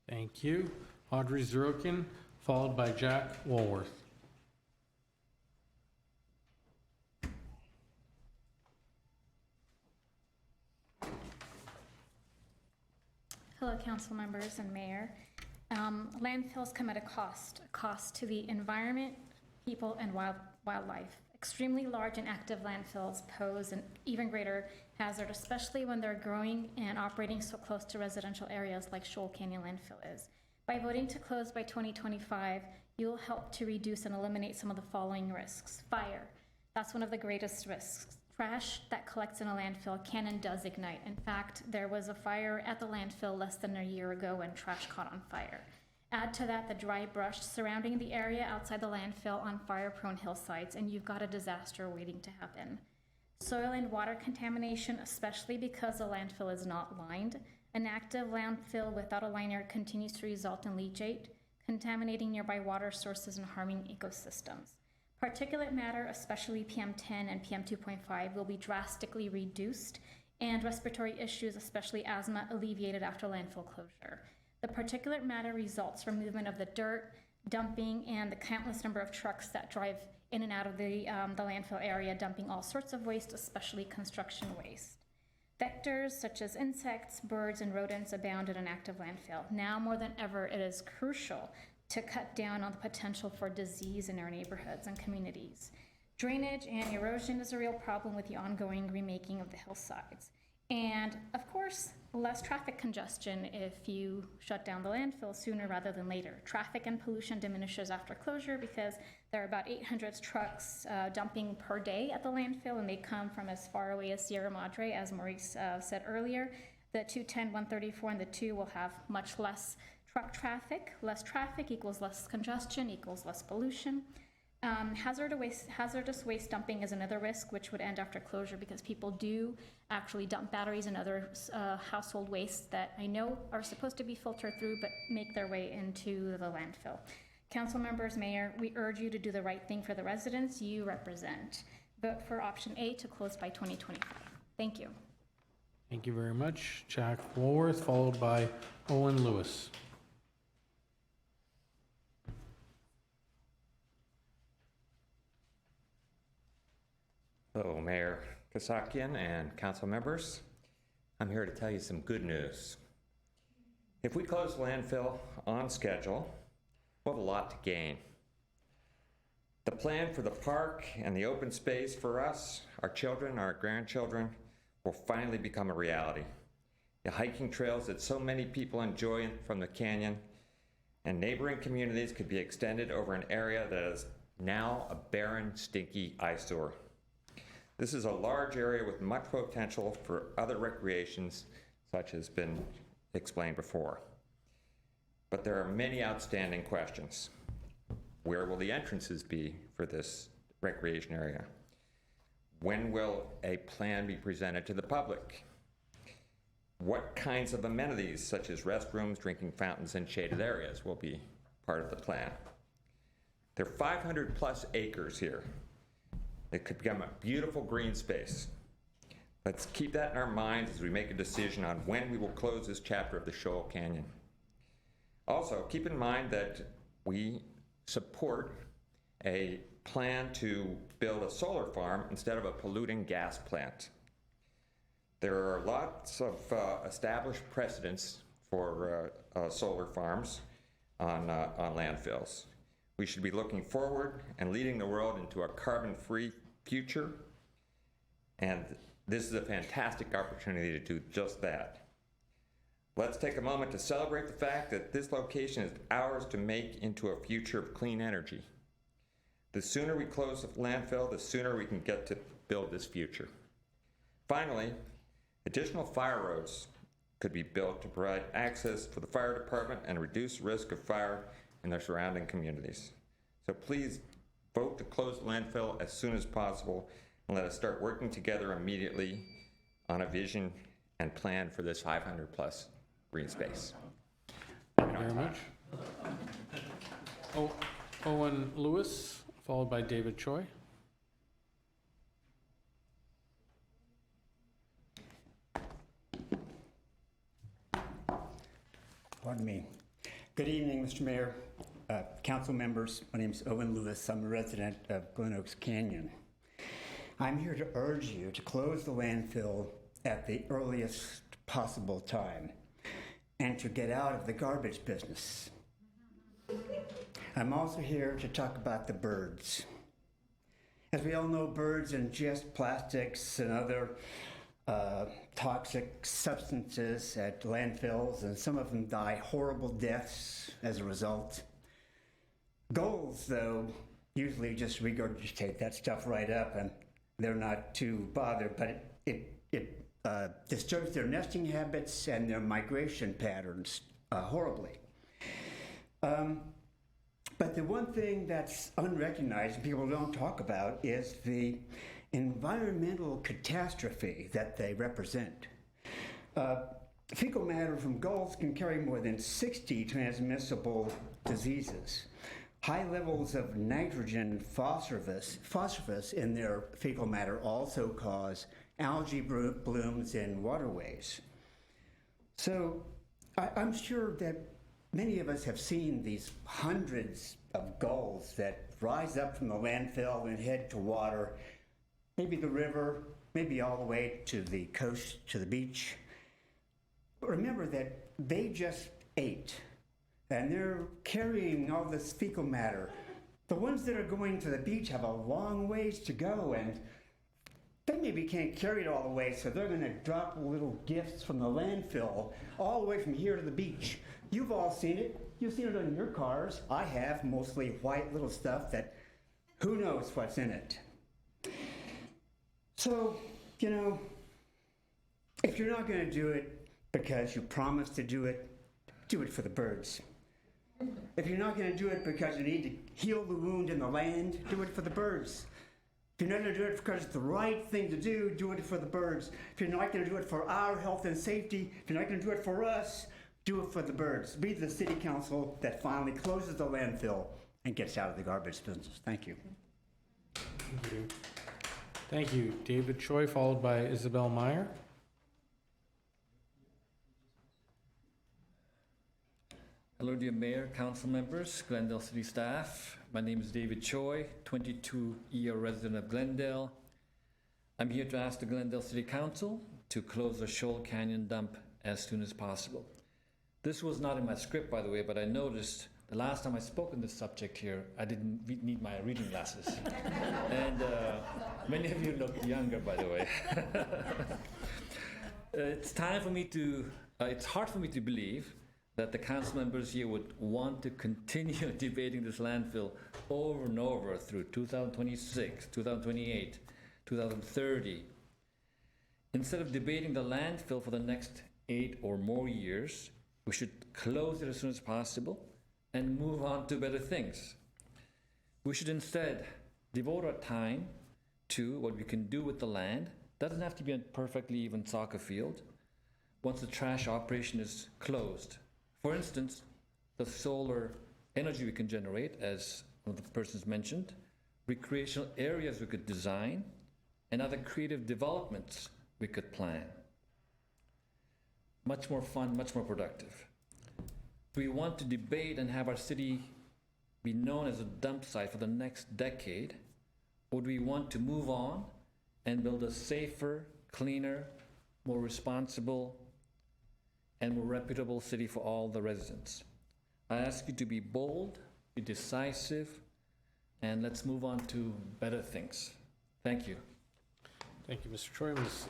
Thank you. Audrey Zerokin, followed by Jack Walworth. Hello, council members and mayor. Landfills come at a cost to the environment, people, and wildlife. Extremely large and active landfills pose an even greater hazard, especially when they're growing and operating so close to residential areas like Shoal Canyon Landfill is. By voting to close by 2025, you'll help to reduce and eliminate some of the following risks. Fire, that's one of the greatest risks. Trash that collects in a landfill can and does ignite. In fact, there was a fire at the landfill less than a year ago when trash caught on fire. Add to that the dry brush surrounding the area outside the landfill on fire-prone hillsides, and you've got a disaster waiting to happen. Soil and water contamination, especially because the landfill is not lined. An active landfill without a liner continues to result in leachate, contaminating nearby water sources and harming ecosystems. Particulate matter, especially PM10 and PM2.5, will be drastically reduced, and respiratory issues, especially asthma, alleviated after landfill closure. The particulate matter results from movement of the dirt, dumping, and the countless number of trucks that drive in and out of the landfill area, dumping all sorts of waste, especially construction waste. Vectors such as insects, birds, and rodents abound in an active landfill. Now more than ever, it is crucial to cut down on the potential for disease in our neighborhoods and communities. Drainage and erosion is a real problem with the ongoing remaking of the hillsides. And of course, less traffic congestion if you shut down the landfill sooner rather than later. Traffic and pollution diminishes after closure because there are about 800 trucks dumping per day at the landfill, and they come from as far away as Sierra Madre, as Maurice said earlier. The 210, 134, and the 2 will have much less truck traffic. Less traffic equals less congestion equals less pollution. Hazardous waste dumping is another risk, which would end after closure because people do actually dump batteries and other household wastes that I know are supposed to be filtered through but make their way into the landfill. Council members, mayor, we urge you to do the right thing for the residents you represent. Vote for option A to close by 2025. Thank you. Thank you very much. Jack Walworth, followed by Owen Lewis. Hello, Mayor Kasakian and council members. I'm here to tell you some good news. If we close the landfill on schedule, we'll have a lot to gain. The plan for the park and the open space for us, our children, our grandchildren, will finally become a reality. The hiking trails that so many people enjoy from the canyon and neighboring communities could be extended over an area that is now a barren, stinky eyesore. This is a large area with much potential for other recreations, such as been explained before. But there are many outstanding questions. Where will the entrances be for this recreation area? When will a plan be presented to the public? What kinds of amenities, such as restrooms, drinking fountains, and shaded areas, will be part of the plan? There are 500 plus acres here. It could become a beautiful green space. Let's keep that in our minds as we make a decision on when we will close this chapter of the Shoal Canyon. Also, keep in mind that we support a plan to build a solar farm instead of a polluting gas plant. There are lots of established precedents for solar farms on landfills. We should be looking forward and leading the world into a carbon-free future. And This is a fantastic opportunity to do just that. Let's take a moment to celebrate the fact that this location is ours to make into a future of clean energy. The sooner we close the landfill, the sooner we can get to build this future. Finally, additional fire roads could be built to provide access for the fire department and reduce risk of fire in their surrounding communities. So please vote to close the landfill as soon as possible and let us start working together immediately on a vision and plan for this 500 plus green space. Thank you very much. Owen Lewis, followed by David Choi. Pardon me. Good evening, Mr. Mayor, council members. My name is Owen Lewis. I'm a resident of Glen Oaks Canyon. I'm here to urge you to close the landfill at the earliest possible time and to get out of the garbage business. I'm also here to talk about the birds. As we all know, birds ingest plastics and other toxic substances at landfills, and some of them die horrible deaths as a result. Gulls, though, usually just regurgitate that stuff right up, and they're not too bothered, but it disturbs their nesting habits and their migration patterns horribly. But the one thing that's unrecognized and people don't talk about is the environmental catastrophe that they represent. Fecal matter from gulls can carry more than 60 transmissible diseases. High levels of nitrogen phosphorus in their fecal matter also cause algae blooms in waterways. So I'm sure that many of us have seen these hundreds of gulls that rise up from the landfill and head to water, maybe the river, maybe all the way to the coast, to the beach. But remember that they just ate, and they're carrying all this fecal matter. The ones that are going to the beach have a long ways to go, and they maybe can't carry it all the way, so they're gonna drop little gifts from the landfill all the way from here to the beach. You've all seen it. You've seen it on your cars. I have, mostly white little stuff that who knows what's in it. So, you know, if you're not gonna do it because you promised to do it for the birds. If you're not gonna do it because you need to heal the wound in the land, do it for the birds. If you're not going to do it because it's the right thing to do it for the birds. If you're not going to do it for our health and safety, if you're not going to do it for us, do it for the birds. Be the city council that finally closes the landfill and gets out of the garbage business. Thank you. Thank you. Thank you. David Choi, followed by Isabel Meyer. Hello, dear Mayor, council members, Glendale City staff. My name is David Choi, 22-year resident of Glendale. I'm here to ask the Glendale City Council to close the Shoal Canyon dump as soon as possible. This was not in my script, by the way, but I noticed the last time I spoke on this subject here, I didn't need my reading glasses. And many of you look younger, by the way. It's hard for me to believe that the council members here would want to continue debating this landfill over and over through 2026, 2028, 2030. Instead of debating the landfill for the next 8 or more years, we should close it as soon as possible and move on to better things. We should instead devote our time to what we can do with the land. Doesn't have to be a perfectly even soccer field once the trash operation is closed. For instance, the solar energy we can generate, as one of the persons mentioned, recreational areas we could design, and other creative developments we could plan. Much more fun, much more productive. Do we want to debate and have our city be known as a dump site for the next decade, or do we want to move on and build a safer, cleaner, more responsible, and more reputable city for all the residents? I ask you to be bold, be decisive, and let's move on to better things. Thank you. Thank you, Mr. Choi. Ms.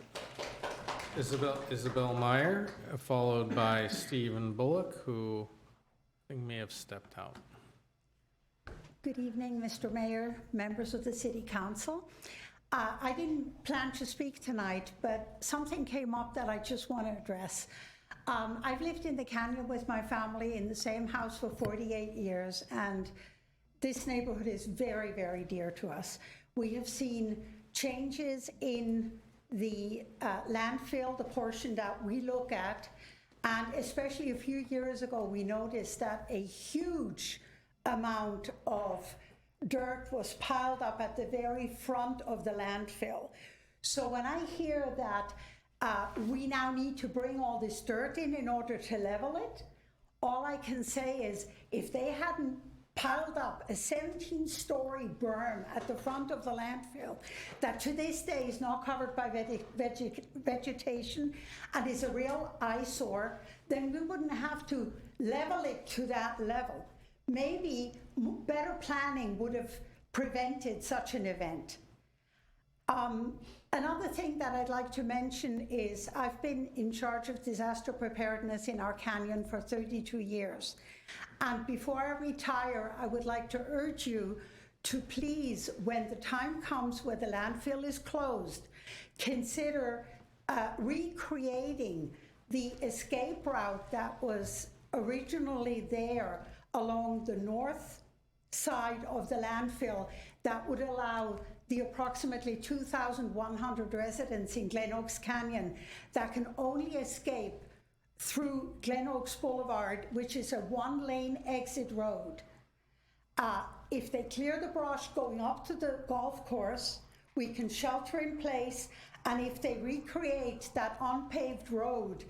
Isabel Meyer, followed by Stephen Bullock, who I think may have stepped out. Good evening, Mr. Mayor, members of the City Council. I didn't plan to speak tonight, but something came up that I just want to address. I've lived in the canyon with my family in the same house for 48 years, and this neighborhood is very, very dear to us. We have seen changes in the landfill, the portion that we look at, and especially a few years ago, we noticed that a huge amount of dirt was piled up at the very front of the landfill. So when I hear that we now need to bring all this dirt in order to level it, all I can say is if they hadn't piled up a 17-story berm at the front of the landfill that to this day is not covered by vegetation and is a real eyesore, then we wouldn't have to level it to that level. Maybe better planning would have prevented such an event. Another thing that I'd like to mention is I've been in charge of disaster preparedness in our canyon for 32 years. And before I retire, I would like to urge you to please, when the time comes where the landfill is closed, consider recreating the escape route that was originally there along the north side of the landfill that would allow the approximately 2,100 residents in Glen Oaks Canyon that can only escape through Glen Oaks Boulevard, which is a one-lane exit road. If they clear the brush going up to the golf course, we can shelter in place, and if they recreate that unpaved road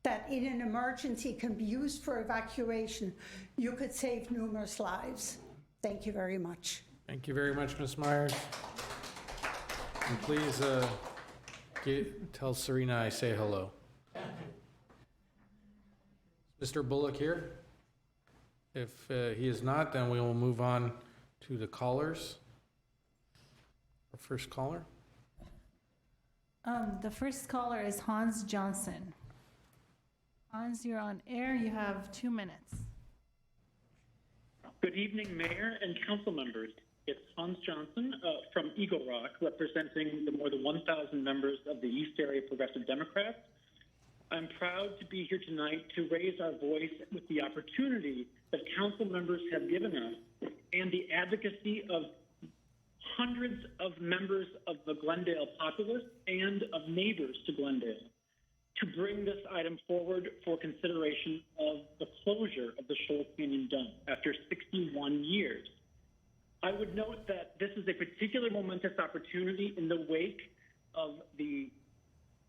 that in an emergency can be used for evacuation, you could save numerous lives. Thank you very much. Thank you very much, Ms. Myers. And please tell Serena I say hello. Mr. Bullock here? If he is not, then we will move on to the callers. Our first caller. The first caller is Hans Johnson. Hans, you're on air. You have 2 minutes. Good evening, Mayor and council members. It's Hans Johnson from Eagle Rock, representing the more than 1,000 members of the East Area Progressive Democrats. I'm proud to be here tonight to raise our voice with the opportunity that council members have given us and the advocacy of hundreds of members of the Glendale populace and of neighbors to Glendale to bring this item forward for consideration of the closure of the Shoal Canyon dump after 61 years. I would note that this is a particularly momentous opportunity in the wake of the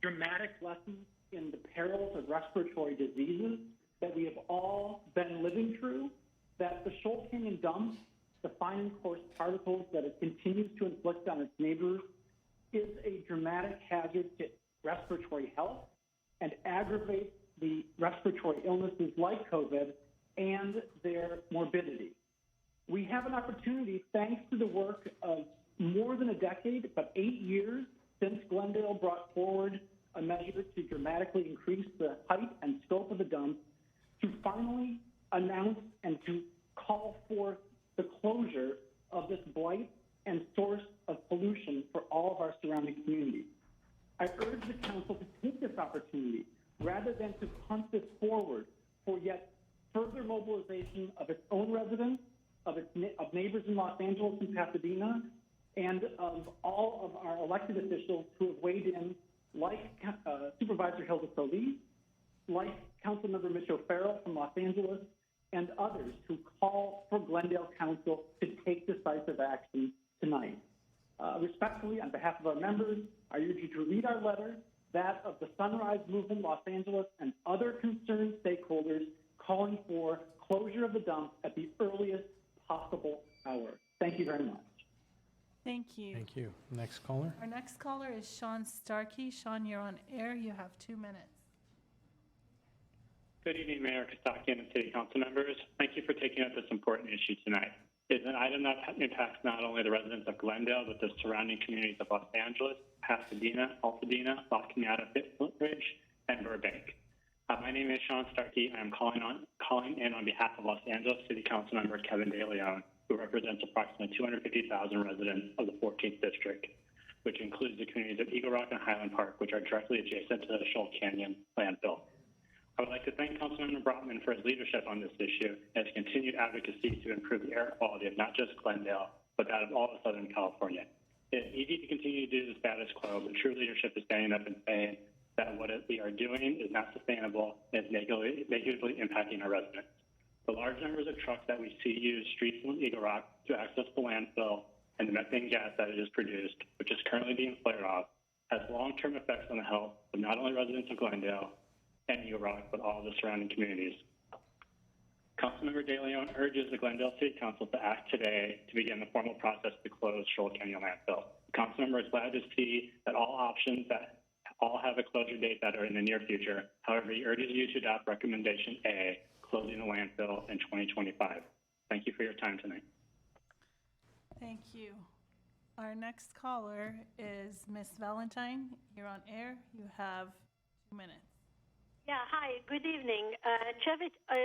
dramatic lessons in the perils of respiratory diseases that we have all been living through, that the Shoal Canyon dump, the fine and coarse particles that it continues to inflict on its neighbors, is a dramatic hazard to respiratory health and aggravates the respiratory illnesses like COVID and their morbidity. We have an opportunity, thanks to the work of more than a decade, but 8 years since Glendale brought forward a measure to dramatically increase the height and scope of the dump, to finally announce and to call forth the closure of this blight and source of pollution for all of our surrounding communities. I urge the council to take this opportunity rather than to punt this forward for yet further mobilization of its own residents, of neighbors in Los Angeles and Pasadena, and of all of our elected officials who have weighed in, like Supervisor Hilda Solis, like Councilmember Mitch O'Farrell from Los Angeles, and others who call for Glendale Council to take decisive action tonight. Respectfully, on behalf of our members, I urge you to read our letter, that of the Sunrise Movement Los Angeles and other concerned stakeholders calling for closure of the dump at the earliest possible hour. Thank you very much. Thank you. Thank you. Next caller. Our next caller is Sean Starkey. Sean, you're on air. You have 2 minutes. Good evening, Mayor Kasakian and City Council members. Thank you for taking up this important issue tonight. It's an item that impacts not only the residents of Glendale, but the surrounding communities of Los Angeles, Pasadena, Altadena, La Cañada, Footbridge, and Burbank. My name is Sean Starkey. I'm calling in on behalf of Los Angeles City Council member Kevin De Leon, who represents approximately 250,000 residents of the 14th District, which includes the communities of Eagle Rock and Highland Park, which are directly adjacent to the Shoal Canyon landfill. I would like to thank Councilmember Brotman for his leadership on this issue and his continued advocacy to improve the air quality of not just Glendale, but that of all of Southern California. It is easy to continue to do the status quo, but true leadership is standing up and saying that what we are doing is not sustainable and is negatively impacting our residents. The large numbers of trucks that we see use streets in Eagle Rock to access the landfill and the methane gas that it is produced, which is currently being flared off, has long-term effects on the health of not only residents of Glendale and Eagle Rock, but all of the surrounding communities. Councilmember De Leon urges the Glendale City Council to act today to begin the formal process to close Shoal Canyon landfill. The Councilmember is glad to see that all options that all have a closure date that are in the near future. However, he urges you to adopt recommendation A, closing the landfill in 2025. Thank you for your time tonight. Thank you. Our next caller is Miss Valentine. You're on air. You have 2 minutes. Yeah, hi, good evening.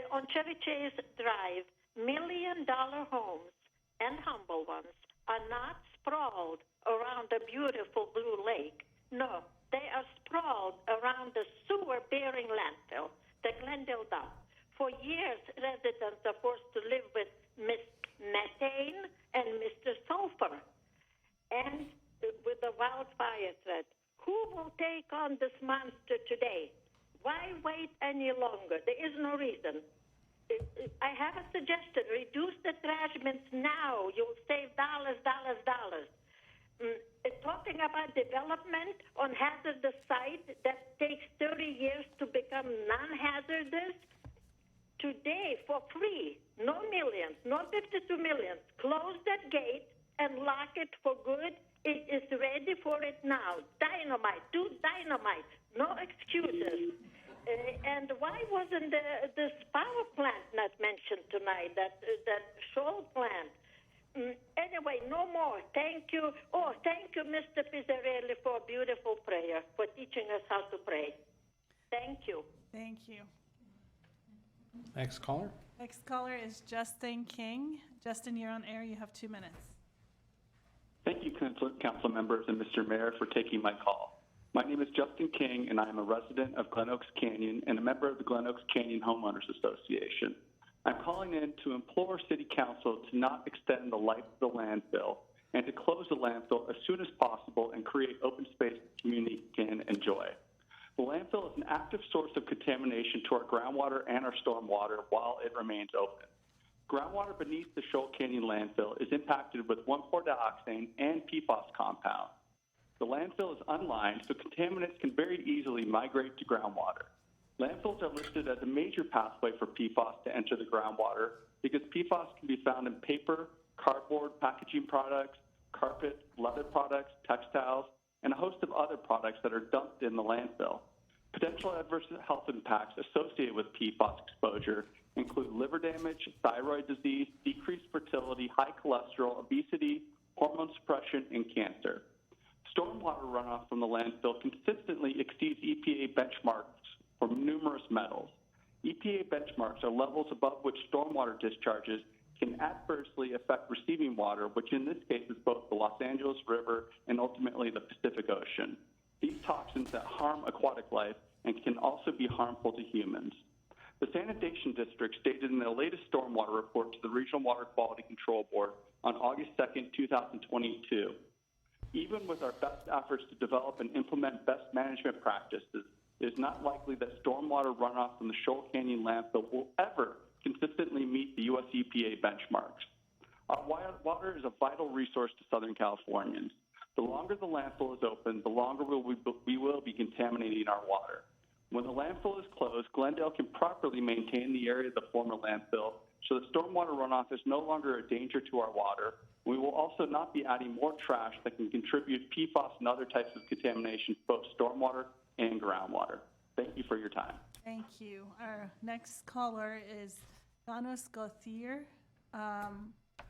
On Chevy Chase Drive, $1 million homes and humble ones are not sprawled around the beautiful blue lake. No, they are sprawled around the sewer-bearing landfill, the Glendale dump. For years, residents are forced to live with Miss Methane and Mr. Sulfur, and with the wildfire threat. Who will take on this monster today? Why wait any longer? There is no reason. I have a suggestion. Reduce the trash bins now. You'll save dollars. Talking about development on hazardous sites that takes 30 years to become non-hazardous, today for free, no millions, no 52 millions, close that gate and lock it for good. It is ready for it now. Dynamite, do dynamite, no excuses. And why wasn't this power plant not mentioned tonight, that Shoal plant? Anyway, no more. Thank you. Oh, thank you, Mr. Pizzarelli, for a beautiful prayer, for teaching us how to pray. Thank you. Thank you. Next caller. Next caller is Justin King. Justin, you're on air. You have 2 minutes. Thank you, council members and Mr. Mayor, for taking my call. My name is Justin King, and I am a resident of Glen Oaks Canyon and a member of the Glen Oaks Canyon Homeowners Association. I'm calling in to implore City Council to not extend the life of the landfill and to close the landfill as soon as possible and create open space the community can enjoy. The landfill is an active source of contamination to our groundwater and our stormwater while it remains open. Groundwater beneath the Shoal Canyon landfill is impacted with 1,4-dioxane and PFAS compounds. The landfill is unlined, so contaminants can very easily migrate to groundwater. Landfills are listed as a major pathway for PFAS to enter the groundwater because PFAS can be found in paper, cardboard, packaging products, carpet, leather products, textiles, and a host of other products that are dumped in the landfill. Potential adverse health impacts associated with PFAS exposure include liver damage, thyroid disease, decreased fertility, high cholesterol, obesity, hormone suppression, and cancer. Stormwater runoff from the landfill consistently exceeds EPA benchmarks for numerous metals. EPA benchmarks are levels above which stormwater discharges can adversely affect receiving water, which in this case is both the Los Angeles River and ultimately the Pacific Ocean. These toxins that harm aquatic life and can also be harmful to humans. The Sanitation District stated in their latest stormwater report to the Regional Water Quality Control Board on August 2nd, 2022, even with our best efforts to develop and implement best management practices, it is not likely that stormwater runoff from the Shoal Canyon landfill will ever consistently meet the U.S. EPA benchmarks. Our water is a vital resource to Southern Californians. The longer the landfill is open, the longer we will be contaminating our water. When the landfill is closed, Glendale can properly maintain the area of the former landfill so that stormwater runoff is no longer a danger to our water. We will also not be adding more trash that can contribute PFAS and other types of contamination to both stormwater and groundwater. Thank you for your time. Thank you. Our next caller is Janos Gauthier.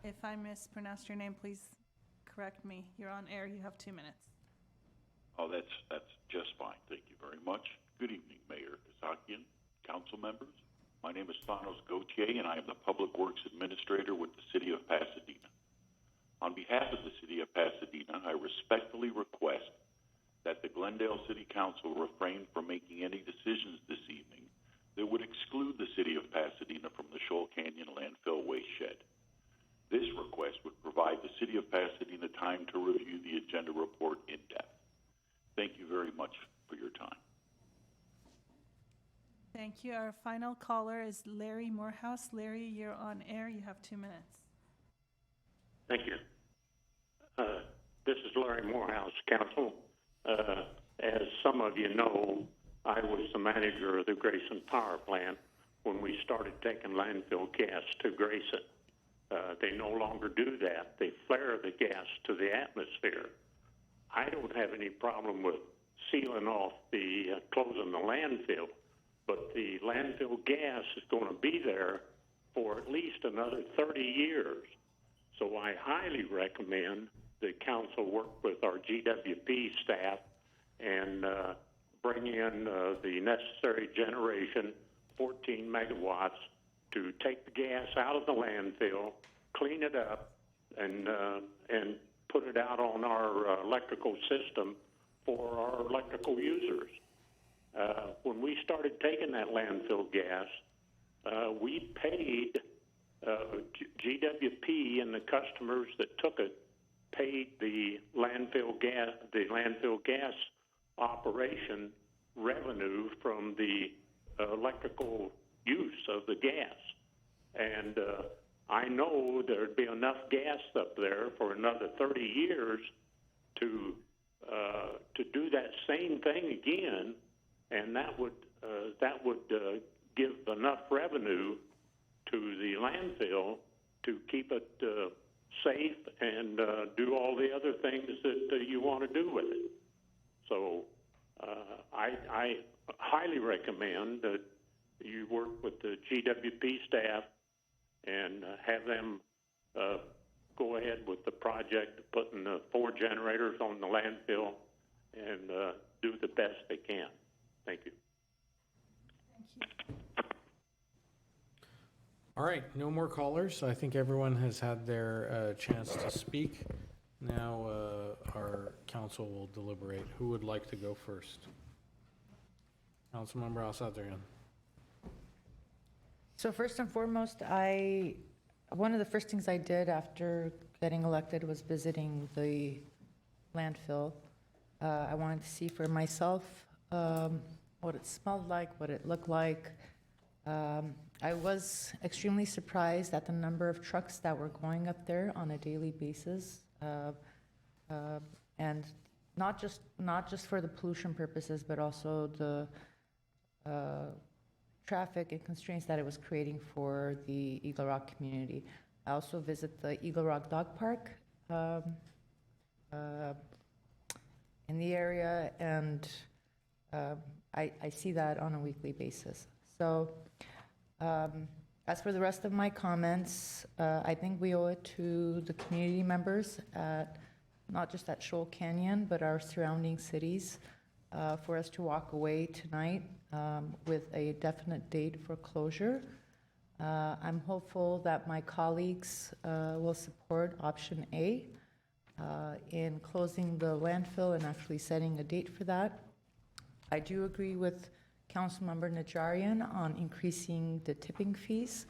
If I mispronounced your name, please correct me. You're on air. You have 2 minutes. Oh, that's just fine. Thank you very much. Good evening, Mayor Asatrian, council members. My name is Thanos Gauthier, and I am the Public Works Administrator with the City of Pasadena. On behalf of the City of Pasadena, I respectfully request that the Glendale City Council refrain from making any decisions this evening that would exclude the City of Pasadena from the Shoal Canyon landfill waste shed. This request would provide the City of Pasadena time to review the agenda report in depth. Thank you very much for your time. Thank you. Our final caller is Larry Morehouse. Larry, you're on air. You have 2 minutes. Thank you. This is Larry Morehouse, Council. As some of you know, I was the manager of the Grayson Power Plant when we started taking landfill gas to Grayson. They no longer do that. They flare the gas to the atmosphere. I don't have any problem with sealing off closing the landfill, but the landfill gas is going to be there for at least another 30 years. So I highly recommend the council work with our GWP staff and bring in the necessary generation, 14 megawatts, to take the gas out of the landfill, clean it up, and put it out on our electrical system for our electrical users. When we started taking that landfill gas, we paid GWP and the customers that took it paid the landfill gas operation revenue from the electrical use of the gas. And I know there'd be enough gas up there for another 30 years to do that same thing again, and that would give enough revenue to the landfill to keep it safe and do all the other things that you want to do with it. So I highly recommend that you work with the GWP staff and have them go ahead with the project, putting the 4 generators on the landfill and do the best they can. Thank you. All right, no more callers. I think everyone has had their chance to speak. Now our council will deliberate. Who would like to go first? Councilmember Asatrian. So first and foremost, one of the first things I did after getting elected was visiting the landfill. I wanted to see for myself what it smelled like, what it looked like. I was extremely surprised at the number of trucks that were going up there on a daily basis, and not just for the pollution purposes, but also the traffic and constraints that it was creating for the Eagle Rock community. I also visit the Eagle Rock Dog Park in the area, and I see that on a weekly basis. So as for the rest of my comments, I think we owe it to the community members, not just at Shoal Canyon, but our surrounding cities, for us to walk away tonight with a definite date for closure. I'm hopeful that my colleagues will support option A in closing the landfill and actually setting a date for that. I do agree with Councilmember Najarian on increasing the tipping fees.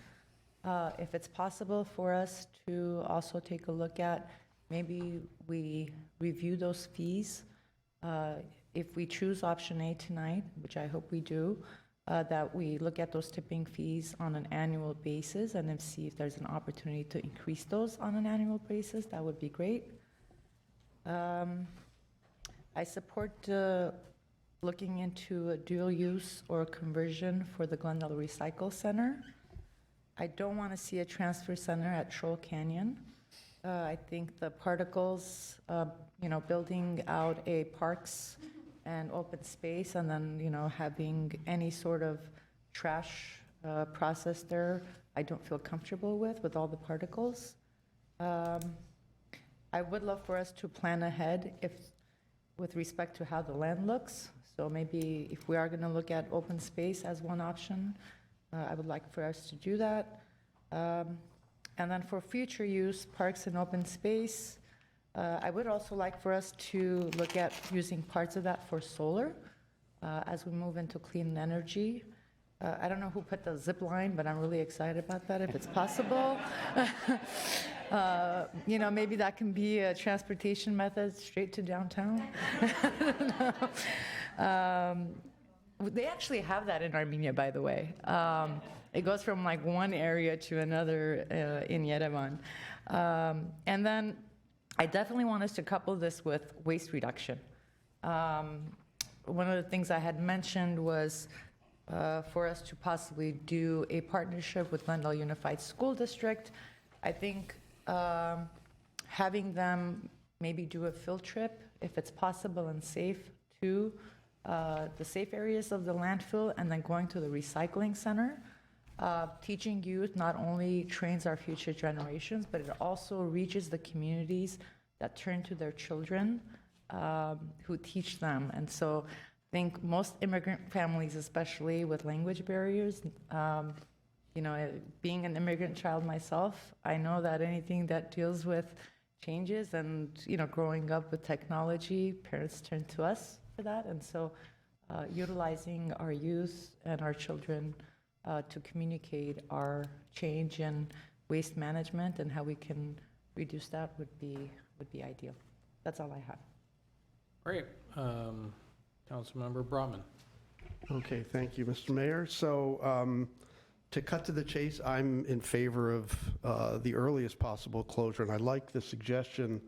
If it's possible for us to also take a look at, maybe we review those fees. If we choose option A tonight, which I hope we do, that we look at those tipping fees on an annual basis and then see if there's an opportunity to increase those on an annual basis. That would be great. I support looking into a dual use or a conversion for the Glendale Recycle Center. I don't want to see a transfer center at Shoal Canyon. I think the particles, building out a parks and open space and then, having any sort of trash process there, I don't feel comfortable with all the particles. I would love for us to plan ahead if with respect to how the land looks. So maybe if we are going to look at open space as one option, I would like for us to do that. And then for future use, parks and open space, I would also like for us to look at using parts of that for solar as we move into clean energy. I don't know who put the zip line, but I'm really excited about that if it's possible. Maybe that can be a transportation method straight to downtown. They actually have that in Armenia, by the way. It goes from like one area to another in Yerevan. And then I definitely want us to couple this with waste reduction. One of the things I had mentioned was for us to possibly do a partnership with Glendale Unified School District. I think having them maybe do a field trip, if it's possible and safe, to the safe areas of the landfill, and then going to the recycling center. Teaching youth not only trains our future generations, but it also reaches the communities that turn to their children who teach them. And so I think most immigrant families, especially with language barriers, being an immigrant child myself, I know that anything that deals with changes and, growing up with technology, parents turn to us for that. And so utilizing our youth and our children to communicate our change in waste management and how we can reduce that would be ideal. That's all I have. Great. Councilmember Brotman. Okay, thank you, Mr. Mayor. So to cut to the chase, I'm in favor of the earliest possible closure, and I like the suggestion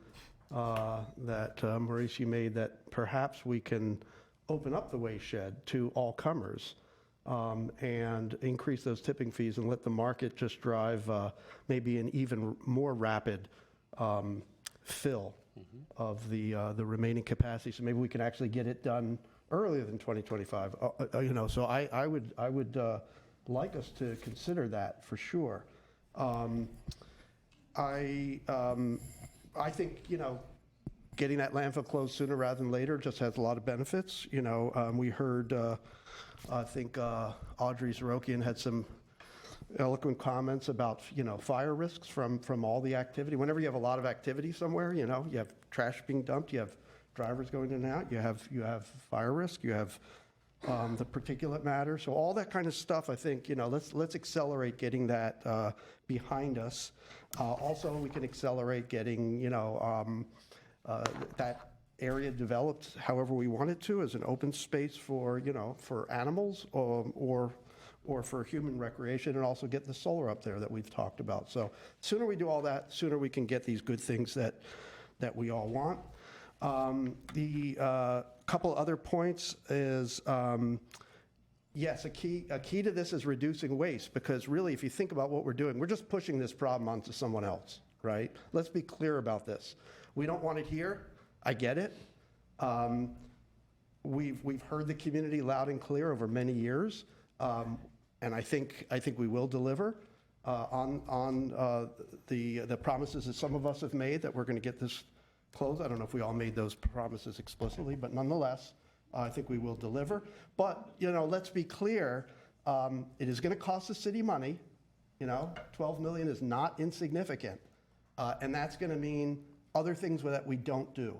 that Mauricio made that perhaps we can open up the waste shed to all comers and increase those tipping fees and let the market just drive maybe an even more rapid fill of the remaining capacity. So maybe we can actually get it done earlier than 2025. So I would like us to consider that for sure. I think getting that landfill closed sooner rather than later just has a lot of benefits. We heard I think Audrey Sorokian had some eloquent comments about fire risks from all the activity. Whenever you have a lot of activity somewhere, you have trash being dumped, you have drivers going in and out, you have fire risk, you have the particulate matter. So all that kind of stuff, I think, let's accelerate getting that behind us. Also, we can accelerate getting that area developed however we want it to, as an open space for animals or for human recreation, and also get the solar up there that we've talked about. So sooner we do all that, sooner we can get these good things that we all want. The couple other points is, yes, a key to this is reducing waste, because really, if you think about what we're doing, we're just pushing this problem onto someone else, right? Let's be clear about this. We don't want it here. I get it. We've heard the community loud and clear over many years, and I think we will deliver on the promises that some of us have made that we're going to get this closed. I don't know if we all made those promises explicitly, but nonetheless, I think we will deliver. But let's be clear. It is going to cost the city money. $12 million is not insignificant, and that's going to mean other things that we don't do.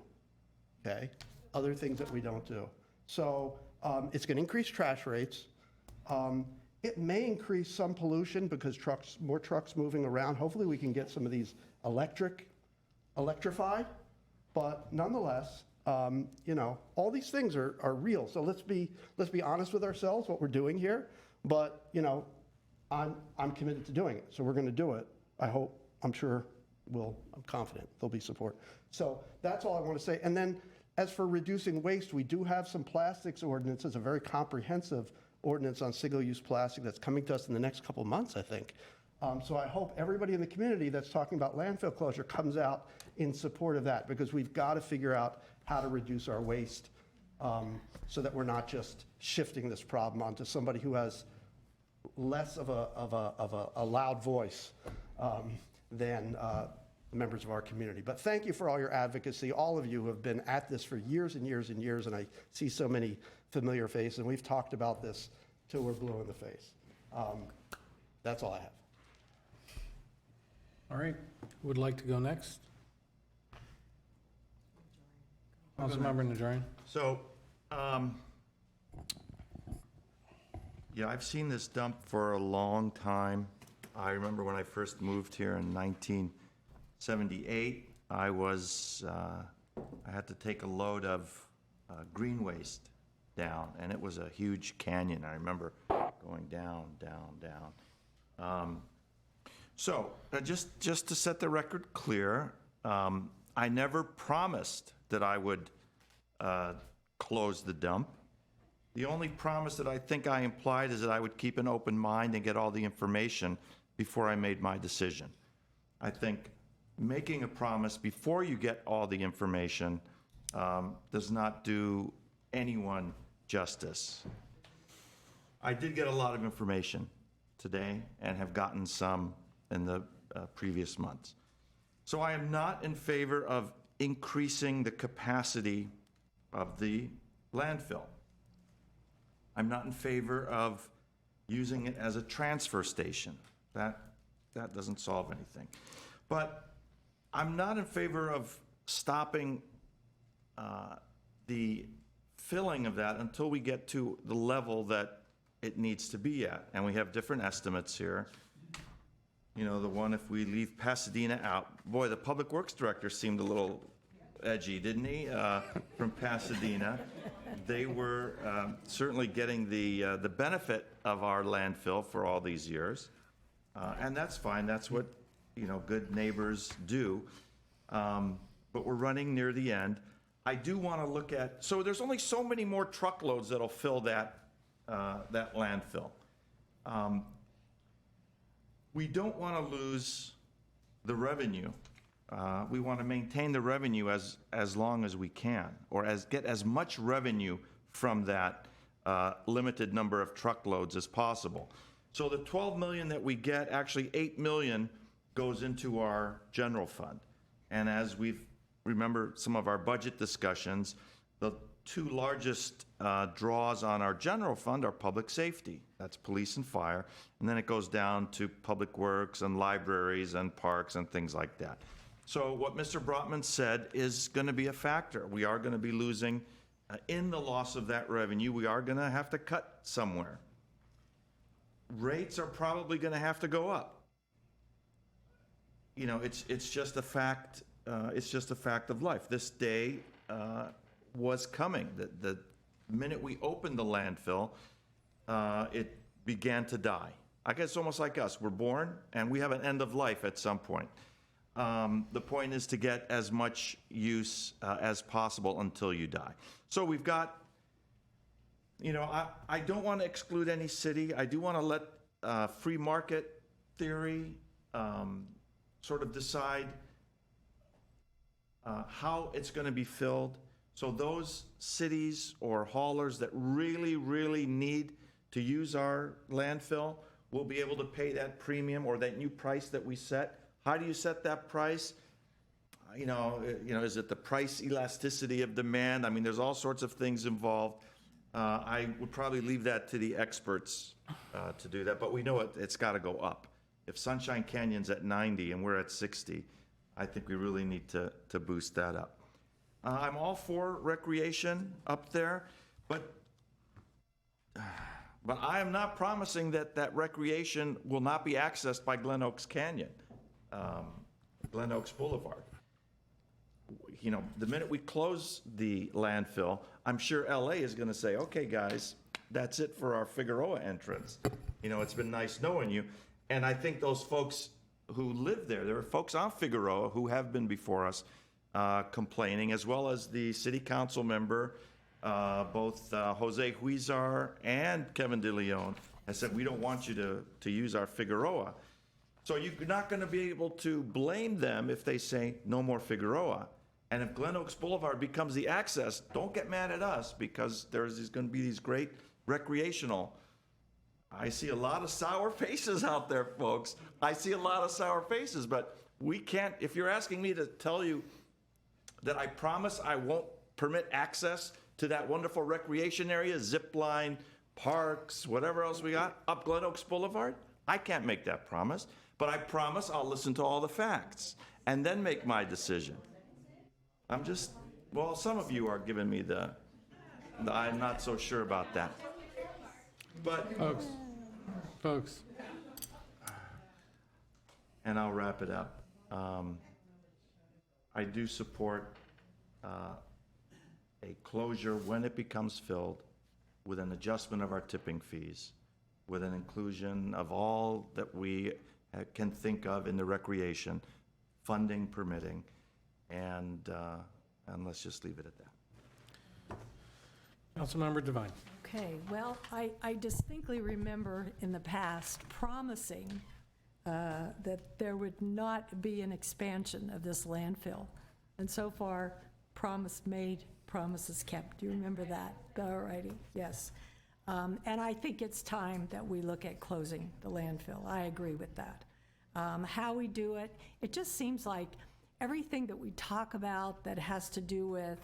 Okay, other things that we don't do. So it's going to increase trash rates. It may increase some pollution because more trucks moving around. Hopefully we can get some of these electrified. But nonetheless, all these things are real. So let's be honest with ourselves, what we're doing here. But I'm committed to doing it. So we're going to do it. I'm confident there'll be support. So that's all I want to say. And then as for reducing waste, we do have some plastics ordinances, a very comprehensive ordinance on single-use plastic that's coming to us in the next couple of months, I think. So I hope everybody in the community that's talking about landfill closure comes out in support of that, because we've got to figure out how to reduce our waste so that we're not just shifting this problem onto somebody who has less of a loud voice than members of our community. But thank you for all your advocacy. All of you who have been at this for years and years and years, and I see so many familiar faces, and we've talked about this till we're blue in the face. That's all I have. All right, who would like to go next? Councilmember Najarian. So, yeah, I've seen this dump for a long time. I remember when I first moved here in 1978, I had to take a load of green waste down, and it was a huge canyon. I remember going down, down, down. So, just to set the record clear, I never promised that I would close the dump. The only promise that I think I implied is that I would keep an open mind and get all the information before I made my decision. I think making a promise before you get all the information does not do anyone justice. I did get a lot of information today and have gotten some in the previous months. So I am not in favor of increasing the capacity of the landfill. I'm not in favor of using it as a transfer station. That doesn't solve anything. But I'm not in favor of stopping the filling of that until we get to the level that it needs to be at. And we have different estimates here. You know, the one if we leave Pasadena out. Boy, the Public Works Director seemed a little edgy, didn't he, from Pasadena. They were certainly getting the benefit of our landfill for all these years. And that's fine. That's what, you know, good neighbors do. But we're running near the end. I do want to look at, so there's only so many more truckloads that'll fill that landfill. We don't want to lose the revenue. We want to maintain the revenue as long as we can, or get as much revenue from that limited number of truckloads as possible. So the 12 million that we get, actually 8 million goes into our general fund. And as remember some of our budget discussions, the two largest draws on our general fund are public safety. That's police and fire. And then it goes down to public works and libraries and parks and things like that. So what Mr. Brotman said is going to be a factor. We are going to be losing, in the loss of that revenue, we are going to have to cut somewhere. Rates are probably going to have to go up. You know, it's just a fact. It's just a fact of life. This day was coming. The minute we opened the landfill, it began to die. I guess it's almost like us. We're born, and we have an end of life at some point. The point is to get as much use as possible until you die. So we've got, you know, I don't want to exclude any city. I do want to let free market theory sort of decide how it's going to be filled. So those cities or haulers that really, really need to use our landfill will be able to pay that premium or that new price that we set. How do you set that price? You know, is it the price elasticity of demand? I mean, there's all sorts of things involved. I would probably leave that to the experts to do that, but we know it's got to go up. If Sunshine Canyon's at 90 and we're at 60, I think we really need to boost that up. I'm all for recreation up there, but I am not promising that recreation will not be accessed by Glen Oaks Canyon. Glen Oaks Boulevard. You know, the minute we close the landfill, I'm sure LA is going to say, okay, guys, that's it for our Figueroa entrance. You know, it's been nice knowing you. And I think those folks who live there are folks on Figueroa who have been before us complaining, as well as the city council member, both Jose Huizar and Kevin De Leon, has said, we don't want you to use our Figueroa. So you're not going to be able to blame them if they say no more Figueroa. And if Glen Oaks Boulevard becomes the access, don't get mad at us, because there's going to be these great recreational. I see a lot of sour faces out there, folks. I see a lot of sour faces, but We can't, if you're asking me to tell you that I promise I won't permit access to that wonderful recreation area, zip line, parks, whatever else we got, up Glen Oaks Boulevard, I can't make that promise. But I promise I'll listen to all the facts and then make my decision. I'm just, well, some of you are giving me the I'm not so sure about that. But folks. And I'll wrap it up. I do support a closure when it becomes filled with an adjustment of our tipping fees, with an inclusion of all that we can think of in the recreation, funding permitting, and let's just leave it at that. Councilmember Devine. Okay, well, I distinctly remember in the past promising that there would not be an expansion of this landfill. And so far, promise made, promises kept. Do you remember that? All righty, yes. And I think it's time that we look at closing the landfill. I agree with that. How we do it, it just seems like everything that we talk about that has to do with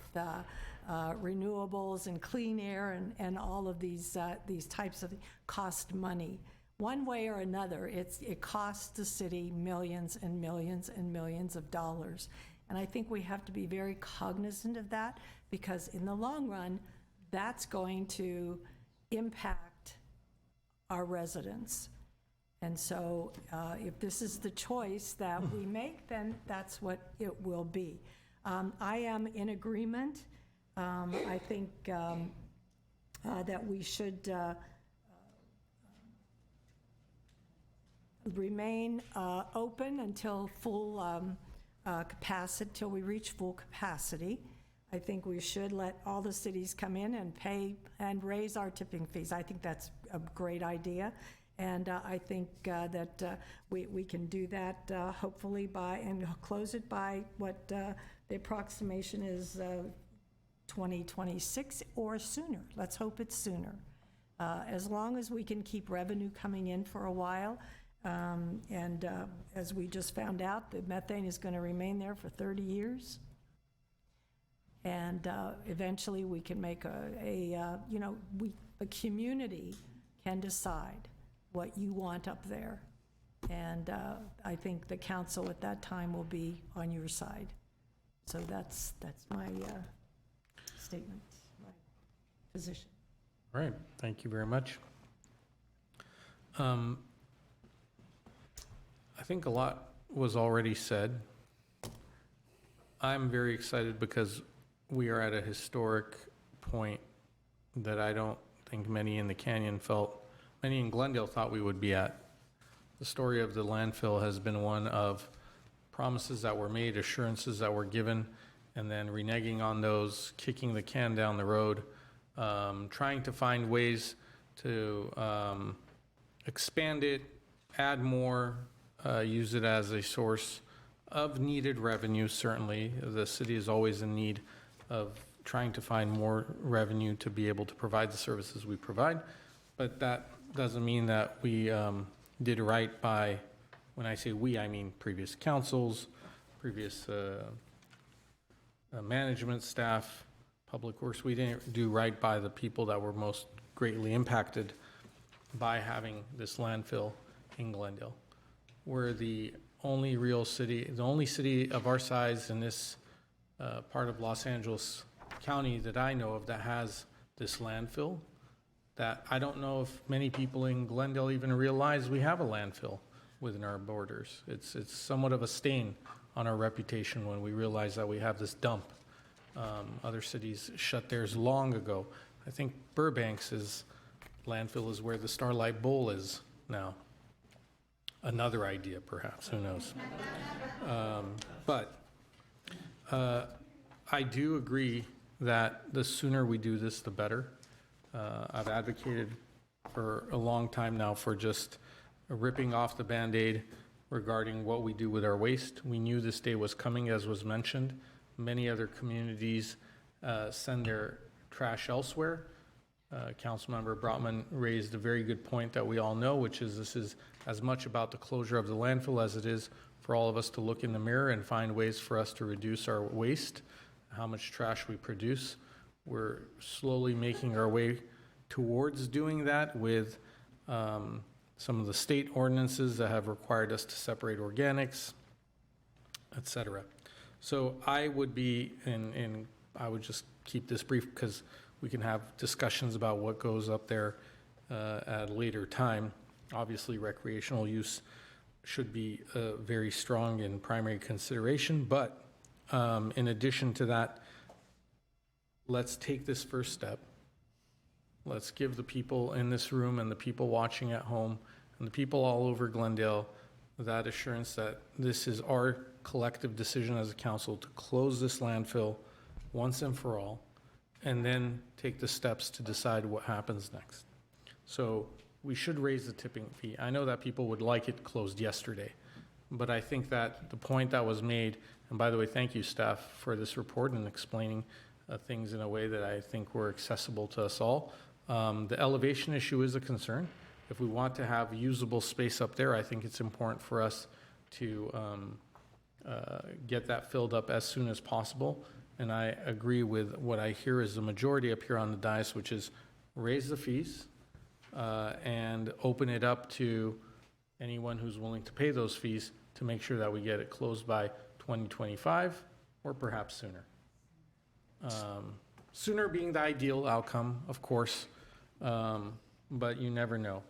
renewables and clean air and all of these types of cost money. One way or another, it costs the city millions and millions and millions of dollars. And I think we have to be very cognizant of that, because in the long run, that's going to impact our residents. And so if this is the choice that we make, then that's what it will be. I am in agreement. I think that we should remain open until full capacity, till we reach full capacity. I think we should let all the cities come in and pay and raise our tipping fees. I think that's a great idea. And I think that we can do that hopefully and close it by what the approximation is 2026 or sooner. Let's hope it's sooner. As long as we can keep revenue coming in for a while, and as we just found out, the methane is going to remain there for 30 years. And eventually we can make a community can decide what you want up there. And I think the council at that time will be on your side. So that's my statement, my position. All right, thank you very much. I think a lot was already said. I'm very excited because we are at a historic point that I don't think many in the canyon many in Glendale thought we would be at. The story of the landfill has been one of promises that were made, assurances that were given, and then reneging on those, kicking the can down the road, trying to find ways to expand it, add more, use it as a source of needed revenue. Certainly, the city is always in need of trying to find more revenue to be able to provide the services we provide, but that doesn't mean that we did right by, when I say we, I mean previous councils, previous management staff, public works. We didn't do right by the people that were most greatly impacted by having this landfill in Glendale. We're the only real city, the only city of our size in this part of Los Angeles County that I know of that has this landfill. That I don't know if many people in Glendale even realize we have a landfill within our borders. It's somewhat of a stain on our reputation when we realize that we have this dump. Other cities shut theirs long ago. I think Burbanks's landfill is where the Starlight Bowl is now. Another idea, perhaps, who knows? But I do agree that the sooner we do this, the better. I've advocated for a long time now for just ripping off the Band-Aid regarding what we do with our waste. We knew this day was coming, as was mentioned. Many other communities send their trash elsewhere. Councilmember Brotman raised a very good point that we all know, which is this is as much about the closure of the landfill as it is for all of us to look in the mirror and find ways for us to reduce our waste, how much trash we produce. We're slowly making our way towards doing that with some of the state ordinances that have required us to separate organics, et cetera. So I would be, and I would just keep this brief because we can have discussions about what goes up there at a later time. Obviously, recreational use should be very strong in primary consideration, but in addition to that, let's take this first step. Let's give the people in this room and the people watching at home and the people all over Glendale that assurance that this is our collective decision as a council to close this landfill once and for all, and then take the steps to decide what happens next. So we should raise the tipping fee. I know that people would like it closed yesterday, but I think that the point that was made, and by the way, thank you staff for this report and explaining things in a way that I think were accessible to us all. The elevation issue is a concern. If we want to have usable space up there, I think it's important for us to get that filled up as soon as possible. And I agree with what I hear is the majority up here on the dais, which is raise the fees and open it up to anyone who's willing to pay those fees to make sure that we get it closed by 2025 or perhaps sooner. Sooner being the ideal outcome, of course, but you never know.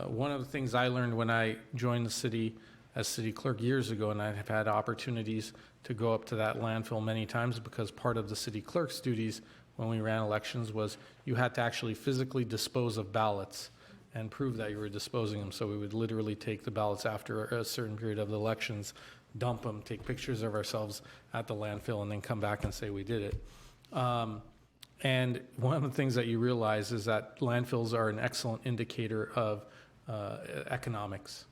One of the things I learned when I joined the city as city clerk years ago, and I have had opportunities to go up to that landfill many times because part of the city clerk's duties when we ran elections was you had to actually physically dispose of ballots and prove that you were disposing them. So we would literally take the ballots after a certain period of the elections, dump them, take pictures of ourselves at the landfill, and then come back and say we did it. And one of the things that you realize is that landfills are an excellent indicator of economics.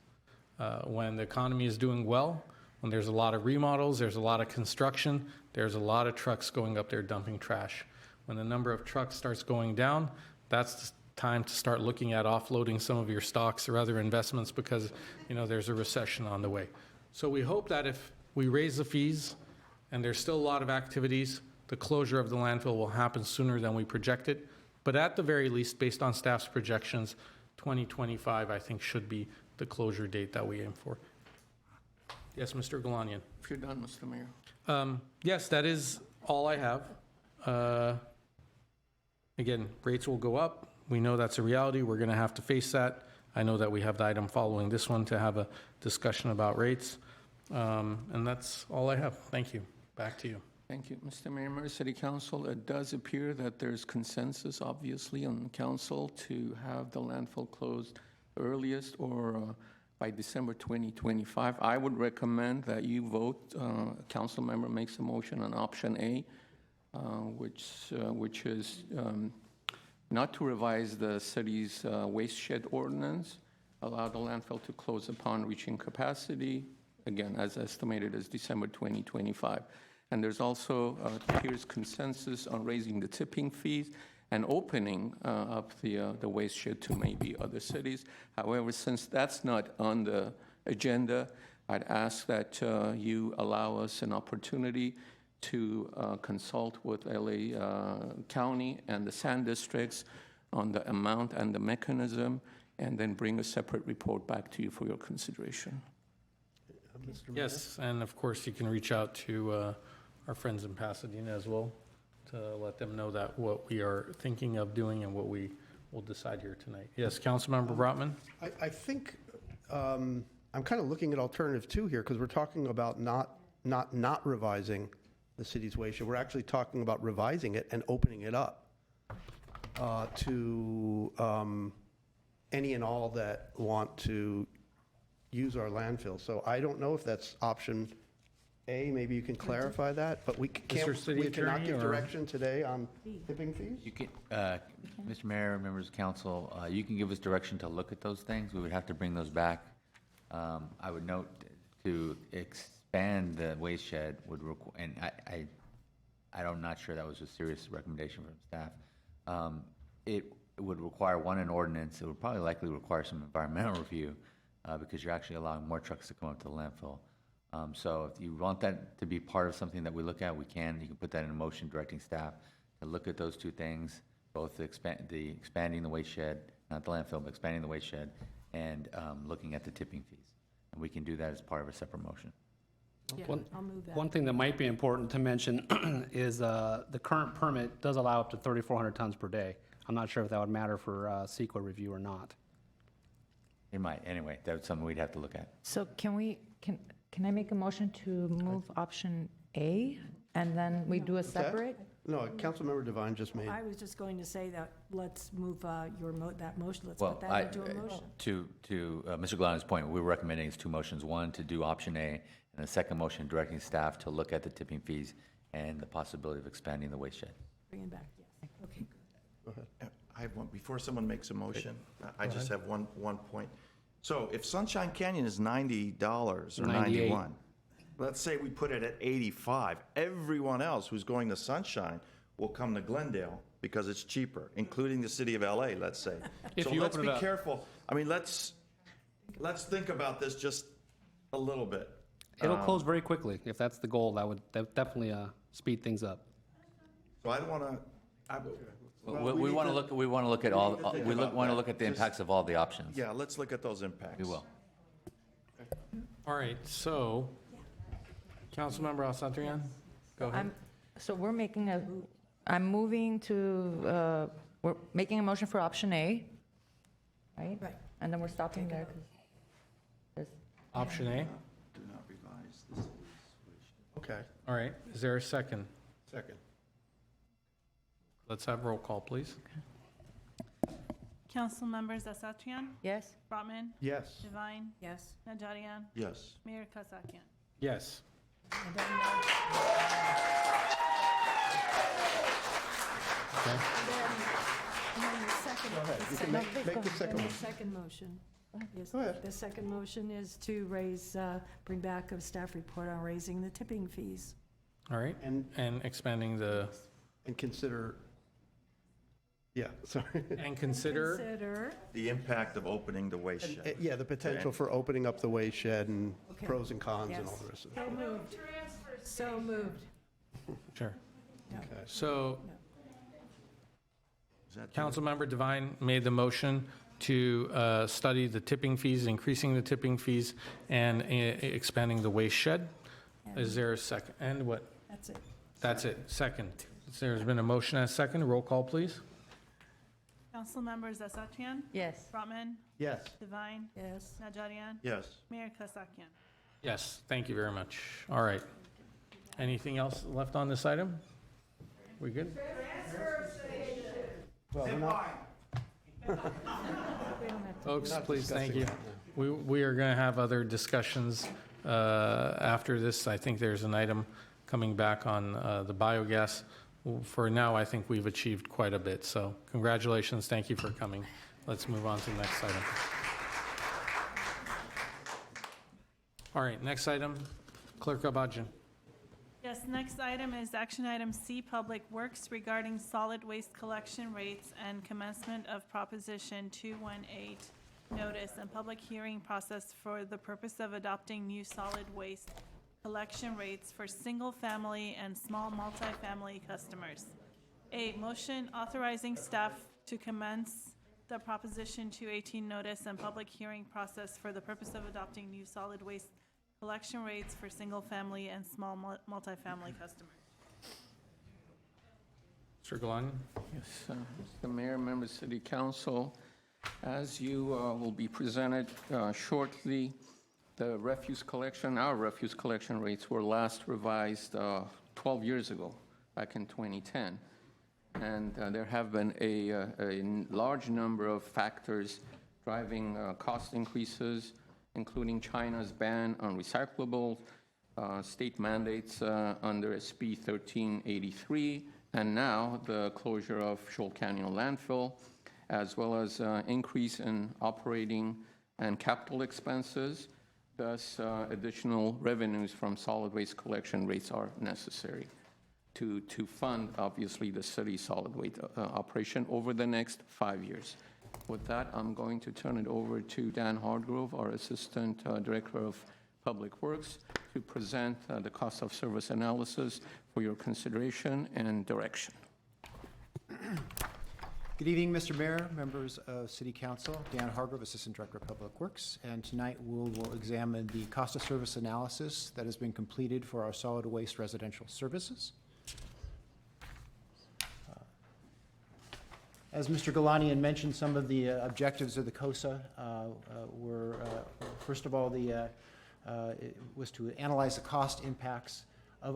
When the economy is doing well, when there's a lot of remodels, there's a lot of construction, there's a lot of trucks going up there dumping trash. When the number of trucks starts going down, that's the time to start looking at offloading some of your stocks or other investments because, you know, there's a recession on the way. So we hope that if we raise the fees and there's still a lot of activities, the closure of the landfill will happen sooner than we projected. But at the very least, based on staff's projections, 2025, I think, should be the closure date that we aim for. Yes, Mr. Galanian. If you're done, Mr. Mayor. Yes, that is all I have. Again, rates will go up. We know that's a reality. We're going to have to face that. I know that we have the item following this one to have a discussion about rates. And that's all I have. Thank you. Back to you. Thank you, Mr. Mayor, Mayor, City Council. It does appear that there's consensus, obviously, on council to have the landfill closed earliest or by December 2025. I would recommend that you vote. Council member makes a motion on option A, which is not to revise the city's waste shed ordinance, allow the landfill to close upon reaching capacity, again, as estimated as December 2025. And there's also, appears consensus on raising the tipping fees and opening up the waste shed to maybe other cities. However, since that's not on the agenda, I'd ask that you allow us an opportunity to consult with LA County and the sand districts on the amount and the mechanism, and then bring a separate report back to you for your consideration. Yes, and of course you can reach out to our friends in Pasadena as well to let them know that what we are thinking of doing and what we will decide here tonight. Yes, Councilmember Brotman? I think I'm kind of looking at alternative two here because we're talking about not revising the city's waste shed. We're actually talking about revising it and opening it up to any and all that want to use our landfill. So I don't know if that's option A. Maybe you can clarify that, but we cannot give direction today on tipping fees? You can, Mr. Mayor, members of council, you can give us direction to look at those things. We would have to bring those back. I would note to expand the waste shed would require, and I'm not sure that was a serious recommendation from staff. It would require an ordinance. It would probably likely require some environmental review because you're actually allowing more trucks to come up to the landfill. So if you want that to be part of something that we look at, we can. You can put that in a motion directing staff to look at those two things, both the expanding the waste shed, not the landfill, but expanding the waste shed, and looking at the tipping fees. And we can do that as part of a separate motion. Yeah, I'll move that. One thing that might be important to mention is the current permit does allow up to 3,400 tons per day. I'm not sure if that would matter for CEQA review or not. It might. Anyway, that's something we'd have to look at. So can I make a motion to move option A, and then we do a separate? No, Councilmember Devine just made. I was just going to say that let's move that motion, let's Well, put that into a motion. To Mr. Glenn's point, we're recommending it's two motions. One, to do option A, and a second motion directing staff to look at the tipping fees and the possibility of expanding the waste shed. Bring it back, yes. Okay, good. Go ahead. I have one, before someone makes a motion, I just have one point. So if Sunshine Canyon is $90 or 98. $91, let's say we put it at 85, everyone else who's going to Sunshine will come to Glendale because it's cheaper, including the city of LA, let's say. If So you let's open be it up- careful. I mean, let's think about this just a little bit. It'll close very quickly. If that's the goal, that would definitely speed things up. So I don't want to, We want to look at all, think we about want to that. look at the impacts of all the options. yeah, let's look at those impacts. We will. All right, so, Councilmember Asatrian, go ahead. So we're making we're making a motion for option A, right? Right. And then we're stopping there. 'cause there's- Option A, Do not revise the city's wish. Okay, all right, is there a second? second. Let's have roll call, please. Council members Asatrian, Yes? Brotman, Yes. Divine, Yes. Najarian, Yes. Mayor Kasakian. Yes. And then, Okay. and then the second. Go ahead. You can make the second Then one. the second motion. Yes, Go ahead. the second motion is to bring back a staff report on raising the tipping fees. All right, And expanding the, consider, yeah, sorry. and consider, Consider, The impact of opening the waste shed. Yeah, the potential for opening up the waste shed and Okay. pros and cons and all yes. the rest of it. So moved. So moved. sure. Okay. So, Is that Councilmember Devine made the motion to study the tipping fees, increasing the tipping fees, and expanding the waste shed. Is there a second? And what? That's it. That's it, second. There's been a motion and a second. Roll call, please. Council members Asatrian, Yes. Brotman, Yes. Divine, Yes. Najarian, Yes. Mayor Kasakian. Yes, thank you very much. All right. Anything else left on this item? We good? Well, we're not, Folks, not please, thank you. discussing We are going to have other discussions after this. I think there's an item coming back on the biogas. For now, I think we've achieved quite a bit, so congratulations, thank you for coming. Let's move on to the next item. All right, next item, Clerk Abajan. Yes, next item is action item C, Public Works regarding solid waste collection rates and commencement of Proposition 218 notice and public hearing process for the purpose of adopting new solid waste collection rates for single-family and small multifamily customers. A, motion authorizing staff to commence the Proposition 218 notice and public hearing process for the purpose of adopting new solid waste collection rates for single-family and small multifamily customers. Mr. Glenn? Yes, Mr. Mayor, members of City Council, as you will be presented shortly, the refuse collection, our refuse collection rates were last revised 12 years ago, back in 2010. And there have been a large number of factors driving cost increases, including China's ban on recyclables, state mandates under SB 1383, and now the closure of Shoal Canyon landfill, as well as increase in operating and capital expenses. Thus, additional revenues from solid waste collection rates are necessary to fund, obviously, the city's solid waste operation over the next 5 years. With that, I'm going to turn it over to Dan Hardgrove, our Assistant Director of Public Works, to present the cost of service analysis for your consideration and direction. Good evening, Mr. Mayor, members of City Council. Dan Hargrove, Assistant Director of Public Works. And tonight we'll examine the cost of service analysis that has been completed for our solid waste residential services. As Mr. Galanian mentioned, some of the objectives of the COSA were, first of all, it was to analyze the cost impacts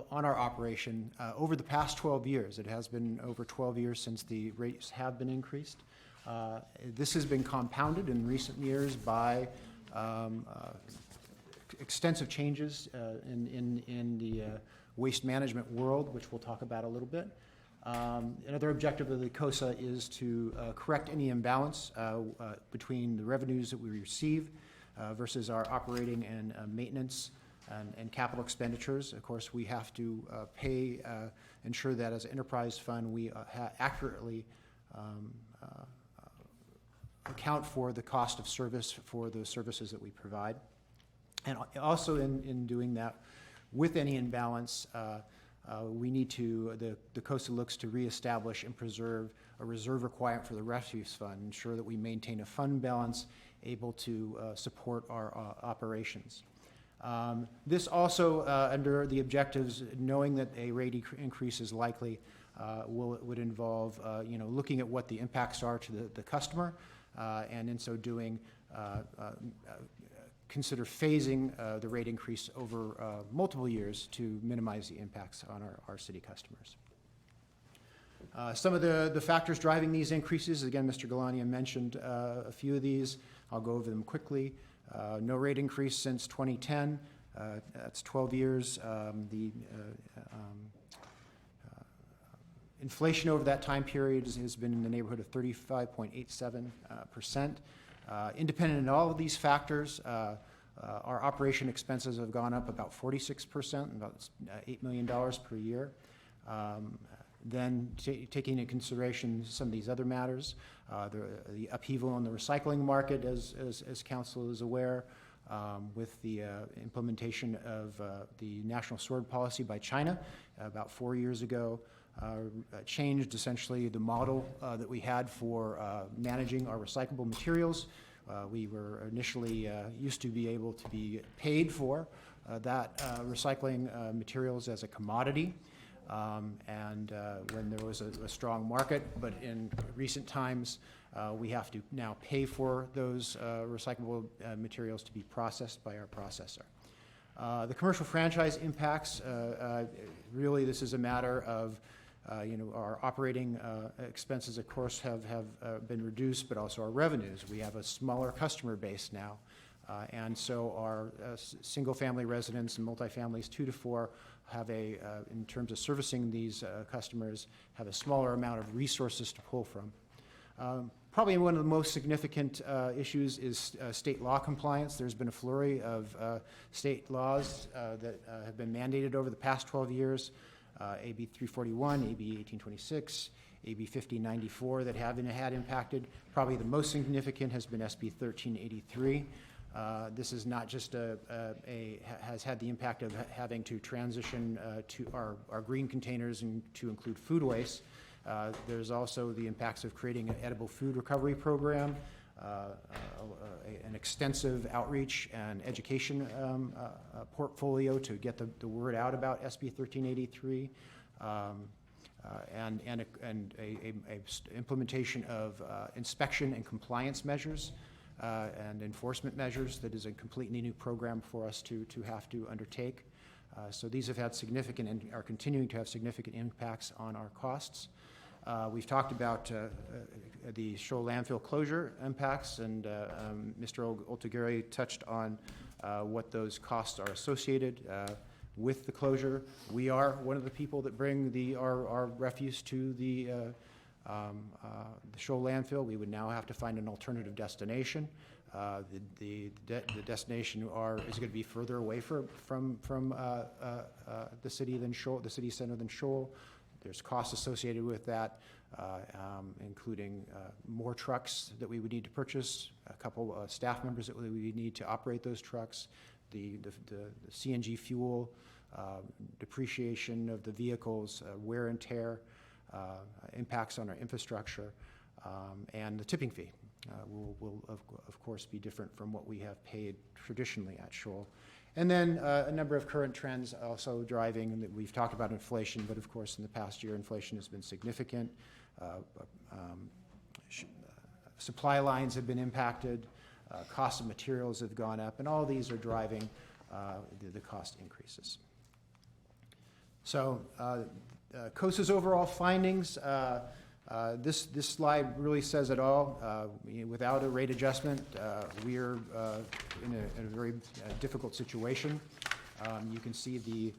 on our operation over the past 12 years. It has been over 12 years since the rates have been increased. This has been compounded in recent years by extensive changes in the waste management world, which we'll talk about a little bit. Another objective of the COSA is to correct any imbalance between the revenues that we receive versus our operating and maintenance and capital expenditures. Of course, we have to ensure that as an enterprise fund, we accurately account for the cost of service for the services that we provide. And also in doing that, with any imbalance, we need to, the COSA looks to reestablish and preserve a reserve requirement for the refuse fund, ensure that we maintain a fund balance able to support our operations. This also, under the objectives, knowing that a rate increase is likely, would involve, looking at what the impacts are to the customer, and in so doing, consider phasing the rate increase over multiple years to minimize the impacts on our city customers. Some of the factors driving these increases, again, Mr. Galanian mentioned a few of these. I'll go over them quickly. No rate increase since 2010. That's 12 years. The inflation over that time period has been in the neighborhood of 35.87%. Independent of all of these factors, our operation expenses have gone up about 46%, about $8 million per year. Then taking into consideration some of these other matters, the upheaval in the recycling market, as Council is aware, with the implementation of the national sword policy by China about 4 years ago, changed essentially the model that we had for managing our recyclable materials. We were initially used to be able to be paid for that recycling materials as a commodity. And when there was a strong market, but in recent times, we have to now pay for those recyclable materials to be processed by our processor. The commercial franchise impacts, really this is a matter of our operating expenses, of course, have been reduced, but also our revenues. We have a smaller customer base now, and so our single-family residents and multifamilies 2 to 4 have in terms of servicing these customers, have a smaller amount of resources to pull from. Probably one of the most significant issues is state law compliance. There's been a flurry of state laws that have been mandated over the past 12 years. AB 341, AB 1826, AB 1594 that have had impacted. Probably the most significant has been SB 1383. This is not just has had the impact of having to transition to our green containers and to include food waste. There's also the impacts of creating an edible food recovery program, an extensive outreach and education portfolio to get the word out about SB 1383, and a implementation of inspection and compliance measures and enforcement measures that is a completely new program for us to have to undertake. So these have had significant and are continuing to have significant impacts on our costs. We've talked about the Shoal landfill closure impacts, and Mr. Oltaguri touched on what those costs are associated with the closure. We are one of the people that bring our refuse to the Shoal landfill. We would now have to find an alternative destination. The destination is going to be further away from the city than Shoal, the city center than Shoal. There's costs associated with that, including more trucks that we would need to purchase, a couple staff members that we would need to operate those trucks, the CNG fuel, depreciation of the vehicles, wear and tear, impacts on our infrastructure, and the tipping fee will of course be different from what we have paid traditionally at Shoal. And then a number of current trends also driving, and we've talked about inflation, but of course in the past year inflation has been significant. Supply lines have been impacted, cost of materials have gone up, and all these are driving the cost increases. So COSA's overall findings, this slide really says it all. Without a rate adjustment, we are in a very difficult situation. You can see the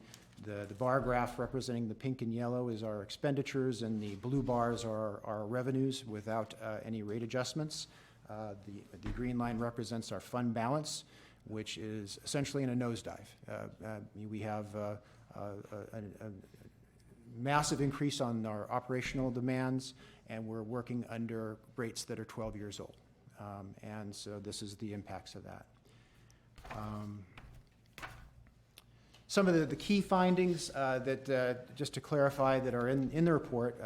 bar graph representing the pink and yellow is our expenditures, and the blue bars are our revenues without any rate adjustments. The green line represents our fund balance, which is essentially in a nosedive. We have a massive increase on our operational demands, and we're working under rates that are 12 years old. And so this is the impacts of that. Some of the key findings that, just to clarify, that are in the report,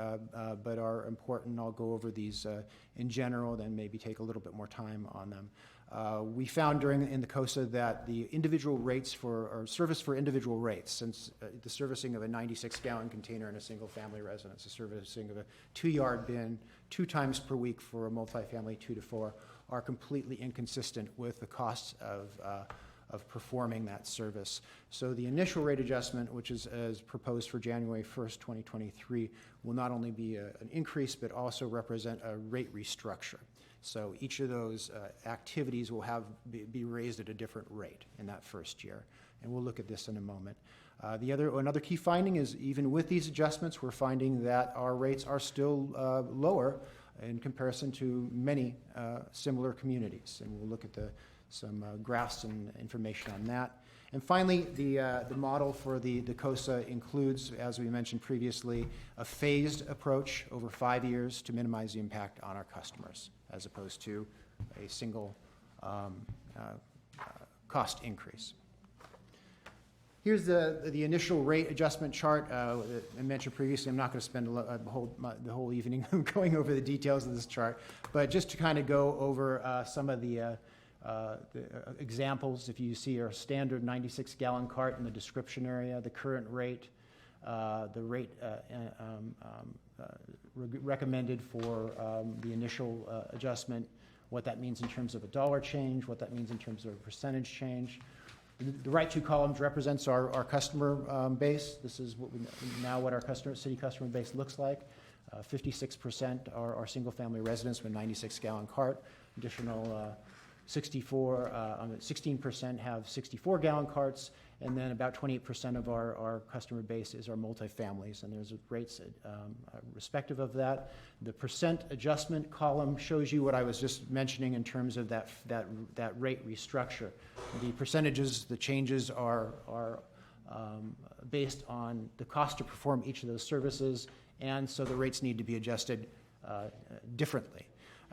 but are important. I'll go over these in general, then maybe take a little bit more time on them. We found in the COSA that the individual rates or service for individual rates, since the servicing of a 96-gallon container in a single-family residence, the servicing of a 2-yard bin 2 times per week for a multifamily 2 to 4, are completely inconsistent with the costs of performing that service. So the initial rate adjustment, which is as proposed for January 1st, 2023, will not only be an increase, but also represent a rate restructure. So each of those activities will be raised at a different rate in that first year. And we'll look at this in a moment. Another key finding is even with these adjustments, we're finding that our rates are still lower in comparison to many similar communities. And we'll look at some graphs and information on that. And finally, the model for the COSA includes, as we mentioned previously, a phased approach over 5 years to minimize the impact on our customers, as opposed to a single cost increase. Here's the initial rate adjustment chart I mentioned previously. I'm not going to spend the whole evening going over the details of this chart, but just to kind of go over some of the examples. If you see our standard 96-gallon cart in the description area, the current rate, the rate recommended for the initial adjustment, what that means in terms of a dollar change, what that means in terms of a percentage change. The right 2 columns represents our customer base. This is what our city customer base looks like. 56% are single-family residents with a 96-gallon cart. Additional 16% have 64-gallon carts, and then about 28% of our customer base is our multifamilies, and there's rates respective of that. The percent adjustment column shows you what I was just mentioning in terms of that rate restructure. The percentages, the changes are based on the cost to perform each of those services, and so the rates need to be adjusted differently.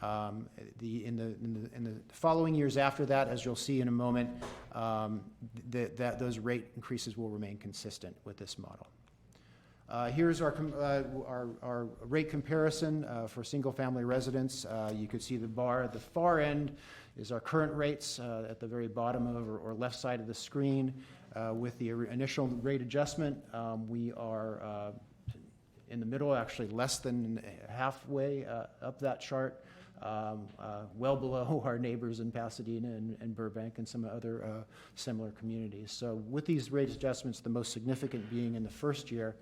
In the following years after that, as you'll see in a moment, those rate increases will remain consistent with this model. Here's our rate comparison for single-family residents. You could see the bar at the far end is our current rates at the very bottom of or left side of the screen. With the initial rate adjustment, we are in the middle, actually less than halfway up that chart. Well below our neighbors in Pasadena and Burbank and some other similar communities. So with these rate adjustments, the most significant being in the first year,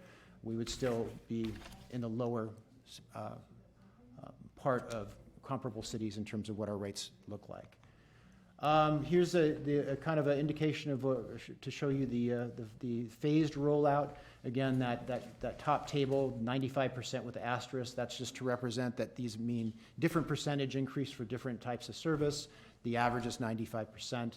we would still be in the lower part of comparable cities in terms of what our rates look like. Here's a kind of an indication of to show you the phased rollout. Again, that top table, 95% with the asterisk, that's just to represent that these mean different percentage increase for different types of service. The average is 95%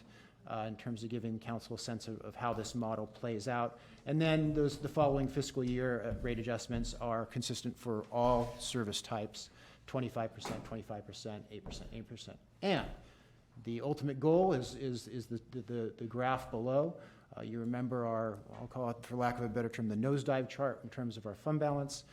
in terms of giving council a sense of how this model plays out. And then the following fiscal year rate adjustments are consistent for all service types, 25%, 25%, 8%, 8%. And The ultimate goal is the graph below. You remember our, I'll call it, for lack of a better term, the nosedive chart in terms of our fund balance.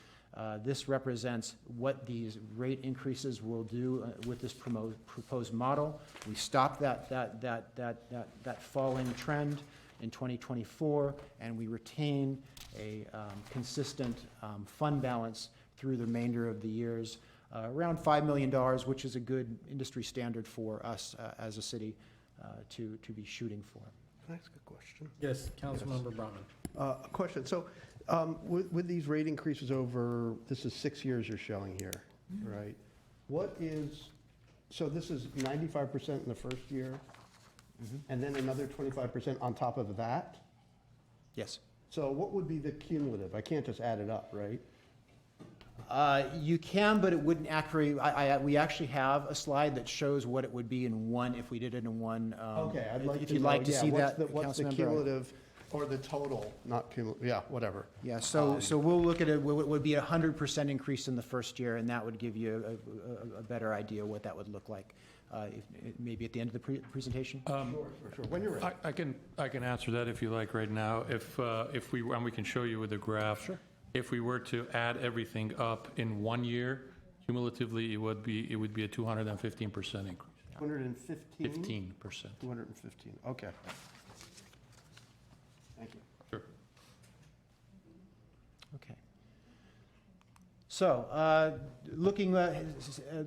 This represents what these rate increases will do with this proposed model. We stopped that falling trend in 2024, and we retain a consistent fund balance through the remainder of the years, around $5 million, which is a good industry standard for us as a city to be shooting for. Can I ask a question? Yes, Councilmember Brahman. A question. So with these rate increases over, this is 6 years you're showing here, right? What is, so this is 95% in the first year, and then another 25% on top of that? Yes. So what would be the cumulative? I can't just add it up, right? You can, but it wouldn't accurately. We actually have a slide that shows what it would be in one if we did it in one. Okay, I'd like if to you'd know, like to yeah, see what's that, what's the Councilmember. cumulative or the total, not cumulative, yeah, whatever. Yeah, so we'll look at it, it would be 100% increase in the first year, and that would give you a better idea what that would look like, maybe at the end of the presentation? Sure. When you're ready. I can answer that if you like right now. If we, and we can show you with the graph. Sure. If we were to add everything up in 1 year, cumulatively, it would be a 215% increase. 215? 15%. 215, okay. Thank you. Sure. Okay. So,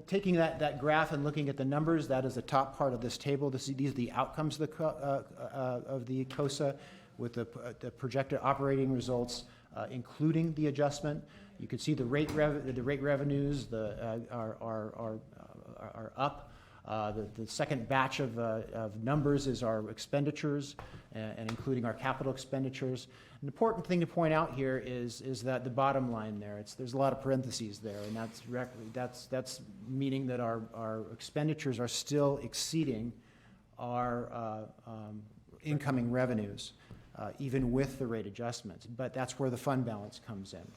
taking that graph and looking at the numbers, that is the top part of this table. These are the outcomes of the COSA with the projected operating results, including the adjustment. You can see the rate revenues are up. The second batch of numbers is our expenditures, and including our capital expenditures. An important thing to point out here is that the bottom line there, there's a lot of parentheses there, and that's meaning that our expenditures are still exceeding our incoming revenues, even with the rate adjustments. But that's where the fund balance comes in.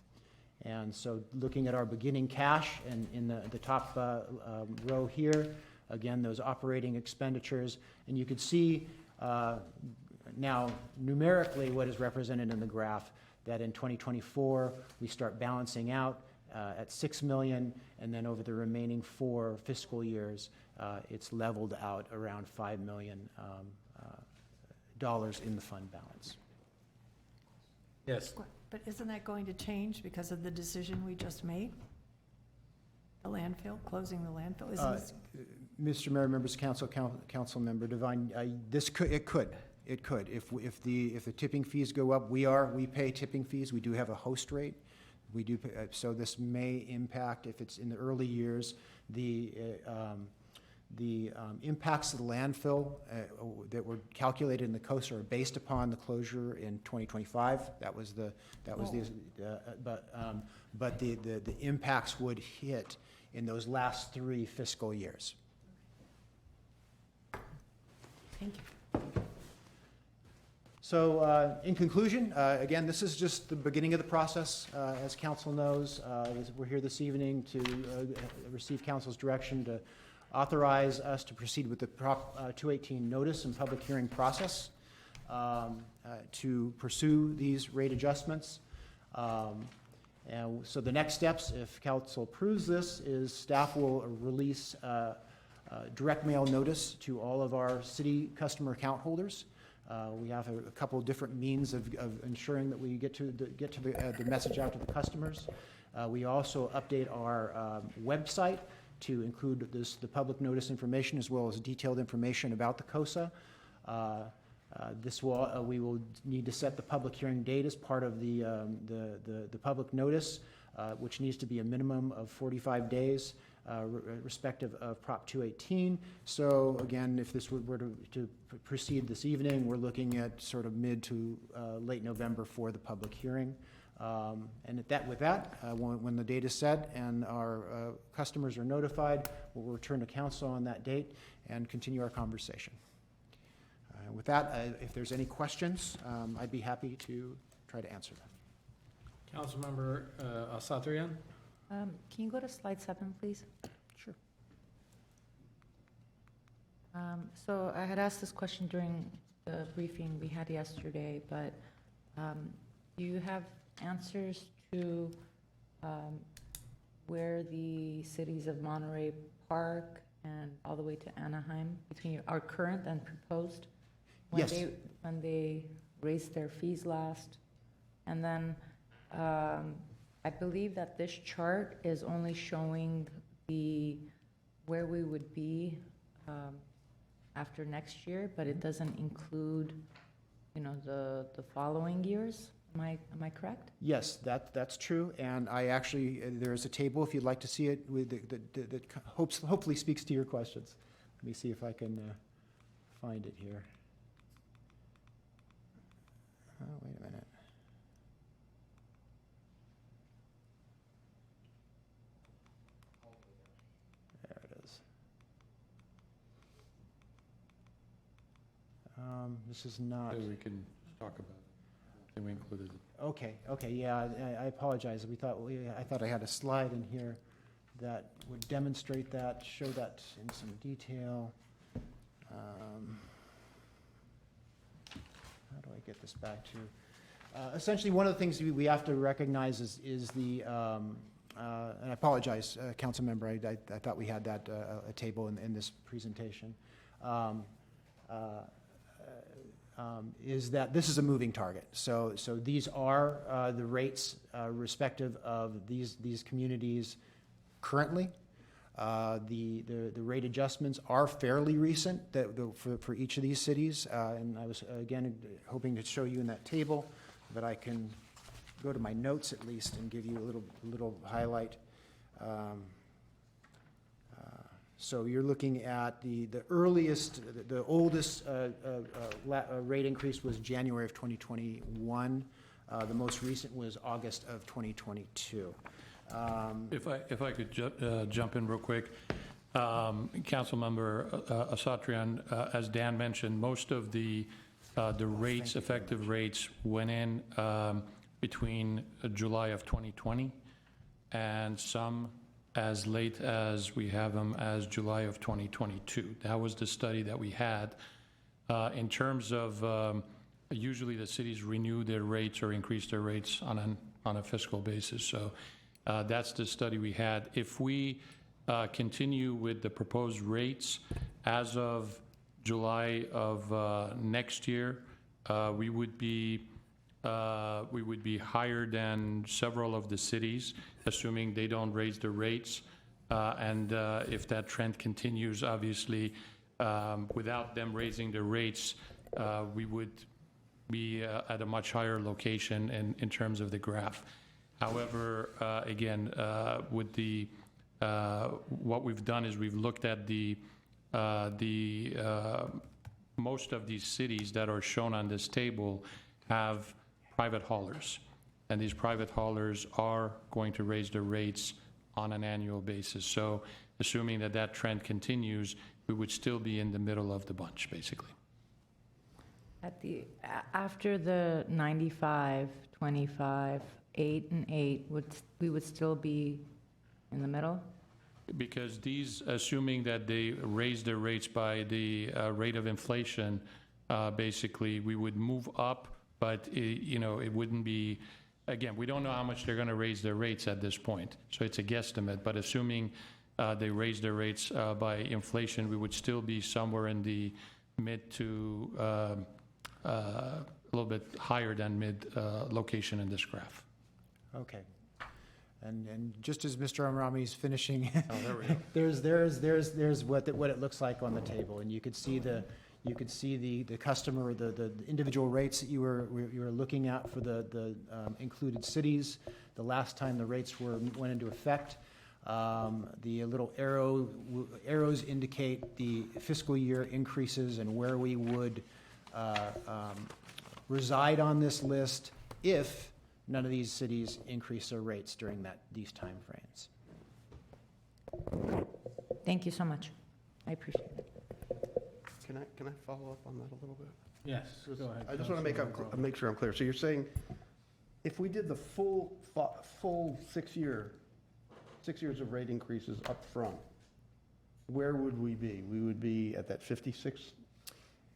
And so looking at our beginning cash and in the top row here, again, those operating expenditures, and you could see now numerically what is represented in the graph, that in 2024 we start balancing out at $6 million, and then over the remaining 4 fiscal years it's leveled out around $5 million in the fund balance. Yes. But isn't that going to change because of the decision we just made? The landfill, closing the landfill? Isn't this... Mr. Mayor, members of council member Devine, it could. If the tipping fees go up, we pay tipping fees. We do have a host rate. We do pay, so this may impact, if it's in the early years, the impacts of the landfill that were calculated in the COSA are based upon the closure in 2025. But the impacts would hit in those last 3 fiscal years. Thank you. So in conclusion, again, this is just the beginning of the process. As council knows, we're here this evening to receive council's direction to authorize us to proceed with the Prop 218 notice and public hearing process to pursue these rate adjustments. And so the next steps, if council approves this, is staff will release direct mail notice to all of our city customer account holders. We have a couple of different means of ensuring that we get to the message out to the customers. We also update our website to include the public notice information as well as detailed information about the COSA. We will need to set the public hearing date as part of the public notice, which needs to be a minimum of 45 days. Respective of Prop 218. So again, if this were to proceed this evening, we're looking at sort of mid to late November for the public hearing. And with that, when the date is set and our customers are notified, we'll return to council on that date and continue our conversation. With that, if there's any questions, I'd be happy to try to answer them. Councilmember Asatrian? Can you go to slide 7, please? Sure. So I had asked this question during the briefing we had yesterday, but do you have answers to where the cities of Monterey Park and all the way to Anaheim, between our current and proposed? Yes. When they raised their fees last? And then I believe that this chart is only showing where we would be after next year, but it doesn't include, the following years. Am I correct? Yes, that's true, and I actually, there's a table, if you'd like to see it, that hopefully speaks to your questions. Let me see if I can find it here. Oh, wait a minute. There it is. This is not... So we can talk about it. Then we included it. Okay, yeah, I apologize. I thought I had a slide in here that would demonstrate that, show that in some detail. How do I get this back to? Essentially, one of the things we have to recognize is the, and I apologize, council member, I thought we had that a table in this presentation. Is that this is a moving target. So these are the rates respective of these communities currently. The rate adjustments are fairly recent for each of these cities, and I was again hoping to show you in that table, but I can go to my notes at least and give you a little highlight. So you're looking at the earliest, the oldest rate increase was January of 2021. The most recent was August of 2022. If I could jump in real quick, Councilmember Asatrian, as Dan mentioned, most of the rates, effective rates, went in between July of 2020 and some as late as we have them as July of 2022. That was the study that we had. In terms of usually the cities renew their rates or increase their rates on a fiscal basis. So that's the study we had. If we continue with the proposed rates as of July of next year, we would be higher than several of the cities, assuming they don't raise their rates. And if that trend continues, obviously, without them raising their rates, we would be at a much higher location in terms of the graph. However, again, with what we've done is we've looked at most of these cities that are shown on this table have private haulers, and these private haulers are going to raise their rates on an annual basis. So assuming that trend continues, we would still be in the middle of the bunch, basically. After the 95, 25, 8 and 8, we would still be in the middle? Because these, assuming that they raise their rates by the rate of inflation, basically we would move up, but it wouldn't be, again, we don't know how much they're going to raise their rates at this point. So it's a guesstimate, but assuming they raise their rates by inflation, we would still be somewhere in the mid to a little bit higher than mid location in this graph. Okay. And just as Mr. Amrami is finishing, oh, there we go. there's what it looks like on the table, and you could see the customer, the individual rates that you were looking at for the included cities. The last time the rates went into effect, the little arrows indicate the fiscal year increases and where we would reside on this list if none of these cities increase their rates during these time frames. Thank you so much. I appreciate it. Can I follow up on that a little bit? Yes, go ahead. I just want to make sure I'm clear. So you're saying if we did the full 6 years of rate increases up front, where would we be? We would be at that $56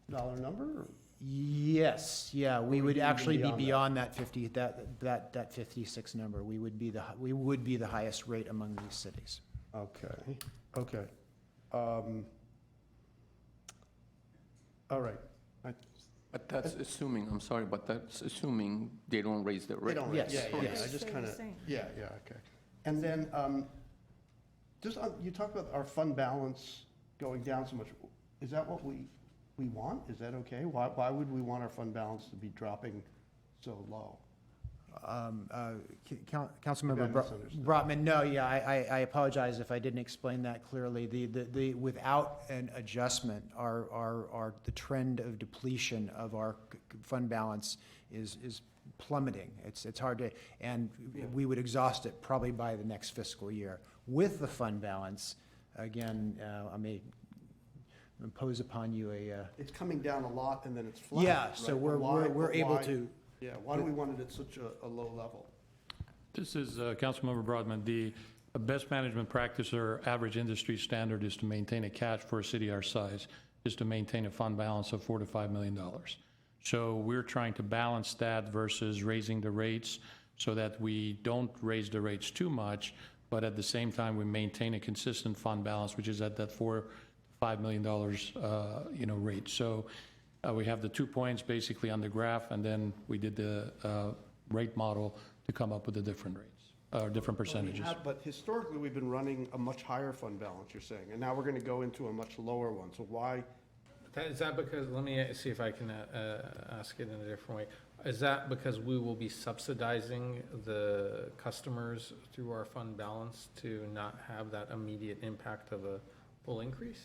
number? Or? Yes, yeah, we Or would be actually be beyond that? beyond that 56 number. We would be the highest rate among these cities. Okay, okay. All right. But that's assuming, I'm sorry, but that's assuming they don't raise the They rate. don't, Yes. yeah, yeah, Yes. I just Stay kind the of, same. yeah, okay. And then, just, you talked about our fund balance going down so much. Is that what we want? Is that okay? Why would we want our fund balance to be dropping so low? Councilmember Maybe I misunderstood. Brotman, no, yeah, I apologize if I didn't explain that clearly. The without an adjustment, the trend of depletion of our fund balance is plummeting. It's hard to, and we would exhaust it probably by the next fiscal year. With the fund balance, again, I may impose upon you It's coming down a lot and then it's flat. Yeah, so right? we're able to. Yeah, why do we want it at such a low level? This is Councilmember Broadman. The best management practice or average industry standard is to maintain a cash for a city our size, is to maintain a fund balance of $4 to $5 million. So we're trying to balance that versus raising the rates so that we don't raise the rates too much, but at the same time we maintain a consistent fund balance, which is at that $4 to $5 million rate. So we have the 2 points basically on the graph, and then we did the rate model to come up with the different rates, different percentages. But historically, we've been running a much higher fund balance, you're saying, and now we're going to go into a much lower one. So why? Is that because, let me see if I can ask it in a different way. Is that because we will be subsidizing the customers through our fund balance to not have that immediate impact of a full increase?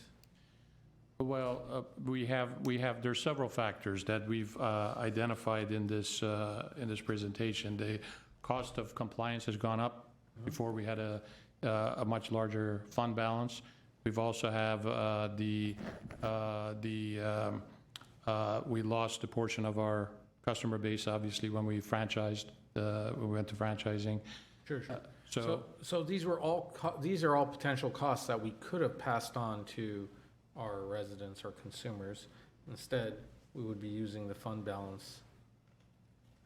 Well, there's several factors that we've identified in this presentation. The cost of compliance has gone up. Before we had a much larger fund balance. We've also have we lost a portion of our customer base, obviously, when we franchised, when we went to franchising. Sure. So these are all potential costs that we could have passed on to our residents or consumers. Instead, we would be using the fund balance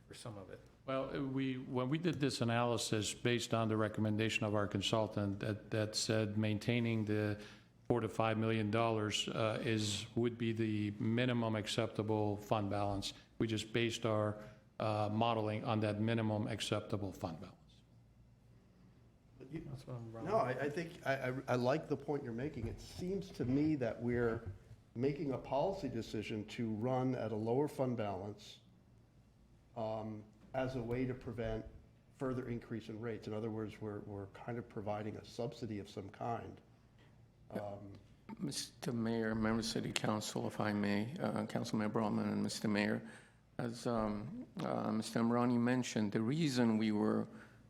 for some of it. Well, when we did this analysis based on the recommendation of our consultant that said maintaining the $4 to $5 million would be the minimum acceptable fund balance. We just based our modeling on that minimum acceptable fund balance. No, I think, I like the point you're making. It seems to me that we're making a policy decision to run at a lower fund balance as a way to prevent further increase in rates. In other words, we're kind of providing a subsidy of some kind. Mr. Mayor, members of City Council, if I may, Councilman Brotman and Mr. Mayor, as Mr. Amrani mentioned, the reason we were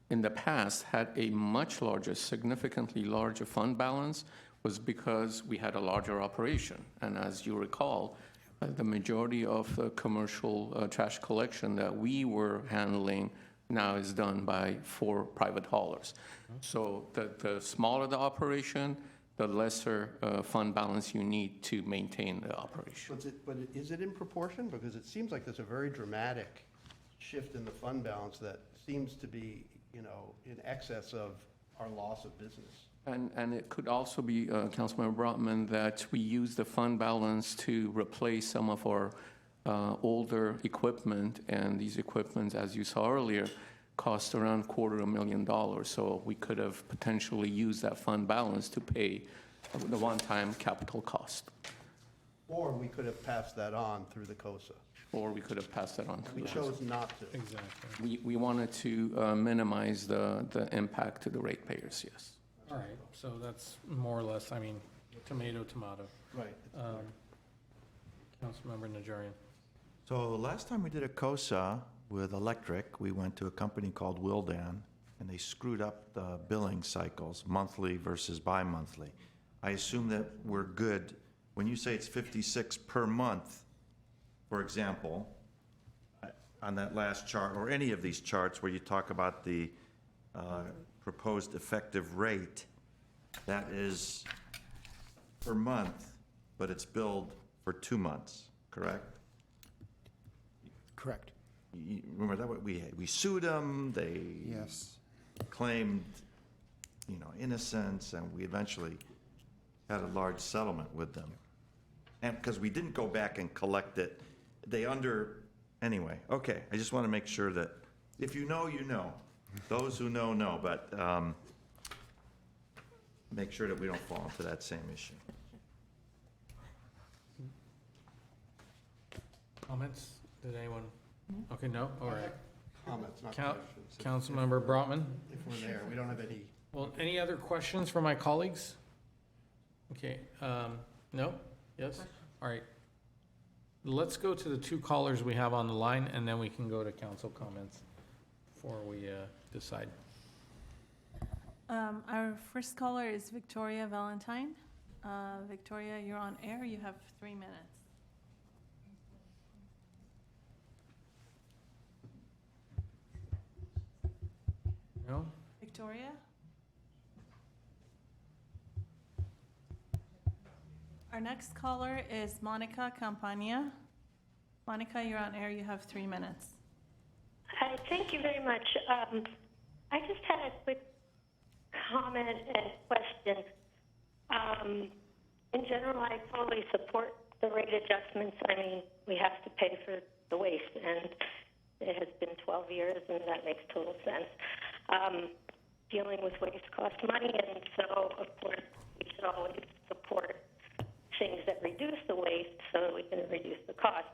in the past had a much larger, significantly larger fund balance was because we had a larger operation. And as you recall, the majority of commercial trash collection that we were handling now is done by 4 private haulers. So the smaller the operation, the lesser fund balance you need to maintain the operation. But is it in proportion? Because it seems like there's a very dramatic shift in the fund balance that seems to be, in excess of our loss of business. And it could also be, Councilmember Brotman, that we use the fund balance to replace some of our older equipment, and these equipments, as you saw earlier, cost around $250,000. So we could have potentially used that fund balance to pay the one-time capital cost. Or we could have passed that on through the COSA. Or we could have passed that on to We the chose not to. Exactly. We wanted to minimize the impact to the ratepayers, yes. All right, so that's more or less, tomato. Right. Councilmember Najarian. So last time we did a COSA with electric, we went to a company called Willdan, and they screwed up the billing cycles, monthly versus bi-monthly. I assume that we're good. When you say it's 56 per month, for example, on that last chart, or any of these charts where you talk about the proposed effective rate, that is per month, but it's billed for 2 months, correct? Correct. Remember that, we sued them, they Yes. claimed, innocence, and we eventually had a large settlement with them. And because we didn't go back and collect it, anyway, okay, I just want to make sure that, if you know, you know. Those who know, but make sure that we don't fall into that same issue. Comments? Did anyone? Okay, no? All right. Comments, not Coun- questions. Councilmember Brotman? If we're there, we don't have any. Well, any other questions from my colleagues? Okay, no? Yes? All right. Let's go to the 2 callers we have on the line, and then we can go to council comments before we decide. Our first caller is Victoria Valentine. Victoria, you're on air. You have 3 minutes. No? Victoria? Our next caller is Monica Campania. Monica, you're on air. You have 3 minutes. Hi, thank you very much. I just had a quick comment and question. In general, I totally support the rate adjustments. I mean, we have to pay for the waste, and it has been 12 years, and that makes total sense. Dealing with waste costs money, and so, of course, we should always support things that reduce the waste so that we can reduce the cost.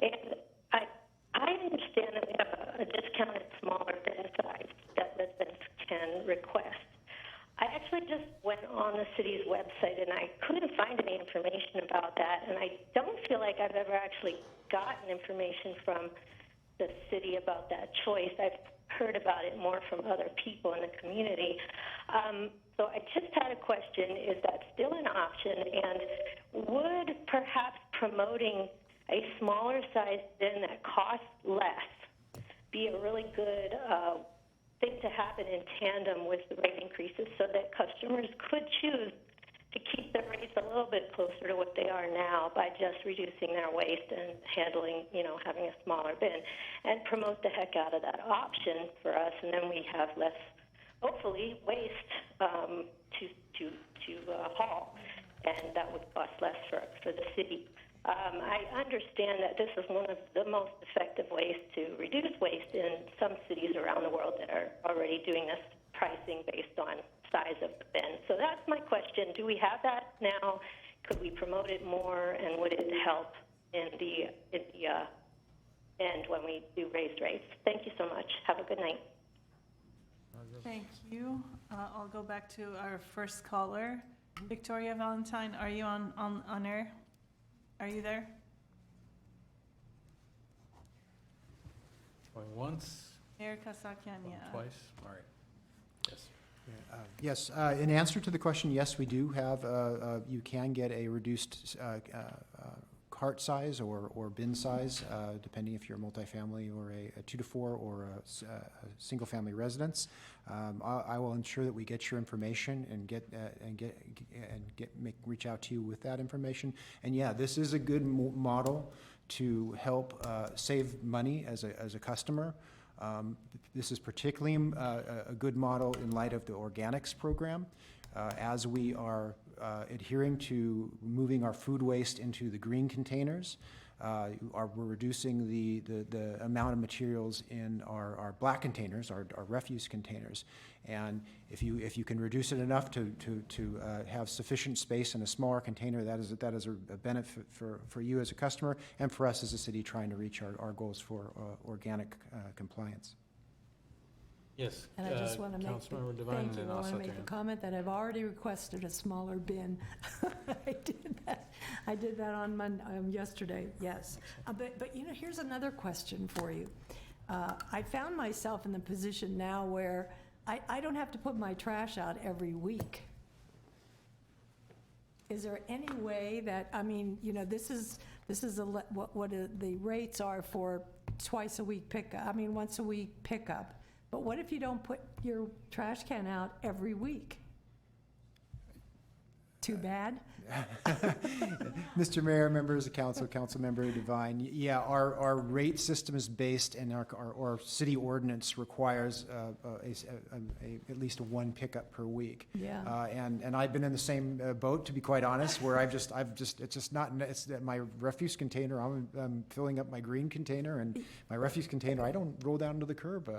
And I understand that we have a discounted smaller bin size that residents can request. I actually just went on the city's website and I couldn't find any information about that, and I don't feel like I've ever actually gotten information from the city about that choice. I've heard about it more from other people in the community. So I just had a question. Is that still an option? And would perhaps promoting a smaller size bin that costs less be a really good thing to happen in tandem with the rate increases so that customers could choose to keep their rates a little bit closer to what they are now by just reducing their waste and handling, having a smaller bin, and promote the heck out of that option for us, and then we have less, hopefully, waste to haul, and that would cost less for the city. I understand that this is one of the most effective ways to reduce waste in some cities around the world that are already doing this pricing based on size of the bin. So that's my question. Do we have that now? Could we promote it more, and would it help in the end when we do raise rates? Thank you so much. Have a good night. Thank you. I'll go back to our first caller. Victoria Valentine, are you on air? Are you there? Going once? Erica Sakian, yeah. Twice? All right. Yes. Yes, in answer to the question, yes, we do have, you can get a reduced cart size or bin size, depending if you're a multifamily or a 2 to 4 or a single-family residence. I will ensure that we get your information and reach out to you with that information. And yeah, this is a good model to help save money as a customer. This is particularly a good model in light of the organics program. As we are adhering to moving our food waste into the green containers, we're reducing the amount of materials in our black containers, our refuse containers. And if you can reduce it enough to have sufficient space in a smaller container, that is a benefit for you as a customer and for us as a city trying to reach our goals for organic compliance. Yes. And I just want to make, Councilmember Devine, thank and you, then I want to make Asatrian. the comment that I've already requested a smaller bin. I did that on yesterday, yes. But here's another question for you. I found myself in the position now where I don't have to put my trash out every week. Is there any way that, this is what the rates are for twice a week pickup, once a week pickup. But what if you don't put your trash can out every week? Too bad. Mr. Mayor, members of council, Councilmember Devine, yeah, our rate system is based, and our city ordinance requires at least one pickup per week. Yeah. And I've been in the same boat, to be quite honest, where it's just not, it's that my refuse container, I'm filling up my green container, and my refuse container, I don't roll down to the curb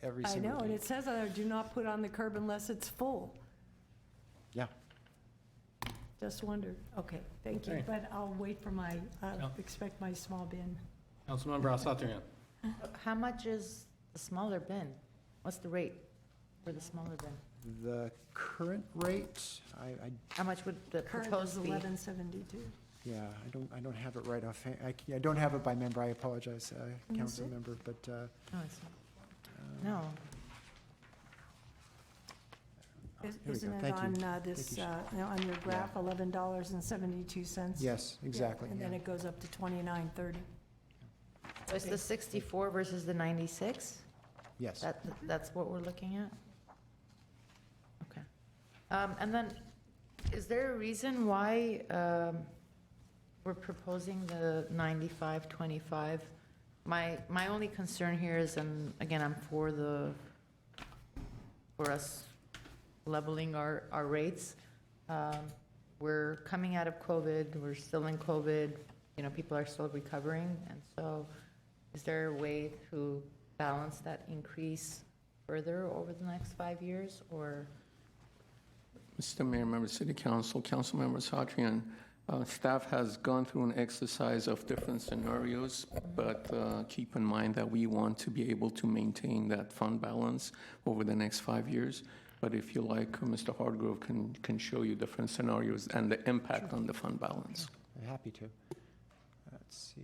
every single I know, day. and it says on there, do not put on the curb unless it's full. Yeah. Just wondered. Okay, thank you. Okay. But I'll wait for expect my small bin. Councilmember Asatrian. How much is the smaller bin? What's the rate for the smaller bin? The current rate, How much would the Current is proposed be? $11.72. yeah, I don't have it right off. I don't have it by member. I apologize, council member, but. No, it's not. No. Here we Isn't go. it Thank you. on this, on your graph, $11.72? Yes, exactly. And then yeah. it goes up to $29.30. So it's the 64 versus the 96? Yes. That's what we're looking at? Okay. And then, is there a reason why we're proposing the 95-25? My only concern here is, and again, I'm for us leveling our rates. We're coming out of COVID, we're still in COVID, people are still recovering, and so is there a way to balance that increase further over the next 5 years, or? Mr. Mayor, members of City Council, Councilmember Asatrian, staff has gone through an exercise of different scenarios, but keep in mind that we want to be able to maintain that fund balance over the next 5 years. But if you like, Mr. Hardgrove can show you different scenarios and the impact on the fund balance. I'm happy to. Let's see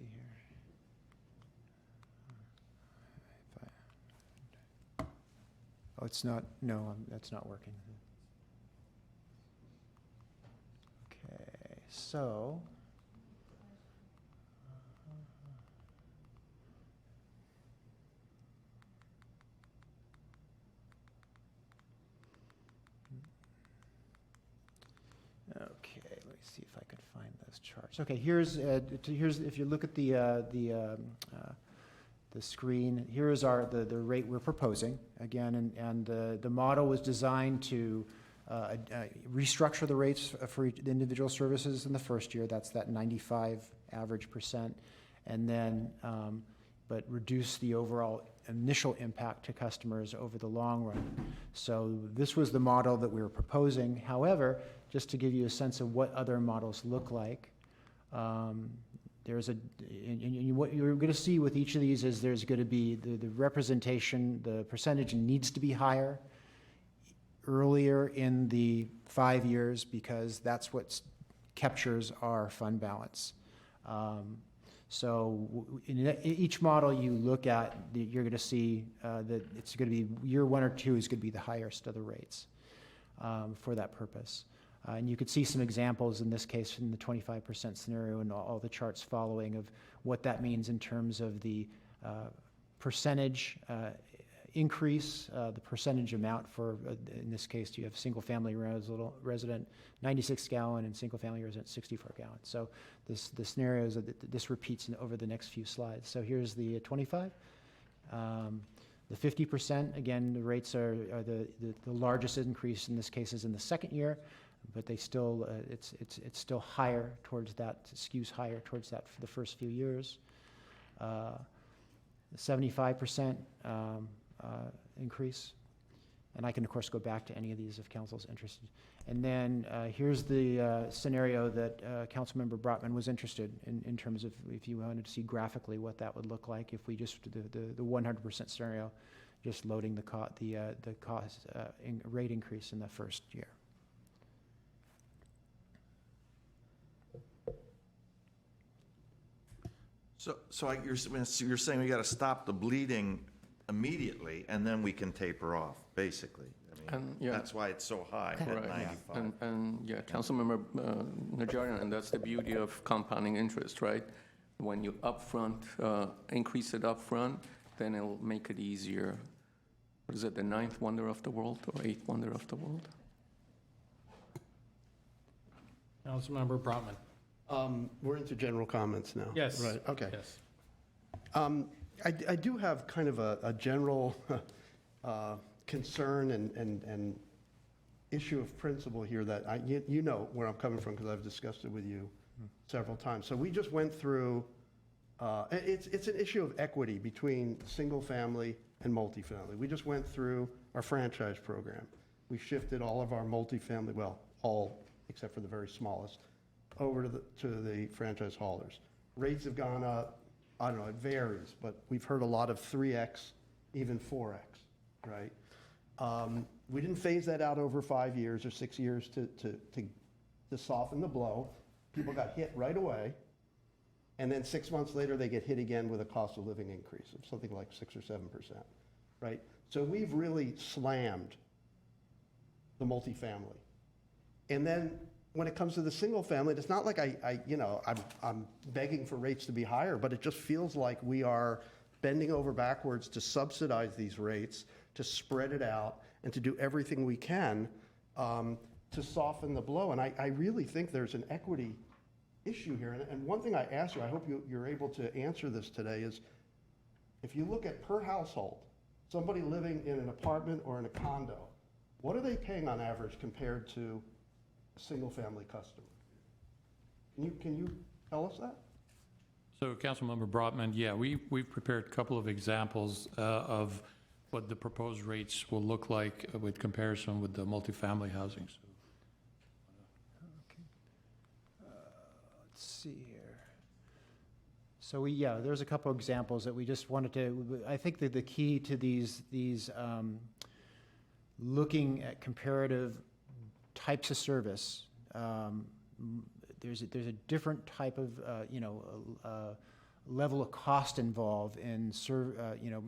here. Oh, it's not, no, that's not working. Okay, so. Okay, let me see if I could find those charts. Okay, here's if you look at the screen, here is the rate we're proposing again, and the model was designed to restructure the rates for the individual services in the first year. That's that 95 average percent, and then but reduce the overall initial impact to customers over the long run. So this was the model that we were proposing. However, just to give you a sense of what other models look like, there's what you're going to see with each of these is there's going to be the representation, the percentage needs to be higher earlier in the 5 years because that's what captures our fund balance. So in each model you look at, you're going to see that it's going to be year 1 or 2 is going to be the highest of the rates for that purpose. And you could see some examples in this case in the 25% scenario and all the charts following of what that means in terms of the percentage increase, the percentage amount for, in this case, you have single-family resident 96 gallon and single-family resident 64 gallon. So the scenarios that this repeats over the next few slides. So here's the 25. The 50%, again, the rates are the largest increase in this case is in the second year, but they still, it's still higher towards that, skews higher towards that for the first few years. 75% increase. And I can, of course, go back to any of these if council's interested. And then here's the scenario that Councilmember Brotman was interested in terms of if you wanted to see graphically what that would look like if we just the 100% scenario, just loading the cost rate increase in the first year. So you're saying we got to stop the bleeding immediately, and then we can taper off, basically. I mean, yeah. That's why it's so high at 95. And Councilmember Najarian, and that's the beauty of compounding interest, right? When you upfront, increase it upfront, then it'll make it easier. What is it, the 9th wonder of the world or 8th wonder of the world? Councilmember Brotman. We're into general comments now. Yes. Right, okay. Yes. I do have kind of a general concern and issue of principle here that you know where I'm coming from because I've discussed it with you several times. So we just went through, it's an issue of equity between single family and multifamily. We just went through our franchise program. We shifted all of our multifamily, well, all except for the very smallest, over to the franchise haulers. Rates have gone up. I don't know, it varies, but we've heard a lot of 3X, even 4X, right? We didn't phase that out over 5 years or 6 years to soften the blow. People got hit right away, and then 6 months later, they get hit again with a cost of living increase of something like 6 or 7%, right? So we've really slammed the multifamily. And then when it comes to the single family, it's not like I'm begging for rates to be higher, but it just feels like we are bending over backwards to subsidize these rates, to spread it out, and to do everything we can to soften the blow. And I really think there's an equity issue here. And one thing I ask you, I hope you're able to answer this today, is if you look at per household, somebody living in an apartment or in a condo, what are they paying on average compared to a single-family customer? Can you tell us that? So, Councilmember Brotman, yeah, we've prepared a couple of examples of what the proposed rates will look like with comparison with the multifamily housing. So. Okay. Let's see here. So there's a couple examples that we just wanted to. I think that the key to these looking at comparative types of service. There's a different type of level of cost involved in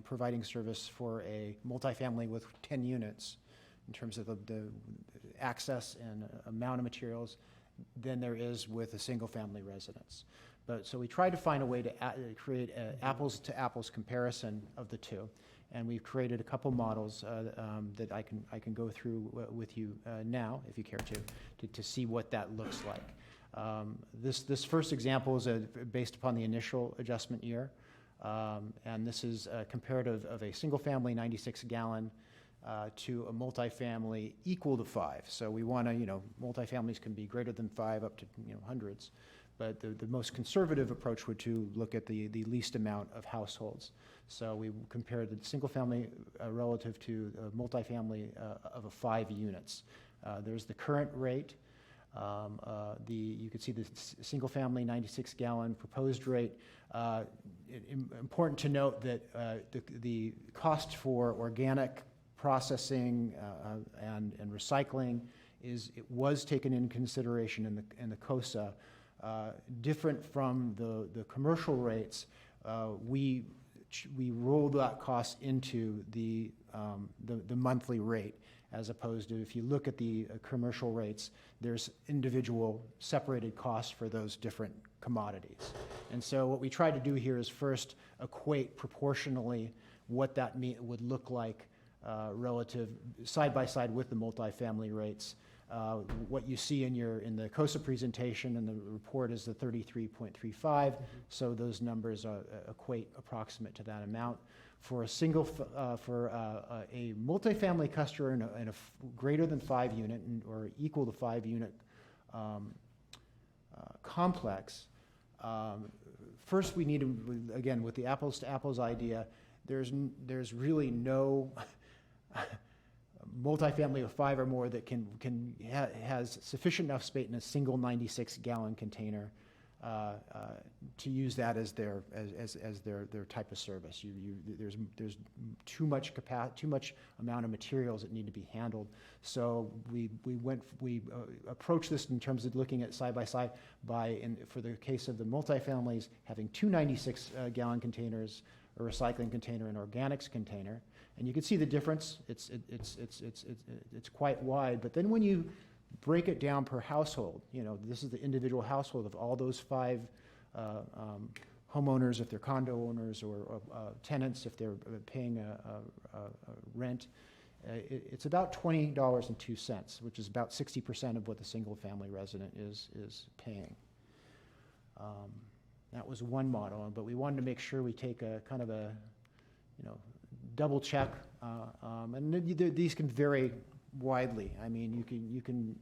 providing service for a multifamily with 10 units in terms of the access and amount of materials than there is with a single family residence. So we tried to find a way to create an apples to apples comparison of the two. And we've created a couple models that I can go through with you now, if you care to see what that looks like. This first example is based upon the initial adjustment year, and this is a comparative of a single-family 96-gallon to a multifamily equal to 5. So we want to, multifamilies can be greater than 5 up to hundreds, but the most conservative approach would to look at the least amount of households. So we compared the single family relative to multifamily of 5 units. There's the current rate. You can see the single family 96-gallon proposed rate. Important to note that the cost for organic processing and recycling was taken into consideration in the COSA. Different from the commercial rates, we rolled that cost into the monthly rate, as opposed to if you look at the commercial rates, there's individual separated costs for those different commodities. And so what we tried to do here is first equate proportionally what that would look like relative side by side with the multifamily rates. What you see in the COSA presentation and the report is the 33.35, so those numbers equate approximate to that amount. For a single, for a multifamily customer in a greater than 5 unit or equal to 5 unit complex, first we need to, again, with the apples to apples idea, there's really no multifamily of 5 or more that has sufficient enough space in a single 96-gallon container to use that as their type of service. There's too much amount of materials that need to be handled. So we approached this in terms of looking at side by side for the case of the multifamilies, having 2 96-gallon containers, a recycling container, and organics container. And you can see the difference. It's quite wide. But then when you break it down per household, this is the individual household of all those 5 homeowners, if they're condo owners, or tenants, if they're paying a rent. it's about $20.02, which is about 60% of what the single-family resident is paying. That was one model, but we wanted to make sure we take a kind of a, double check, and these can vary widely. I mean, you can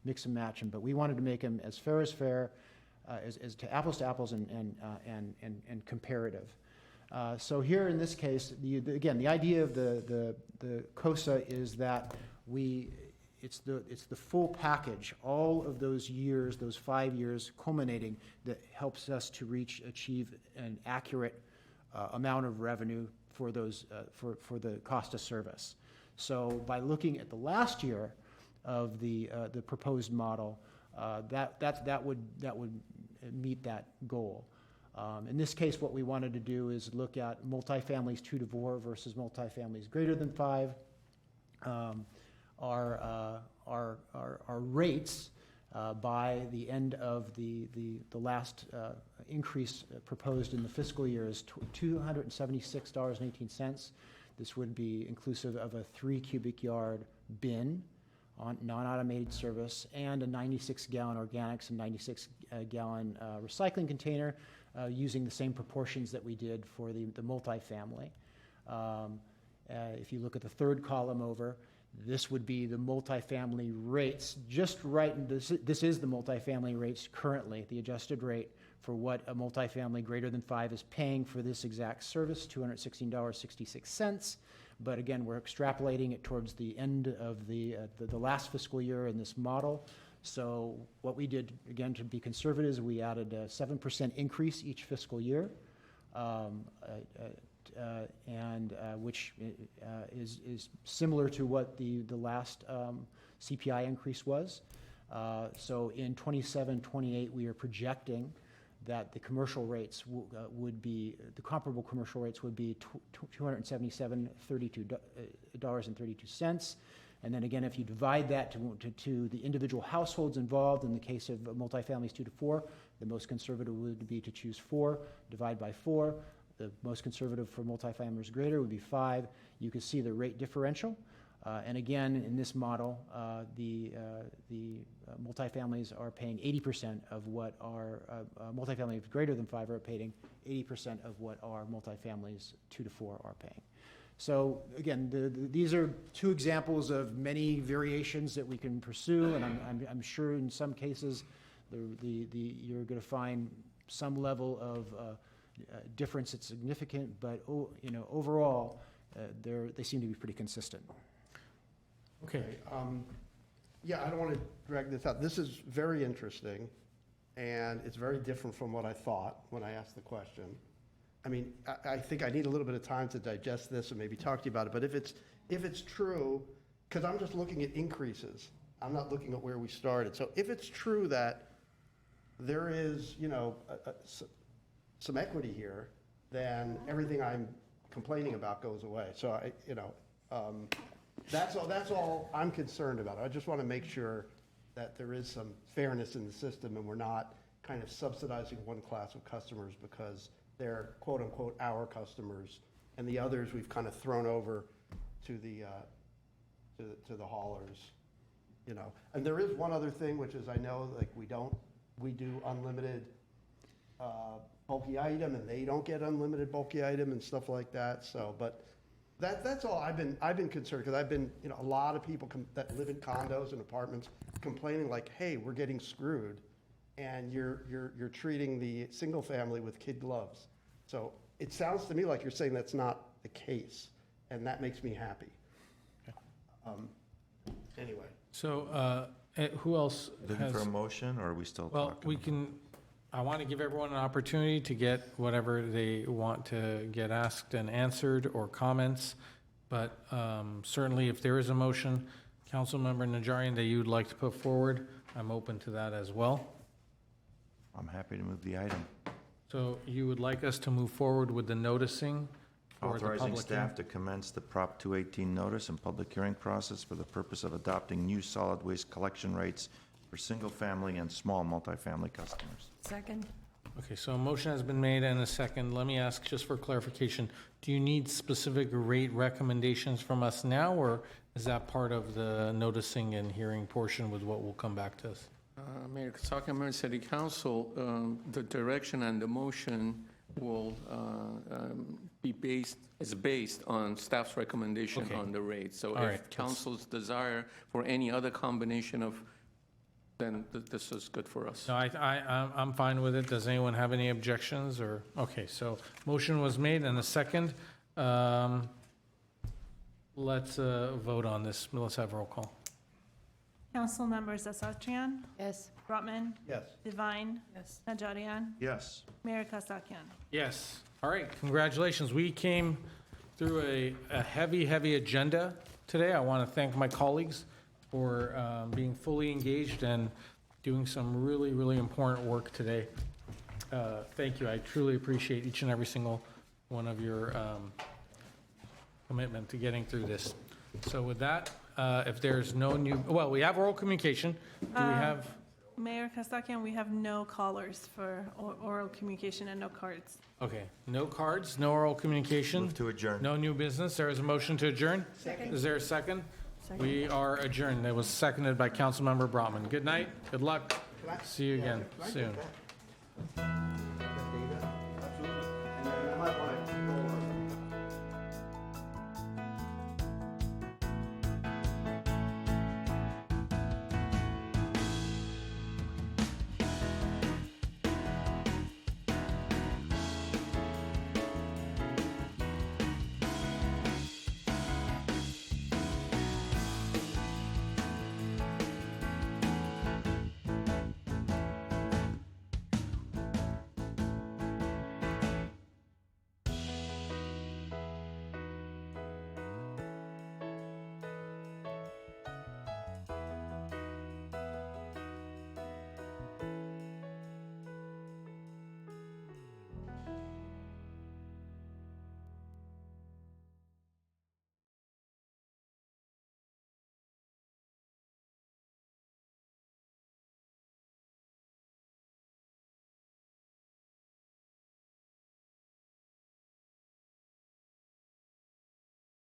mix and match them, but we wanted to make them as fair, as to apples and comparative. So here in this case, again, the idea of the COSA is that it's the full package, all of those years, those 5 years culminating, that helps us to achieve an accurate amount of revenue for those for the cost of service. So by looking at the last year of the proposed model, that would meet that goal. In this case, what we wanted to do is look at multifamilies 2 to 4 versus multifamilies greater than 5. Our rates by the end of the last increase proposed in the fiscal year is $276.18. This would be inclusive of a 3 cubic yard bin on non-automated service and a 96-gallon organics and 96-gallon recycling container using the same proportions that we did for the multifamily. If you look at the third column over, this would be the multifamily rates, just right, this is the multifamily rates currently, the adjusted rate for what a multifamily greater than 5 is paying for this exact service, $216.66. But again, we're extrapolating it towards the end of the last fiscal year in this model. So what we did, again, to be conservative, we added a 7% increase each fiscal year, which is similar to what the last CPI increase was. So in 27-28, we are projecting that the commercial rates would be, the comparable commercial rates would be $277.32. And then again, if you divide that to the individual households involved, in the case of multifamilies 2 to 4, the most conservative would be to choose 4, divide by 4. The most conservative for multifamilies greater would be 5. You can see the rate differential. And again, in this model, the multifamilies are paying 80% of what our multifamilies greater than 5 are paying 80% of what our multifamilies 2 to 4 are paying. So again, these are 2 examples of many variations that we can pursue, and I'm sure in some cases you're going to find some level of difference that's significant, but overall, they seem to be pretty consistent. Okay. Yeah, I don't want to drag this out. This is very interesting, and it's very different from what I thought when I asked the question. I mean, I think I need a little bit of time to digest this and maybe talk to you about it, but if it's true, because I'm just looking at increases, I'm not looking at where we started. So if it's true that there is, some equity here, then everything I'm complaining about goes away. So that's all I'm concerned about. I just want to make sure that there is some fairness in the system and we're not kind of subsidizing one class of customers because they're quote unquote our customers, and the others we've kind of thrown over to the haulers, And there is one other thing, which is I know like we do unlimited bulky item, and they don't get unlimited bulky item and stuff like that. So, but that's all I've been concerned, because I've been, a lot of people that live in condos and apartments complaining like, hey, we're getting screwed, and you're treating the single family with kid gloves. So it sounds to me like you're saying that's not the case, and that makes me happy. Anyway. So who else Looking for a motion, or are we still Well, talking? I want to give everyone an opportunity to get whatever they want to get asked and answered, or comments. But certainly if there is a motion, Councilmember Najarian, that you'd like to put forward, I'm open to that as well. I'm happy to move the item. So you would like us to move forward with the noticing for the Authorizing public staff hearing? to commence the Prop 218 notice and public hearing process for the purpose of adopting new solid waste collection rates for single-family and small multifamily customers. Second. Okay, so a motion has been made and a second. Let me ask, just for clarification, do you need specific rate recommendations from us now, or is that part of the noticing and hearing portion with what will come back to us? Mayor Kasakian, Mayor City Council, the direction and the motion will be based on staff's recommendation Okay. on the rate. So All if right, council's desire for any other combination of, then this is good for us. No, I'm fine with it. Does anyone have any objections, or, okay, so motion was made and a second. Let's vote on this. Let's have roll call. Council members Asatrian, Yes. Brotman, Yes. Divine, Yes. Najarian, Yes. Mayor Kasakian. Yes. All right, congratulations. We came through a heavy, heavy agenda today. I want to thank my colleagues for being fully engaged and doing some really, really important work today. Thank you. I truly appreciate each and every single one of your commitment to getting through this. So with that, if there's no new, well, we have oral communication. Do we have? Mayor Kasakian, we have no callers for oral communication and no cards. Okay, no cards, no oral communication. Move to adjourn. No new business. There is a motion to adjourn. Second. Is there a second? We are adjourned. That was seconded by Councilmember Brotman. Good night, good luck. See you again soon.